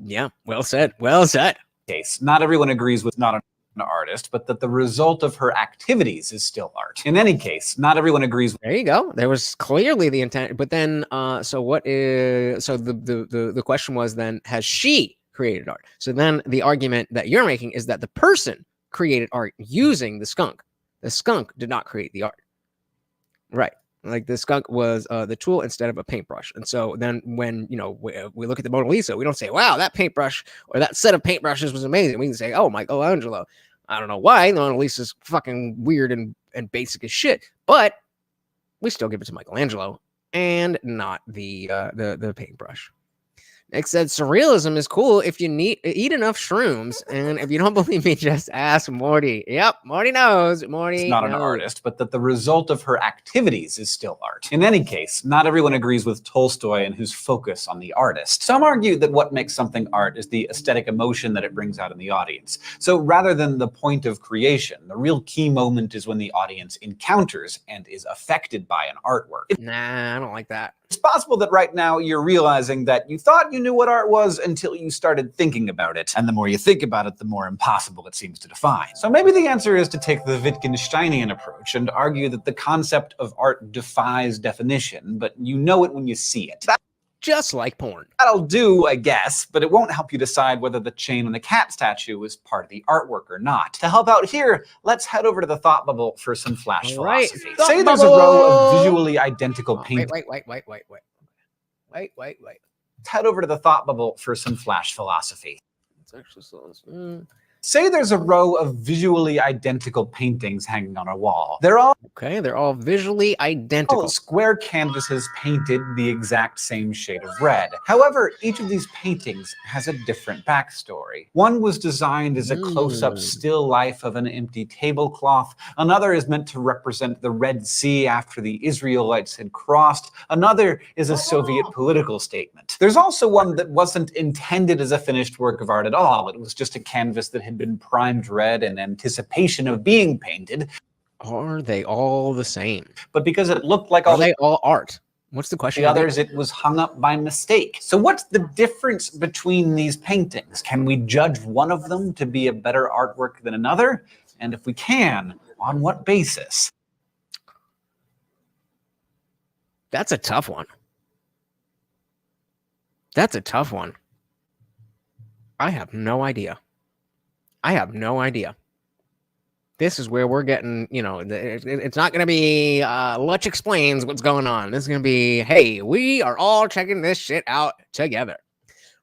Yeah, well said. Well said. Case. Not everyone agrees with not an artist, but that the result of her activities is still art. In any case, not everyone agrees. There you go. There was clearly the intent, but then so what is the question was then, has she created art? So then the argument that you're making is that the person created art using the skunk. The skunk did not create the art. Right. Like, the skunk was the tool instead of a paintbrush. And so then when, we look at the Mona Lisa, we don't say, wow, that paintbrush or that set of paintbrushes was amazing. We can say, oh, Michelangelo. I don't know why. The Mona Lisa's fucking weird and basic as shit. But we still give it to Michelangelo and not the paintbrush. Nick said, surrealism is cool if you eat enough shrooms. And if you don't believe me, just ask Morty. Yep, Morty knows. Morty not knows. An artist, but that the result of her activities is still art. In any case, not everyone agrees with Tolstoy and his focus on the artist. Some argue that what makes something art is the aesthetic emotion that it brings out in the audience. So rather than the point of creation, the real key moment is when the audience encounters and is affected by an artwork. Nah, I don't like that. It's possible that right now you're realizing that you thought you you knew what art was until you started thinking about it. And the more you think about it, the more impossible it seems to define. So maybe the answer is to take the Wittgensteinian approach and argue that the concept of art defies definition, but you know it when you see it. Just like porn. That'll do, I guess, but it won't help you decide whether the chain on the cat statue is part of the artwork or not. To help out here, let's head over to the thought bubble for some flash All right, philosophy. thought Say there's a row bubble! of visually identical paintings. Wait. Let's head over to the thought bubble for some flash philosophy. It's actually Say there's a row of visually identical paintings hanging on a wall. They're all they're all visually identical. square canvases painted the exact same shade of red. However, each of these paintings has a different backstory. One was designed as a close-up still life of an empty tablecloth. Another is meant to represent the Red Sea after the Israelites had crossed. Another is a Soviet political statement. There's also one that wasn't intended as a finished work of art at all. It was just a canvas that had been primed red in anticipation of being painted. Are they all the same? But because it looked like Are they all art? What's the question? the others, it was hung up by mistake. So what's the difference between these paintings? Can we judge one of them to be a better artwork than another? And if we can, on what basis? That's a tough one. That's a tough one. I have no idea. This is where we're getting, it's not going to be Lutch explains what's going on. This is going to be, hey, we are all checking this shit out together.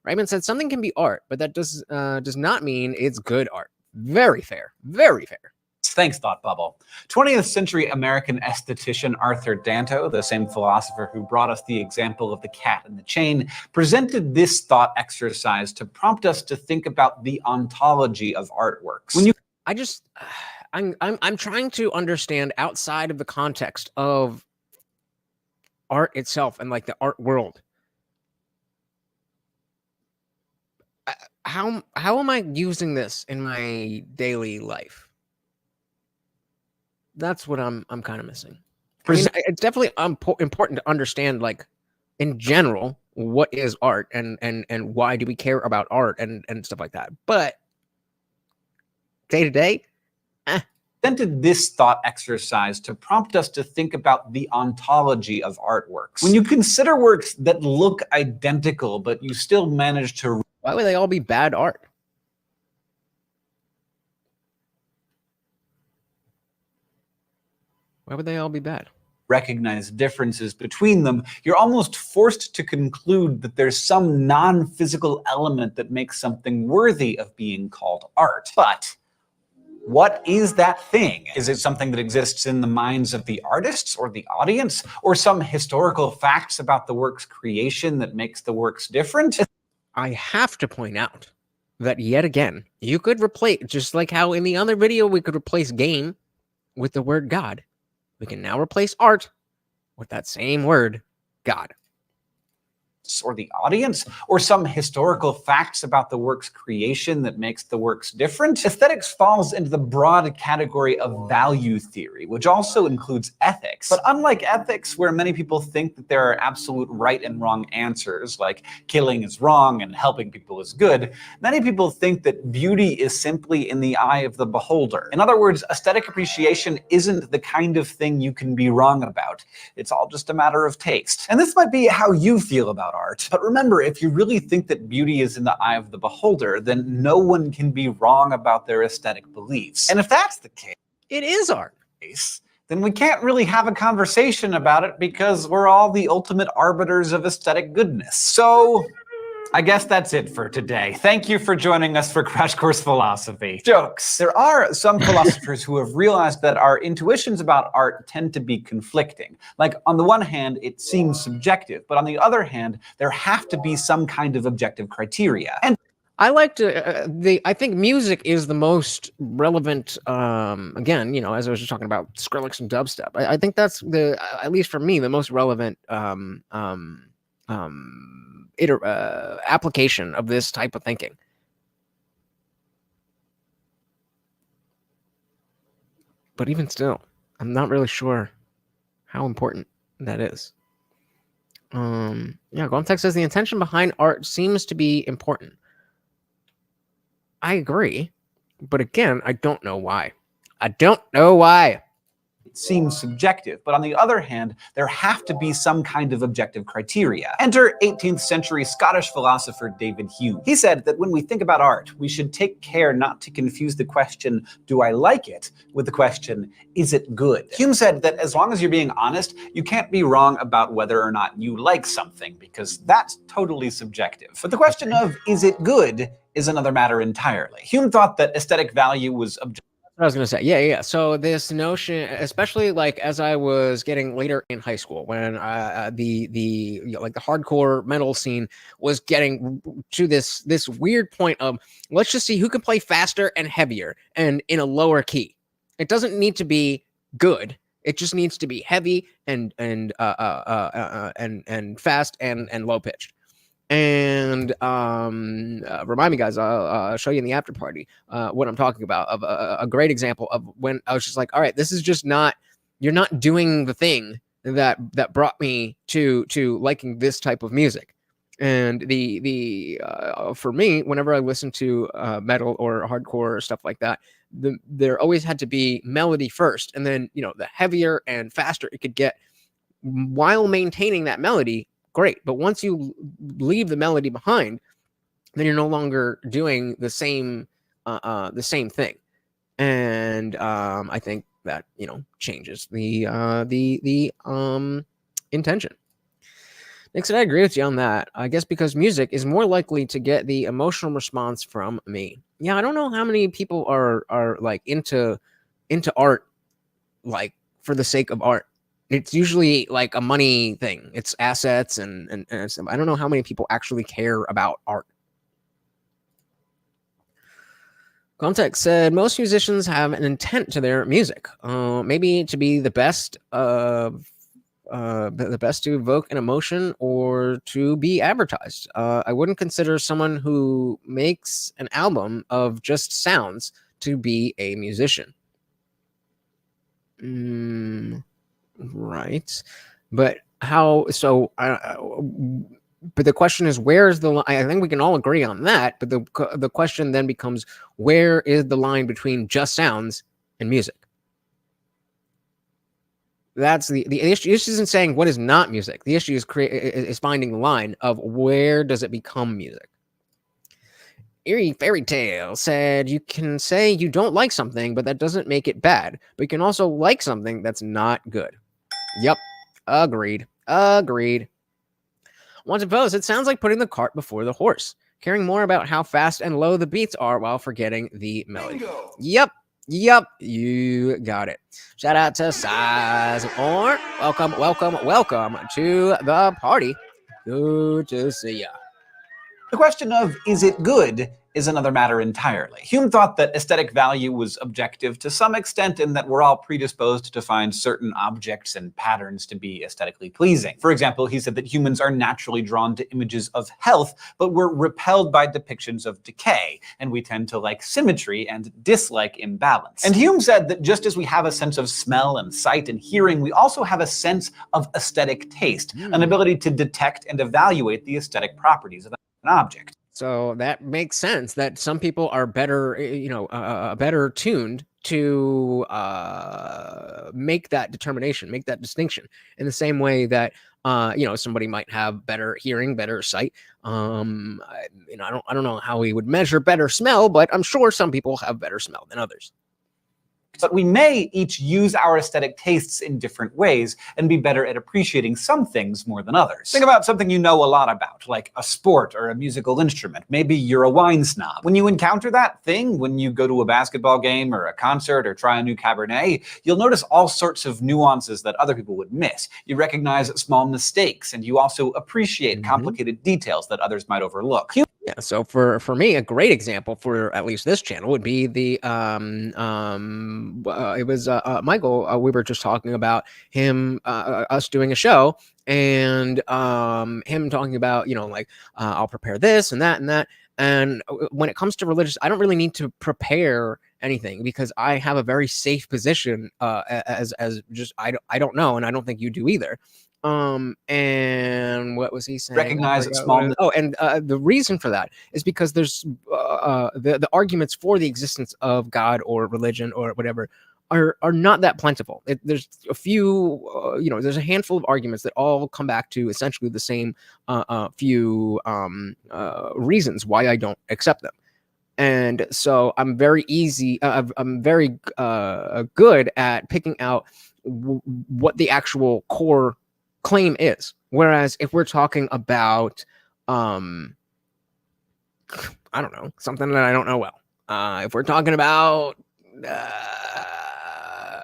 Raymond said something can be art, but that does not mean it's good art. Very fair. Very fair. Thanks, Thought Bubble. 20th century American aesthetician Arthur Danto, the same philosopher who brought us the example of the cat and the chain, presented this thought exercise to prompt us to think about the ontology of artworks. I'm trying to understand outside of the context of art itself and like the art world. How am I using this in my daily life? That's what I'm kind of missing. I mean, it's definitely important to understand, like, in general, what is art and why do we care about art and stuff like that. But day to day, presented this thought exercise to prompt us to think about the ontology of artworks. When you consider works that look identical, but you still manage to... Why would they all be bad art? Why would they all be bad? Recognize differences between them, you're almost forced to conclude that there's some non-physical element that makes something worthy of being called art. But what is that thing? Is it something that exists in the minds of the artists or the audience, or some historical facts about the work's creation that makes the works different? I have to point out that yet again, you could replace, just like how in the other video we could replace game with the word God. We can now replace art with that same word, God. Or the audience, or some historical facts about the work's creation that makes the works different. Aesthetics falls into the broad category of value theory, which also includes ethics. But unlike ethics, where many people think that there are absolute right and wrong answers, like killing is wrong and helping people is good, many people think that beauty is simply in the eye of the beholder. In other words, aesthetic appreciation isn't the kind of thing you can be wrong about. It's all just a matter of taste. And this might be how you feel about art. But remember, if you really think that beauty is in the eye of the beholder, then no one can be wrong about their aesthetic beliefs. And if that's the case, it is art. Then we can't really have a conversation about it because we're all the ultimate arbiters of aesthetic goodness. So I guess that's it for today. Thank you for joining us for Crash Course Philosophy. Jokes. There are some philosophers who have realized that our intuitions about art tend to be conflicting. Like, on the one hand, it seems subjective, but on the other hand, there have to be some kind of objective criteria. And I like to, I think music is the most relevant, again, as I was just talking about Skrillex and dubstep. I think that's at least for me, the most relevant application of this type of thinking. But even still, I'm not really sure how important that is. Yeah, Glumtex says the intention behind art seems to be important. I agree, but again, I don't know why. I don't know why. It seems subjective, but on the other hand, there have to be some kind of objective criteria. Enter 18th century Scottish philosopher David Hume. He said that when we think about art, we should take care not to confuse the question, do I like it, with the question, is it good? Hume said that as long as you're being honest, you can't be wrong about whether or not you like something, because that's totally subjective. But the question of, is it good, is another matter entirely. Hume thought that aesthetic value was objective. I was gonna say, yeah. So this notion, especially like as I was getting later in high school, when the like the hardcore metal scene was getting to this weird point of let's just see who can play faster and heavier and in a lower key. It doesn't need to be good. It just needs to be heavy and fast and low pitched. And remind me, guys, I'll show you in the after party what I'm talking about. Of a great example of when I was just like, all right, this is just not, you're not doing the thing that brought me to liking this type of music. And the for me, whenever I listen to metal or hardcore or stuff like that, there always had to be melody first, and then the heavier and faster it could get while maintaining that melody. Great, but once you leave the melody behind, then you're no longer doing the same thing, and I think that changes the intention. Nick said, I agree with you on that. I guess because music is more likely to get the emotional response from me. Yeah, I don't know how many people are like into art, like for the sake of art. It's usually like a money thing. It's assets and I don't know how many people actually care about art. Context said most musicians have an intent to their music, maybe to be the best to evoke an emotion or to be advertised. I wouldn't consider someone who makes an album of just sounds to be a musician. Right, but how? So, but the question is, where is the line? I think we can all agree on that. But the question then becomes, where is the line between just sounds and music? That's the issue. The issue isn't saying what is not music. The issue is finding the line of where does it become music. Eerie Fairy Tale said, you can say you don't like something, but that doesn't make it bad. But you can also like something that's not good. Yep. Agreed. Wanted Pose, it sounds like putting the cart before the horse, caring more about how fast and low the beats are while forgetting the melody. Bingo. Yep. You got it. Shout out to Size or welcome to the party. Good to see ya. The question of, is it good, is another matter entirely. Hume thought that aesthetic value was objective to some extent in that we're all predisposed to find certain objects and patterns to be aesthetically pleasing. For example, he said that humans are naturally drawn to images of health, but we're repelled by depictions of decay, and we tend to like symmetry and dislike imbalance. And Hume said that just as we have a sense of smell and sight and hearing, we also have a sense of aesthetic taste, an ability to detect and evaluate the aesthetic properties of an object. So that makes sense that some people are better, better tuned to make that determination, make that distinction in the same way that, somebody might have better hearing, better sight. I don't know how we would measure better smell, but I'm sure some people have better smell than others. But we may each use our aesthetic tastes in different ways and be better at appreciating some things more than others. Think about something you know a lot about, like a sport or a musical instrument. Maybe you're a wine snob. When you encounter that thing, when you go to a basketball game or a concert or try a new Cabernet, you'll notice all sorts of nuances that other people would miss. You recognize small mistakes, and you also appreciate complicated details that others might overlook. Yeah, so for me, a great example for at least this channel would be the it was Michael. We were just talking about him, us doing a show, and him talking about I'll prepare this and that and that. And when it comes to religious, I don't really need to prepare anything because I have a very safe position as just I don't know, and I don't think you do either. And what was he saying? Recognize small. Oh, and the reason for that is because there's the arguments for the existence of God or religion or whatever are not that plentiful. There's a few, there's a handful of arguments that all come back to essentially the same few reasons why I don't accept them. And so I'm very good at picking out what the actual core claim is. Whereas if we're talking about, I don't know, something that I don't know well. If we're talking about,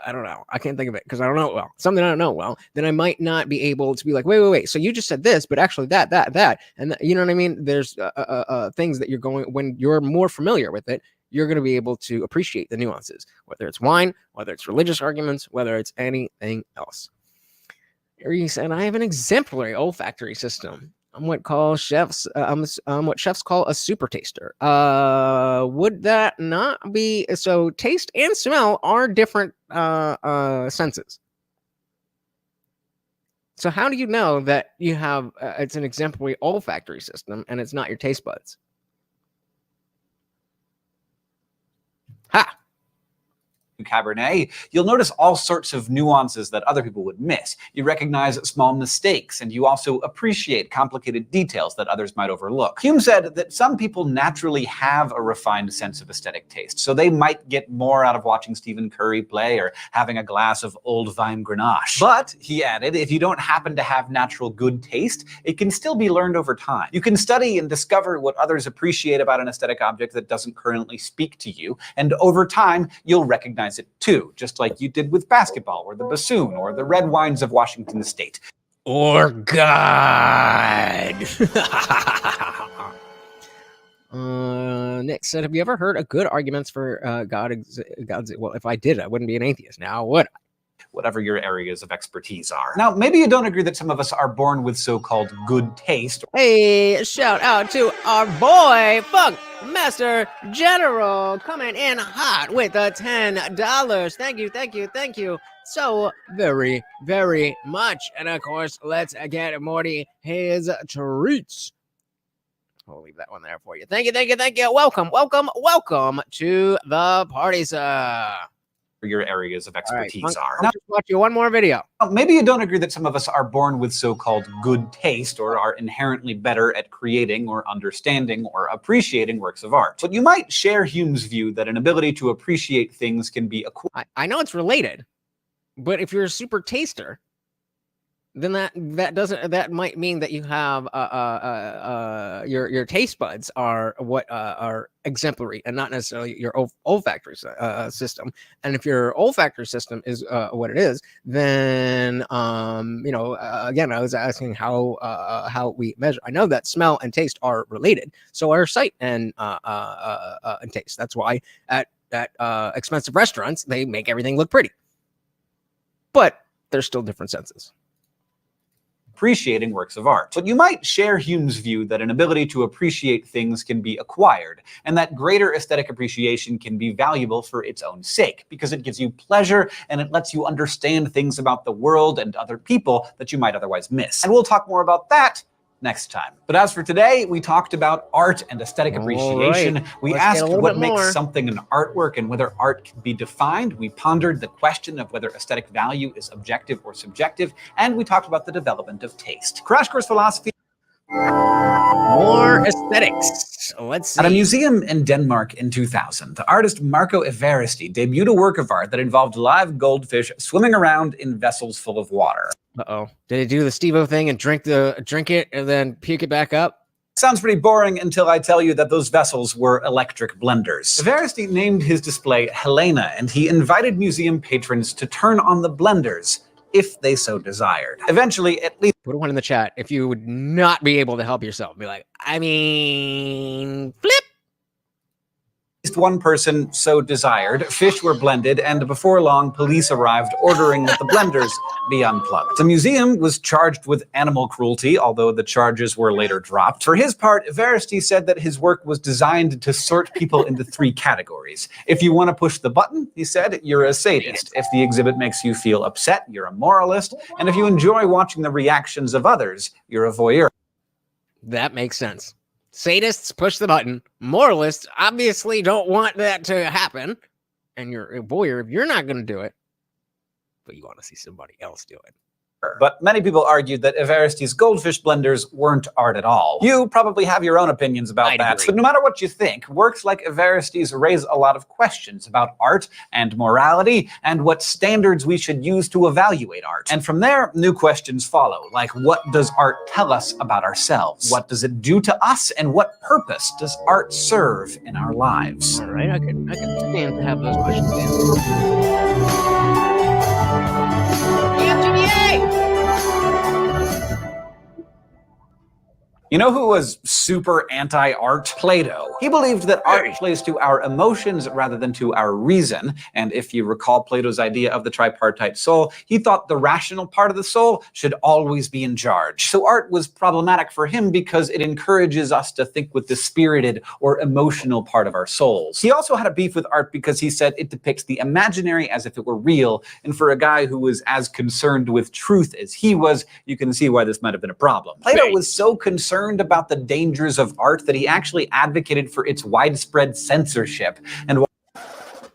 I don't know, I can't think of it because I don't know it well. Something I don't know well, then I might not be able to be like, wait. So you just said this, but actually that, and you know what I mean? There's things that you're going, when you're more familiar with it, you're going to be able to appreciate the nuances, whether it's wine, whether it's religious arguments, whether it's anything else. He said, I have an exemplary olfactory system. I'm what chefs call a super taster. Would that not be so? Taste and smell are different senses. So how do you know that you have it's an exemplary olfactory system and it's not your taste buds? Ha! Cabernet, you'll notice all sorts of nuances that other people would miss. You recognize small mistakes, and you also appreciate complicated details that others might overlook. Hume said that some people naturally have a refined sense of aesthetic taste, so they might get more out of watching Stephen Curry play or having a glass of old vine Grenache. But, he added, if you don't happen to have natural good taste, it can still be learned over time. You can study and discover what others appreciate about an aesthetic object that doesn't currently speak to you, and over time, you'll recognize it too, just like you did with basketball or the bassoon or the red wines of Washington State. Or God. Nick said, have you ever heard a good arguments for God's? Well, if I did, I wouldn't be an atheist now, would I? Whatever your areas of expertise are. Now, maybe you don't agree that some of us are born with so-called good taste. Hey, shout out to our boy, Funk Master General, coming in hot with the $10. Thank you so very, very much. And of course, let's get Morty his treats. I'll leave that one there for you. Thank you. Welcome to the party, sir. Your areas of expertise are. Now, just watch you one more video. Maybe you don't agree that some of us are born with so-called good taste or are inherently better at creating or understanding or appreciating works of art. But you might share Hume's view that an ability to appreciate things can be acquired. I know it's related, but if you're a super taster, then that might mean that you have your taste buds are what are exemplary and not necessarily your olfactory system. And if your olfactory system is what it is, then again, I was asking how we measure. I know that smell and taste are related, so are sight and taste. That's why at expensive restaurants they make everything look pretty, but there's still different senses. Appreciating works of art. But you might share Hume's view that an ability to appreciate things can be acquired, and that greater aesthetic appreciation can be valuable for its own sake, because it gives you pleasure and it lets you understand things about the world and other people that you might otherwise miss. And we'll talk more about that next time. But as for today, we talked about art and aesthetic appreciation. Right. We asked what makes something an artwork and whether art can be defined. We pondered the question of whether aesthetic value is objective or subjective. And we talked about the development of taste. Crash Course Philosophy. More aesthetics. Let's see. At a museum in Denmark in 2000, the artist Marco Everesti debuted a work of art that involved live goldfish swimming around in vessels full of water. Uh-oh. Did it do the Steve-O thing and drink it and then puke it back up? Sounds pretty boring until I tell you that those vessels were electric blenders. Everesti named his display Helena, and he invited museum patrons to turn on the blenders if they so desired. Eventually, at least... Put one in the chat if you would not be able to help yourself. Be like, I mean, flip. least one person so desired, fish were blended, and before long, police arrived ordering that the blenders be unplugged. The museum was charged with animal cruelty, although the charges were later dropped. For his part, Everesty said that his work was designed to sort people into 3 categories. If you want to push the button, he said, you're a sadist. If the exhibit makes you feel upset, you're a moralist. And if you enjoy watching the reactions of others, you're a voyeur. That makes sense. Sadists push the button. Moralists obviously don't want that to happen. And you're a voyeur if you're not going to do it. But you want to see somebody else do it. But many people argued that Everesty's goldfish blenders weren't art at all. You probably have your own opinions about that, agree. but no matter what you think, works like Everesty's raise a lot of questions about art and morality and what standards we should use to evaluate art. And from there, new questions follow, like what does art tell us about ourselves? What does it do to us? And what purpose does art serve in our lives? All right, I can stand to have those questions answered. You know who was super anti-art? Plato. He believed that art plays to our emotions rather than to our reason. And if you recall Plato's idea of the tripartite soul, he thought the rational part of the soul should always be in charge. So art was problematic for him because it encourages us to think with the spirited or emotional part of our souls. He also had a beef with art because he said it depicts the imaginary as if it were real. And for a guy who was as concerned with truth as he was, you can see why this might have been a problem. Plato was so concerned about the dangers of art that he actually advocated for its widespread censorship. And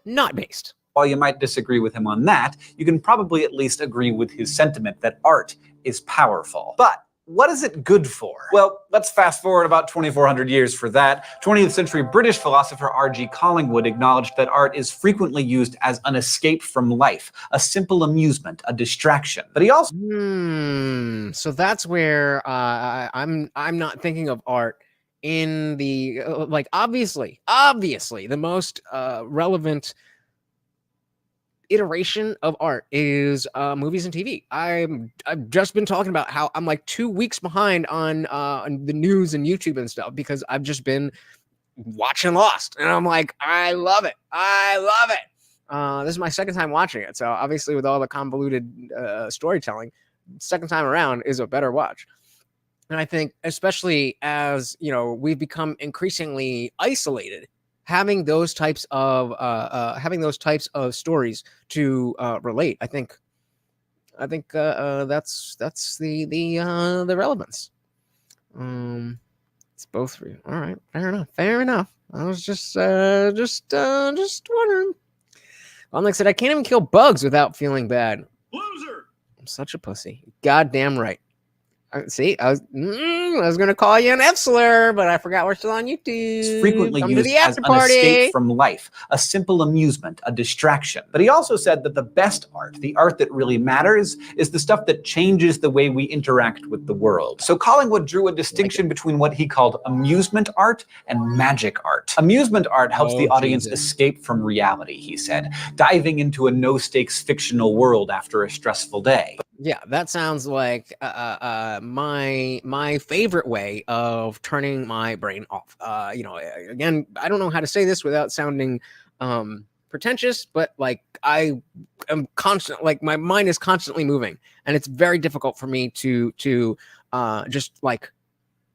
not based. While you might disagree with him on that, you can probably at least agree with his sentiment that art is powerful. But what is it good for? Well, let's fast forward about 2,400 years for that. 20th century British philosopher R.G. Collingwood acknowledged that art is frequently used as an escape from life, a simple amusement, a distraction. But he also... So that's where I'm not thinking of art in the, like, obviously, the most relevant iteration of art is movies and TV. I've just been talking about how I'm like 2 weeks behind on the news and YouTube and stuff because I've just been watching Lost, and I'm like, I love it. This is my second time watching it, so obviously with all the convoluted storytelling, second time around is a better watch. And I think especially as we've become increasingly isolated, having those types of stories to relate, I think that's the relevance. It's both for you. All right, fair enough. I was just wondering. Like I said, I can't even kill bugs without feeling bad. Loser! I'm such a pussy. Goddamn right. See, I was gonna call you an F-slur, but I forgot we're still on YouTube. It's frequently used as an escape from life, a simple amusement, a distraction. But he also said that the best art, the art that really matters, is the stuff that changes the way we interact with the world. So Collingwood drew a distinction between what he called amusement art and magic art. Amusement art helps the audience escape from reality, he said, diving into a no-stakes fictional world after a stressful day. Yeah, that sounds like my favorite way of turning my brain off. Again, I don't know how to say this without sounding pretentious, but like I am constant, like my mind is constantly moving, and it's very difficult for me to just like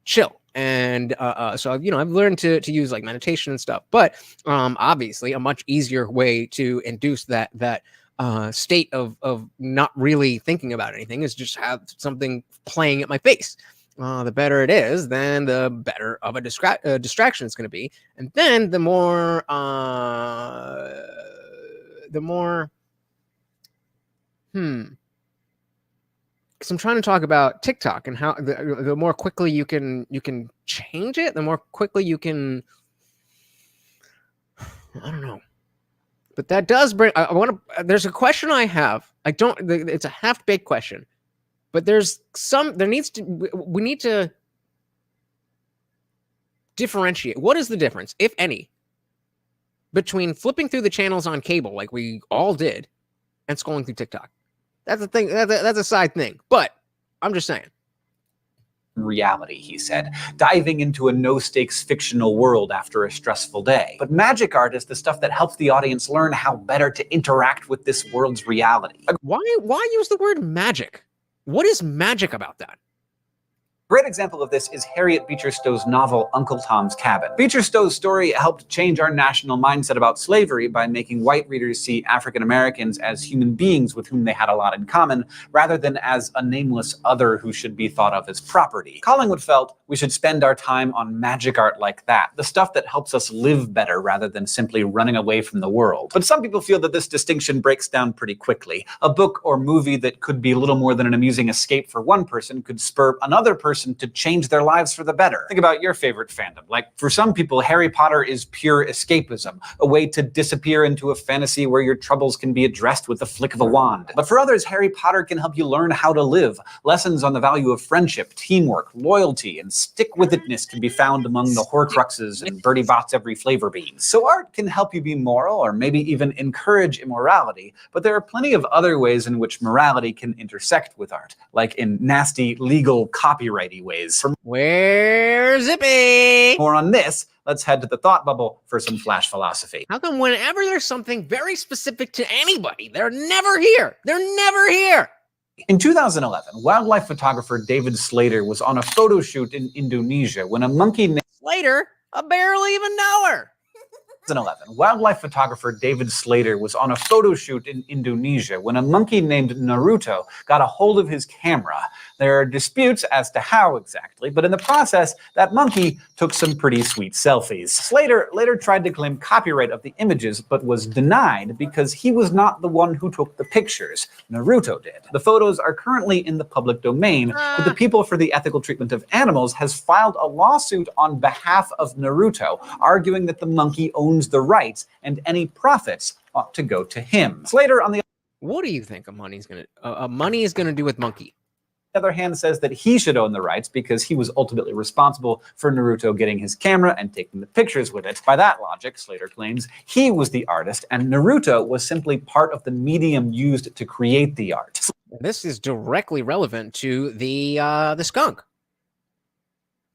chill. And so I've learned to use like meditation and stuff, but obviously a much easier way to induce that state of not really thinking about anything is just have something playing at my face. The better it is, then the better of a distraction it's going to be, and then the more because I'm trying to talk about TikTok and how the more quickly you can change it, the more quickly you can, I don't know. But that does bring, there's a question I have. It's a half-baked question, but we need to differentiate. What is the difference, if any, between flipping through the channels on cable, like we all did, and scrolling through TikTok? That's a thing. That's a side thing, but I'm just saying. reality, he said, diving into a no-stakes fictional world after a stressful day. But magic art is the stuff that helps the audience learn how better to interact with this world's reality. Why use the word magic? What is magic about that? A great example of this is Harriet Beecher Stowe's novel Uncle Tom's Cabin. Beecher Stowe's story helped change our national mindset about slavery by making white readers see African Americans as human beings with whom they had a lot in common, rather than as a nameless other who should be thought of as property. Collingwood felt we should spend our time on magic art like that, the stuff that helps us live better rather than simply running away from the world. But some people feel that this distinction breaks down pretty quickly. A book or movie that could be little more than an amusing escape for one person could spur another person to change their lives for the better. Think about your favorite fandom. Like, for some people, Harry Potter is pure escapism, a way to disappear into a fantasy where your troubles can be addressed with the flick of a wand. But for others, Harry Potter can help you learn how to live. Lessons on the value of friendship, teamwork, loyalty, and stick-with-itness can be found among the Horcruxes and Bertie Bott's every flavor beans. So art can help you be moral, or maybe even encourage immorality, but there are plenty of other ways in which morality can intersect with art, like in nasty, legal, copyrighty ways. For Where's Zippy? more on this, let's head to the thought bubble for some flash philosophy. How come whenever there's something very specific to anybody, they're never here? They're never here. In 2011, wildlife photographer David Slater was on a photo shoot in Indonesia when a monkey named Later, I barely even know her. 2011, wildlife photographer David Slater was on a photo shoot in Indonesia when a monkey named Naruto got a hold of his camera. There are disputes as to how exactly, but in the process, that monkey took some pretty sweet selfies. Slater later tried to claim copyright of the images, but was denied because he was not the one who took the pictures. Naruto did. The photos are currently in the public domain, but the People for the Ethical Treatment of Animals has filed a lawsuit on behalf of Naruto, arguing that the monkey owns the rights and any profits ought to go to him. Slater, on the What do you think money is gonna do with monkey? other hand, says that he should own the rights because he was ultimately responsible for Naruto getting his camera and taking the pictures with it. By that logic, Slater claims he was the artist and Naruto was simply part of the medium used to create the art. This is directly relevant to the skunk.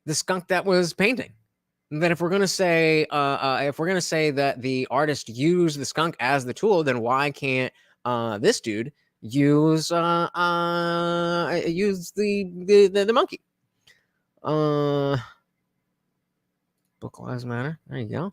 The skunk that was painting. That if we're gonna say that the artist used the skunk as the tool, then why can't this dude use the monkey? Book Lives Matter. There you go.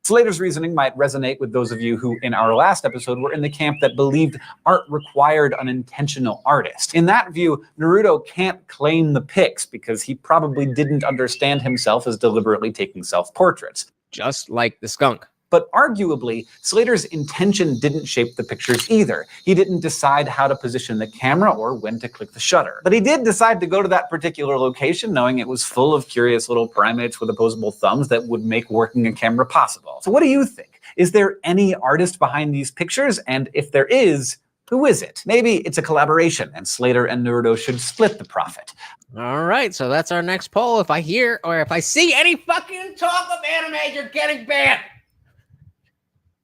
Slater's reasoning might resonate with those of you who, in our last episode, were in the camp that believed art required an intentional artist. In that view, Naruto can't claim the pics because he probably didn't understand himself as deliberately taking self-portraits. Just like the skunk. But arguably, Slater's intention didn't shape the pictures either. He didn't decide how to position the camera or when to click the shutter. But he did decide to go to that particular location knowing it was full of curious little primates with opposable thumbs that would make working a camera possible. So what do you think? Is there any artist behind these pictures? And if there is, who is it? Maybe it's a collaboration and Slater and Naruto should split the profit. All right, so that's our next poll. If I hear or if I see any fucking talk of anime, you're getting banned.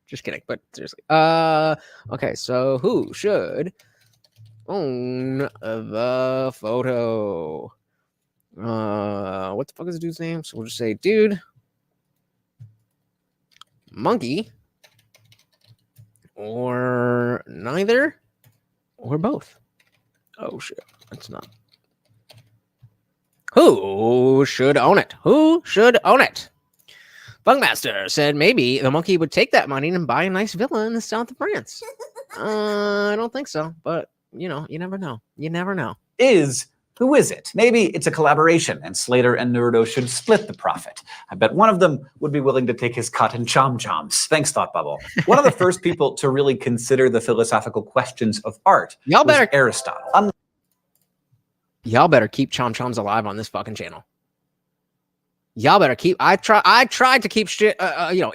Just kidding, but seriously. Okay, so who should own the photo? What the fuck is the dude's name? So we'll just say dude, monkey, or neither, or both. Oh shit, that's not. Who should own it? Who should own it? Funkmaster said maybe the monkey would take that money and buy a nice villa in the south of France. I don't think so, but you know, you never know. You never know. Who is it? Maybe it's a collaboration and Slater and Naruto should split the profit. I bet one of them would be willing to take his cut in chom-choms. Thanks, Thought Bubble. One of the first people to really consider the philosophical questions of art was Aristotle. Y'all better keep chom-choms alive on this fucking channel. Y'all better keep. I tried to keep shit,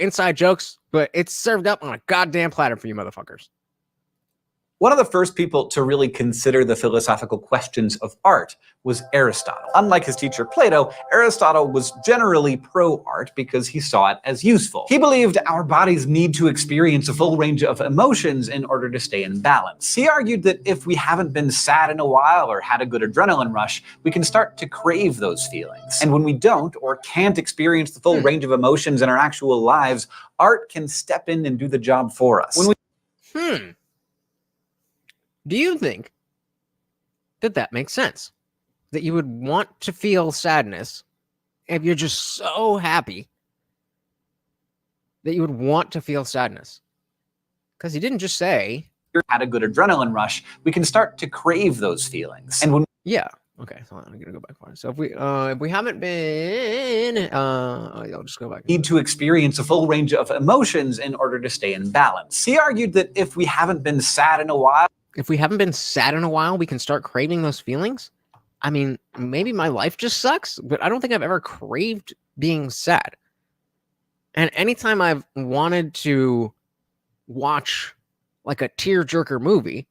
inside jokes, but it's served up on a goddamn platter for you motherfuckers. One of the first people to really consider the philosophical questions of art was Aristotle. Unlike his teacher Plato, Aristotle was generally pro-art because he saw it as useful. He believed our bodies need to experience a full range of emotions in order to stay in balance. He argued that if we haven't been sad in a while or had a good adrenaline rush, we can start to crave those feelings. And when we don't or can't experience the full range of emotions in our actual lives, art can step in and do the job for us. Do you think that that makes sense? That you would want to feel sadness if you're just so happy that you would want to feel sadness? Because he didn't just say had a good adrenaline rush, we can start to crave those feelings. And when okay, so I'm gonna go back one. So if we haven't been, I'll just go back. Need to experience a full range of emotions in order to stay in balance. He argued that if we haven't been sad in a while, we can start craving those feelings. I mean, maybe my life just sucks, but I don't think I've ever craved being sad. And anytime I've wanted to watch like a tearjerker movie,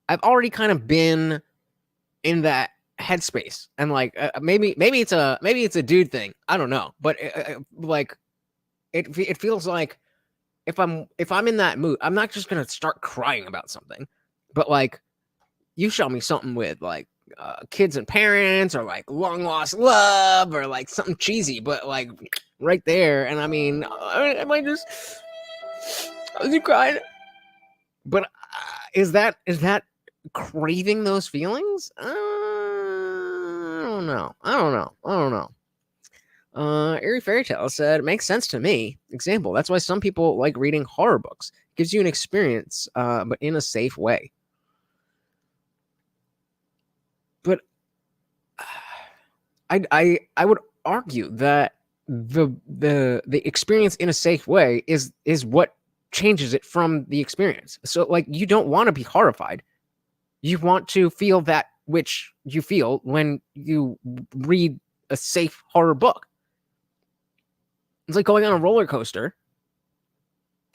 I've already kind of been in that headspace. And like maybe it's a dude thing. I don't know, but like it feels like if I'm in that mood, I'm not just gonna start crying about something. But like, you show me something with like kids and parents, or like long lost love, or like something cheesy, but like right there. And I mean, am I just was you crying? But is that craving those feelings? I don't know. Airy Fairy Tale said, makes sense to me. Example, that's why some people like reading horror books. Gives you an experience, but in a safe way. But I would argue that the experience in a safe way is what changes it from the experience. So like, you don't want to be horrified. You want to feel that which you feel when you read a safe horror book. It's like going on a roller coaster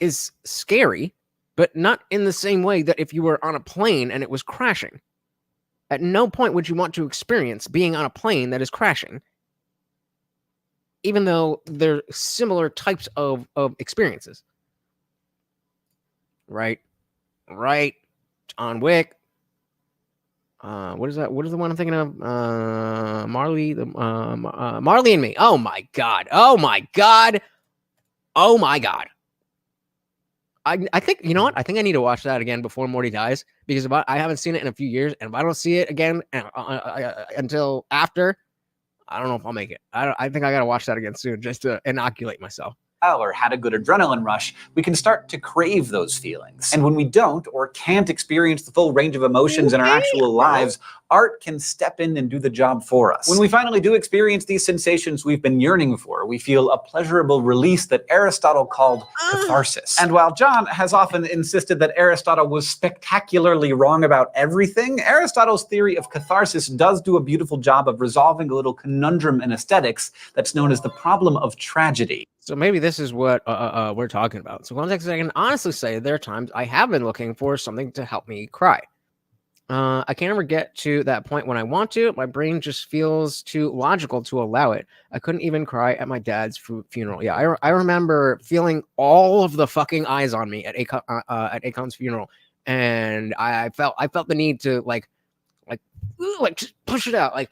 is scary, but not in the same way that if you were on a plane and it was crashing. At no point would you want to experience being on a plane that is crashing, even though they're similar types of experiences. Right? John Wick. What is that? What is the one I'm thinking of? Marley and Me. Oh my god. I think, you know what? I think I need to watch that again before Morty dies, because I haven't seen it in a few years, and if I don't see it again until after, I don't know if I'll make it. I think I gotta watch that again soon, just to inoculate myself. Or had a good adrenaline rush, we can start to crave those feelings. And when we don't or can't experience the full range of emotions in our actual lives, art can step in and do the job for us. When we finally do experience these sensations we've been yearning for, we feel a pleasurable release that Aristotle called catharsis. And while John has often insisted that Aristotle was spectacularly wrong about everything, Aristotle's theory of catharsis does do a beautiful job of resolving a little conundrum in aesthetics that's known as the problem of tragedy. So maybe this is what we're talking about. So context, I can honestly say there are times I have been looking for something to help me cry. I can't ever get to that point when I want to. My brain just feels too logical to allow it. I couldn't even cry at my dad's funeral. Yeah, I remember feeling all of the fucking eyes on me at Akon's funeral, and I felt the need to like just push it out, like.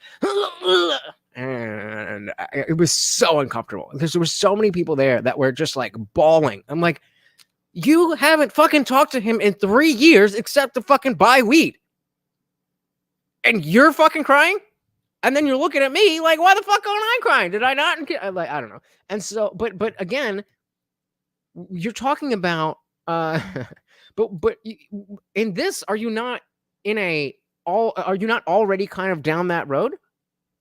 And it was so uncomfortable because there were so many people there that were just like bawling. I'm like, you haven't fucking talked to him in 3 years except to fucking buy weed, and you're fucking crying, and then you're looking at me like, why the fuck am I crying? Did I not? Like, I don't know. And so, but again, you're talking about but in this, are you not already kind of down that road?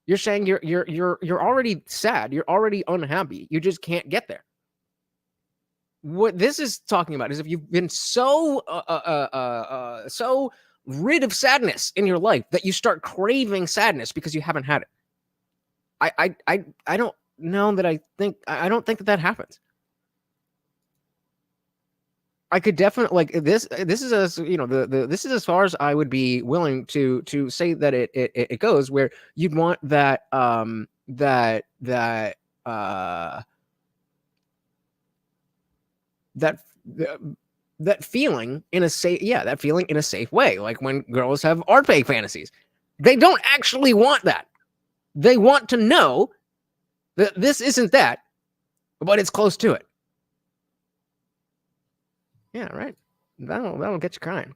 You're saying you're already sad. You're already unhappy. You just can't get there. What this is talking about is if you've been so rid of sadness in your life that you start craving sadness because you haven't had it. I don't know that I don't think that happens. I could definitely like this. This is as this is as far as I would be willing to say that it goes. Where you'd want that that feeling in a safe that feeling in a safe way, like when girls have art bake fantasies. They don't actually want that. They want to know that this isn't that, but it's close to it. Yeah, right. That'll get you crying.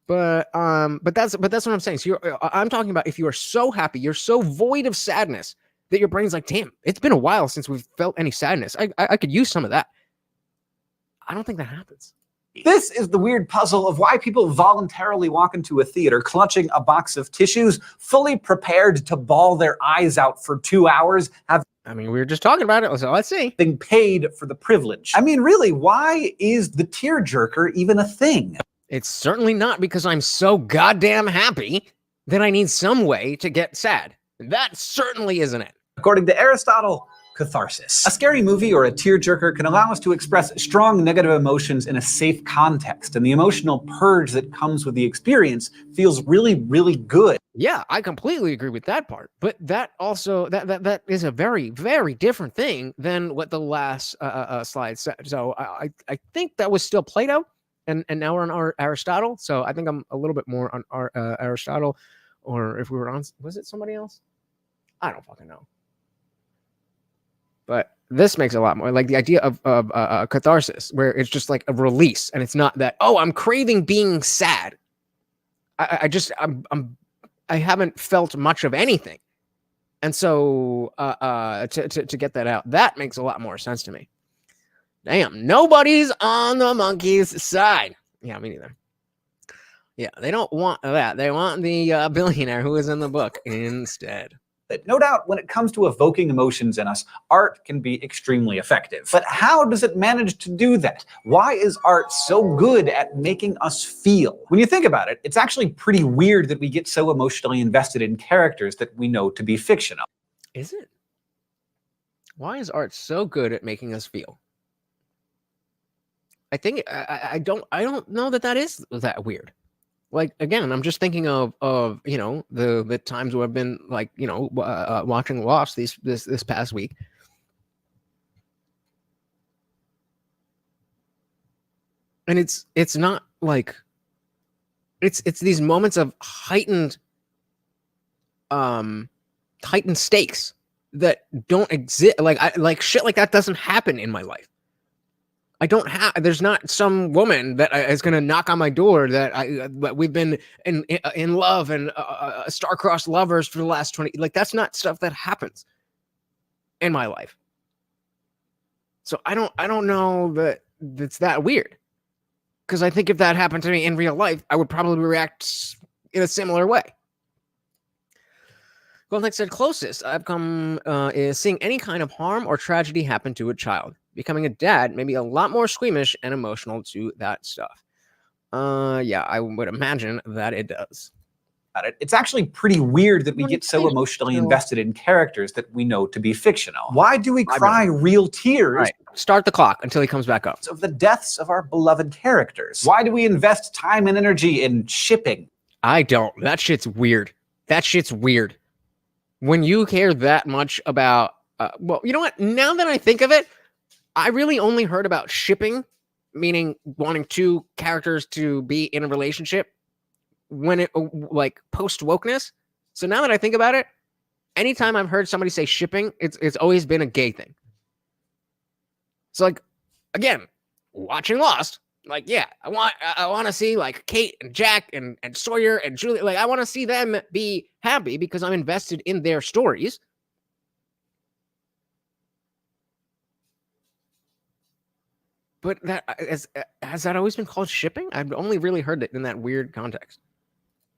But that's what I'm saying. So I'm talking about if you are so happy, you're so void of sadness that your brain's like, damn, it's been a while since we've felt any sadness. I could use some of that. I don't think that happens. This is the weird puzzle of why people voluntarily walk into a theater clutching a box of tissues, fully prepared to bawl their eyes out for 2 hours, we were just talking about it, so let's see. Being paid for the privilege. I mean, really, why is the tearjerker even a thing? It's certainly not because I'm so goddamn happy that I need some way to get sad. That certainly isn't it. According to Aristotle, catharsis. A scary movie or a tearjerker can allow us to express strong negative emotions in a safe context, and the emotional purge that comes with the experience feels really, really good. Yeah, I completely agree with that part. But that also that is a very, very different thing than what the last slide said. So I think that was still Plato, and now we're on Aristotle. So I think I'm a little bit more on Aristotle, or if we were on, was it somebody else? I don't fucking know. But this makes a lot more like the idea of catharsis, where it's just like a release, and it's not that, oh, I'm craving being sad. I haven't felt much of anything, and so to get that out, that makes a lot more sense to me. Damn, nobody's on the monkey's side. Yeah, me neither. Yeah, they don't want that. They want the billionaire who is in the book instead. No doubt, when it comes to evoking emotions in us, art can be extremely effective. But how does it manage to do that? Why is art so good at making us feel? When you think about it, it's actually pretty weird that we get so emotionally invested in characters that we know to be fictional. Is it? Why is art so good at making us feel? I think I don't know that is that weird. Like, again, I'm just thinking of the times where I've been like, watching Lost this past week. And it's not like it's these moments of heightened stakes that don't exist. Like shit like that doesn't happen in my life. There's not some woman that is going to knock on my door that we've been in love and star-crossed lovers for the last 20. Like, that's not stuff that happens in my life. So I don't know that it's that weird. Because I think if that happened to me in real life, I would probably react in a similar way. Goldneck said, closest I've come is seeing any kind of harm or tragedy happen to a child. Becoming a dad may be a lot more squeamish and emotional to that stuff. Yeah, I would imagine that it does. It's actually pretty weird that we get so emotionally invested in characters that we know to be fictional. Why do we cry real tears? Right. Start the clock until he comes back up. Of the deaths of our beloved characters. Why do we invest time and energy in shipping? I don't. That shit's weird. When you care that much about, well, you know what? Now that I think of it, I really only heard about shipping, meaning wanting two characters to be in a relationship when it, like, post-wokeness. So now that I think about it, anytime I've heard somebody say shipping, it's always been a gay thing. So, like, again, watching Lost, like, yeah, I want to see, like, Kate and Jack and Sawyer and Julie. Like, I want to see them be happy because I'm invested in their stories. But that has that always been called shipping? I've only really heard it in that weird context.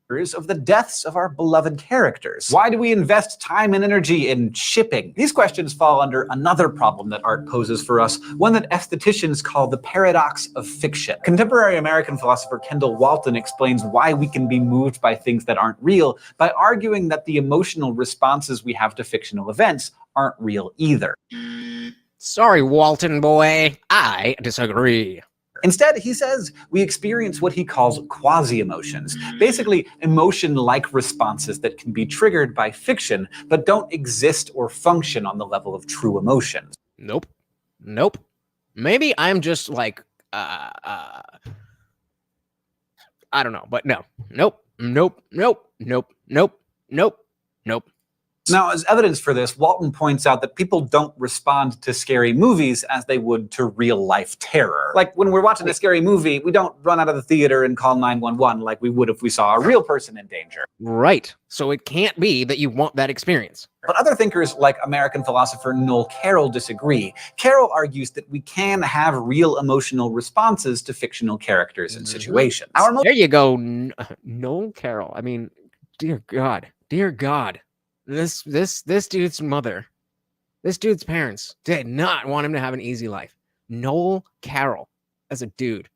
Of the deaths of our beloved characters. Why do we invest time and energy in shipping? These questions fall under another problem that art poses for us, one that aestheticians call the paradox of fiction. Contemporary American philosopher Kendall Walton explains why we can be moved by things that aren't real by arguing that the emotional responses we have to fictional events aren't real either. Sorry, Walton boy, I disagree. Instead, he says we experience what he calls quasi-emotions, basically emotion-like responses that can be triggered by fiction, but don't exist or function on the level of true emotions. Nope. Nope. Maybe I'm just like, I don't know, but no. Nope. Nope. Nope. Nope. Nope. Nope. Nope. Now, as evidence for this, Walton points out that people don't respond to scary movies as they would to real-life terror. Like, when we're watching a scary movie, we don't run out of the theater and call 911 like we would if we saw a real person in danger. Right. So it can't be that you want that experience. But other thinkers, like American philosopher Noel Carroll, disagree. Carroll argues that we can have real emotional responses to fictional characters and situations. There you go, Noel Carroll. I mean, dear God. Dear God. This dude's mother, this dude's parents did not want him to have an easy life. Noel Carroll as a dude.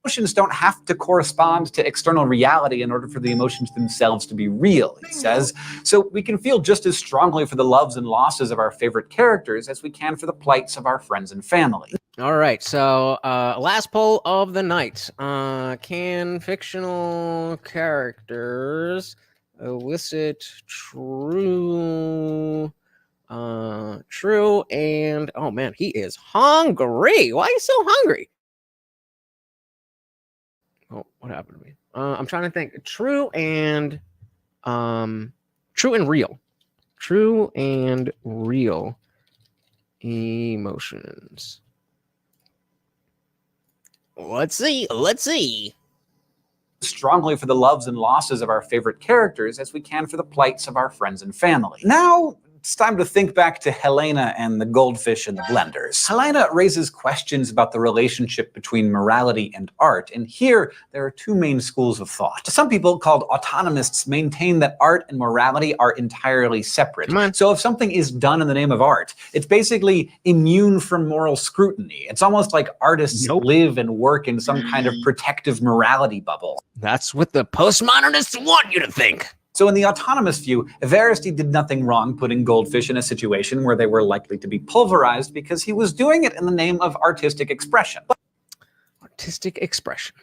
Emotions don't have to correspond to external reality in order for the emotions themselves to be real, he says. So we can feel just as strongly for the loves and losses of our favorite characters as we can for the plights of our friends and family. All right, so last poll of the night. Can fictional characters elicit true and oh man, he is hungry. Why are you so hungry? Oh, what happened to me? I'm trying to think. True and real emotions. Let's see. Strongly for the loves and losses of our favorite characters as we can for the plights of our friends and family. Now, it's time to think back to Helena and the goldfish in the blenders. Helena raises questions about the relationship between morality and art, and here there are two main schools of thought. Some people, called autonomists, maintain that art and morality are entirely separate. So if something is done in the name of art, it's basically immune from moral scrutiny. It's almost like artists live and work in some kind of protective morality bubble. That's what the postmodernists want you to think. So in the autonomous view, Everesty did nothing wrong putting goldfish in a situation where they were likely to be pulverized because he was doing it in the name of artistic expression. Artistic expression.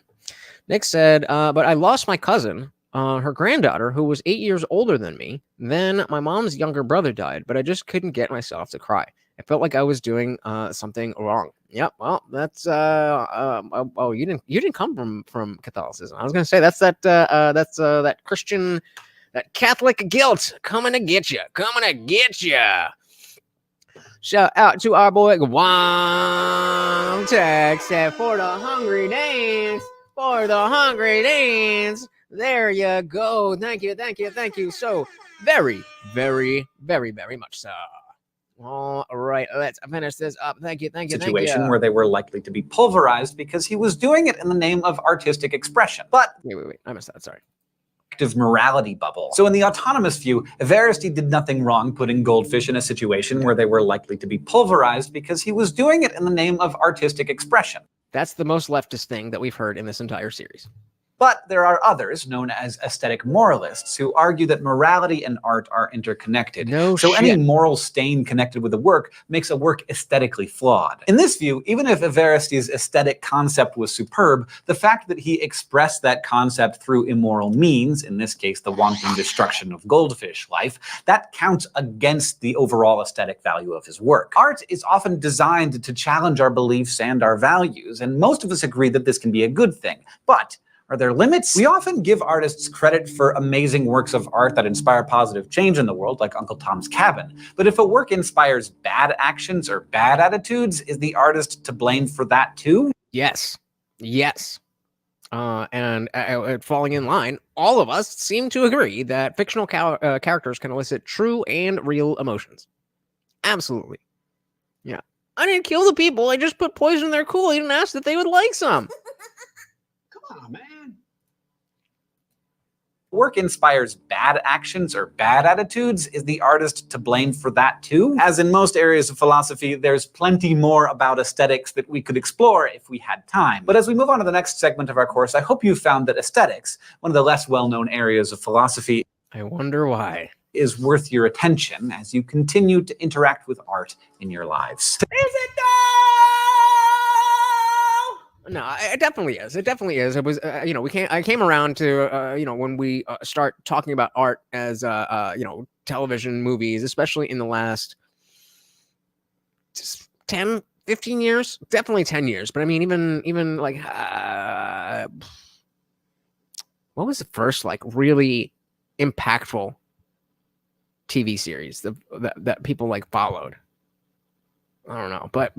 Nick said, but I lost my cousin, her granddaughter, who was 8 years older than me. Then my mom's younger brother died, but I just couldn't get myself to cry. I felt like I was doing something wrong. Yep. Well, that's oh, you didn't come from Catholicism. I was gonna say that's that Christian. That Catholic guilt coming to get you. Shout out to our boy Wong Tech said for the hungry dance. There you go. Thank you. So very, very, very, very much so. All right, let's finish this up. Thank you. Situation where they were likely to be pulverized because he was doing it in the name of artistic expression. But wait, I missed that. Sorry. Morality bubble. So in the autonomous view, Everesty did nothing wrong putting goldfish in a situation where they were likely to be pulverized because he was doing it in the name of artistic expression. That's the most leftist thing that we've heard in this entire series. But there are others, known as aesthetic moralists, who argue that morality and art are interconnected. So any moral stain connected with a work makes a work aesthetically flawed. In this view, even if Everesty's aesthetic concept was superb, the fact that he expressed that concept through immoral means, in this case the wanton destruction of goldfish life, that counts against the overall aesthetic value of his work. Art is often designed to challenge our beliefs and our values, and most of us agree that this can be a good thing. But are there limits? We often give artists credit for amazing works of art that inspire positive change in the world, like Uncle Tom's Cabin. But if a work inspires bad actions or bad attitudes, is the artist to blame for that too? Yes. And falling in line, all of us seem to agree that fictional characters can elicit true and real emotions. Absolutely. Yeah. I didn't kill the people. I just put poison in their Kool-Aid and asked that they would like some. Come on, man. Work inspires bad actions or bad attitudes, is the artist to blame for that too? As in most areas of philosophy, there's plenty more about aesthetics that we could explore if we had time. But as we move on to the next segment of our course, I hope you found that aesthetics, one of the less well-known areas of philosophy, I wonder why, is worth your attention as you continue to interact with art in your lives. Is it though? No, it definitely is. It definitely is. It was, I came around to, when we start talking about art as, television, movies, especially in the last just 10, 15 years, definitely 10 years. But I mean, even like, what was the first like really impactful TV series that people like followed? I don't know, but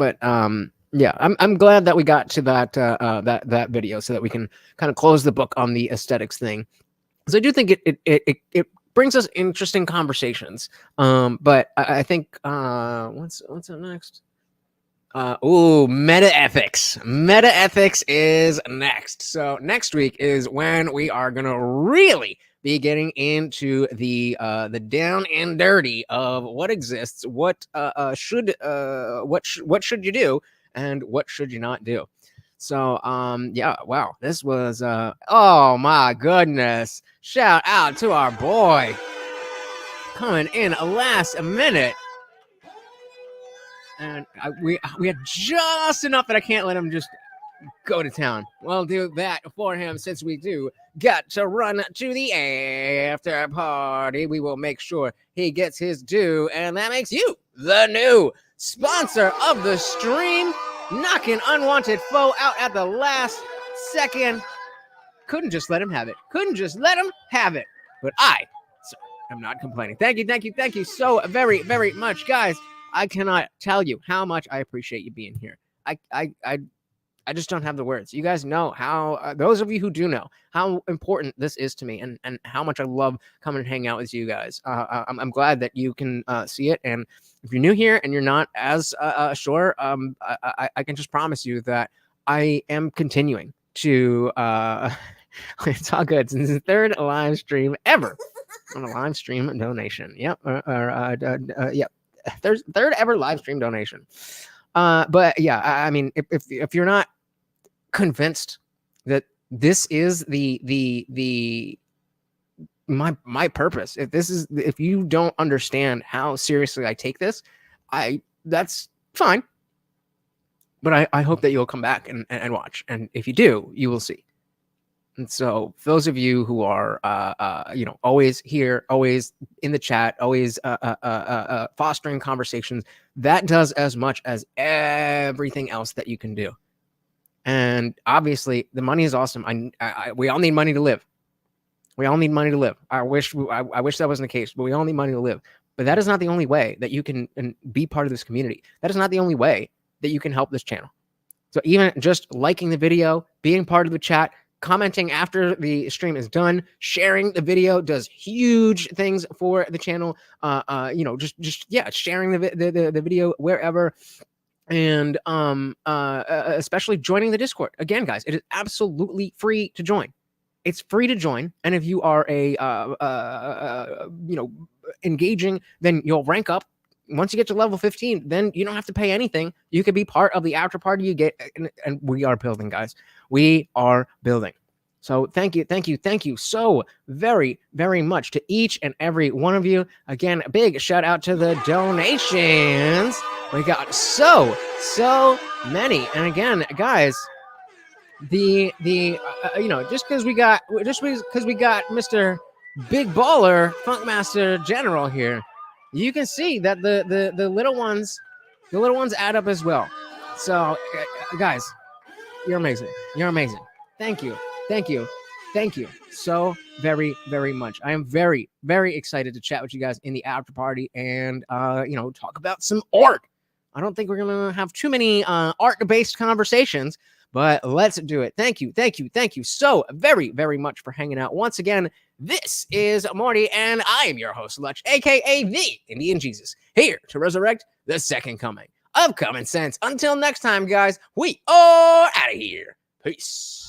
yeah, I'm glad that we got to that video so that we can kind of close the book on the aesthetics thing, because I do think it brings us interesting conversations. But I think what's up next? Meta ethics. Meta ethics is next. So next week is when we are gonna really be getting into the down and dirty of what exists, what should you do, and what should you not do. So yeah, wow, this was oh my goodness, shout out to our boy coming in last minute. And we had just enough that I can't let him just go to town. We'll do that for him, since we do got to run to the after party. We will make sure he gets his due, and that makes you the new sponsor of the stream. Knocking unwanted foe out at the last second. Couldn't just let him have it. But I am not complaining. Thank you so very, very much, guys. I cannot tell you how much I appreciate you being here. I just don't have the words. You guys know how, those of you who do know how important this is to me, and how much I love coming and hang out with you guys. I'm glad that you can see it. And if you're new here and you're not as sure, I can just promise you that I am continuing to, it's all good. Since the third live stream ever on a live stream donation. Yep. Yep. Third ever live stream donation. But yeah, I mean, if you're not convinced that this is my purpose, if you don't understand how seriously I take this, that's fine. But I hope that you'll come back and watch. And if you do, you will see. And so those of you who are, always here, always in the chat, always fostering conversations, that does as much as everything else that you can do. And obviously, the money is awesome. We all need money to live. I wish that wasn't the case, but we all need money to live. But that is not the only way that you can be part of this community. That is not the only way that you can help this channel. So even just liking the video, being part of the chat, commenting after the stream is done, sharing the video does huge things for the channel. Sharing the video wherever, and especially joining the Discord. Again, guys, it is absolutely free to join. It's free to join, and if you are engaging, then you'll rank up. Once you get to level 15, then you don't have to pay anything. You can be part of the after party. You get, and we are building, guys. We are building. So thank you so very, very much to each and every one of you. Again, a big shout out to the donations. We got so many. And again, guys, just because we got Mr. Big Baller Funkmaster General here, you can see that the little ones add up as well. So guys, you're amazing. Thank you so very, very much. I am very, very excited to chat with you guys in the after party and talk about some art. I don't think we're gonna have too many art-based conversations, but let's do it. Thank you so very, very much for hanging out. Once again, this is Morty, and I am your host, Lutch, aka the Indian Jesus, here to resurrect the second coming of common sense. Until next time, guys, we are out of here. Peace.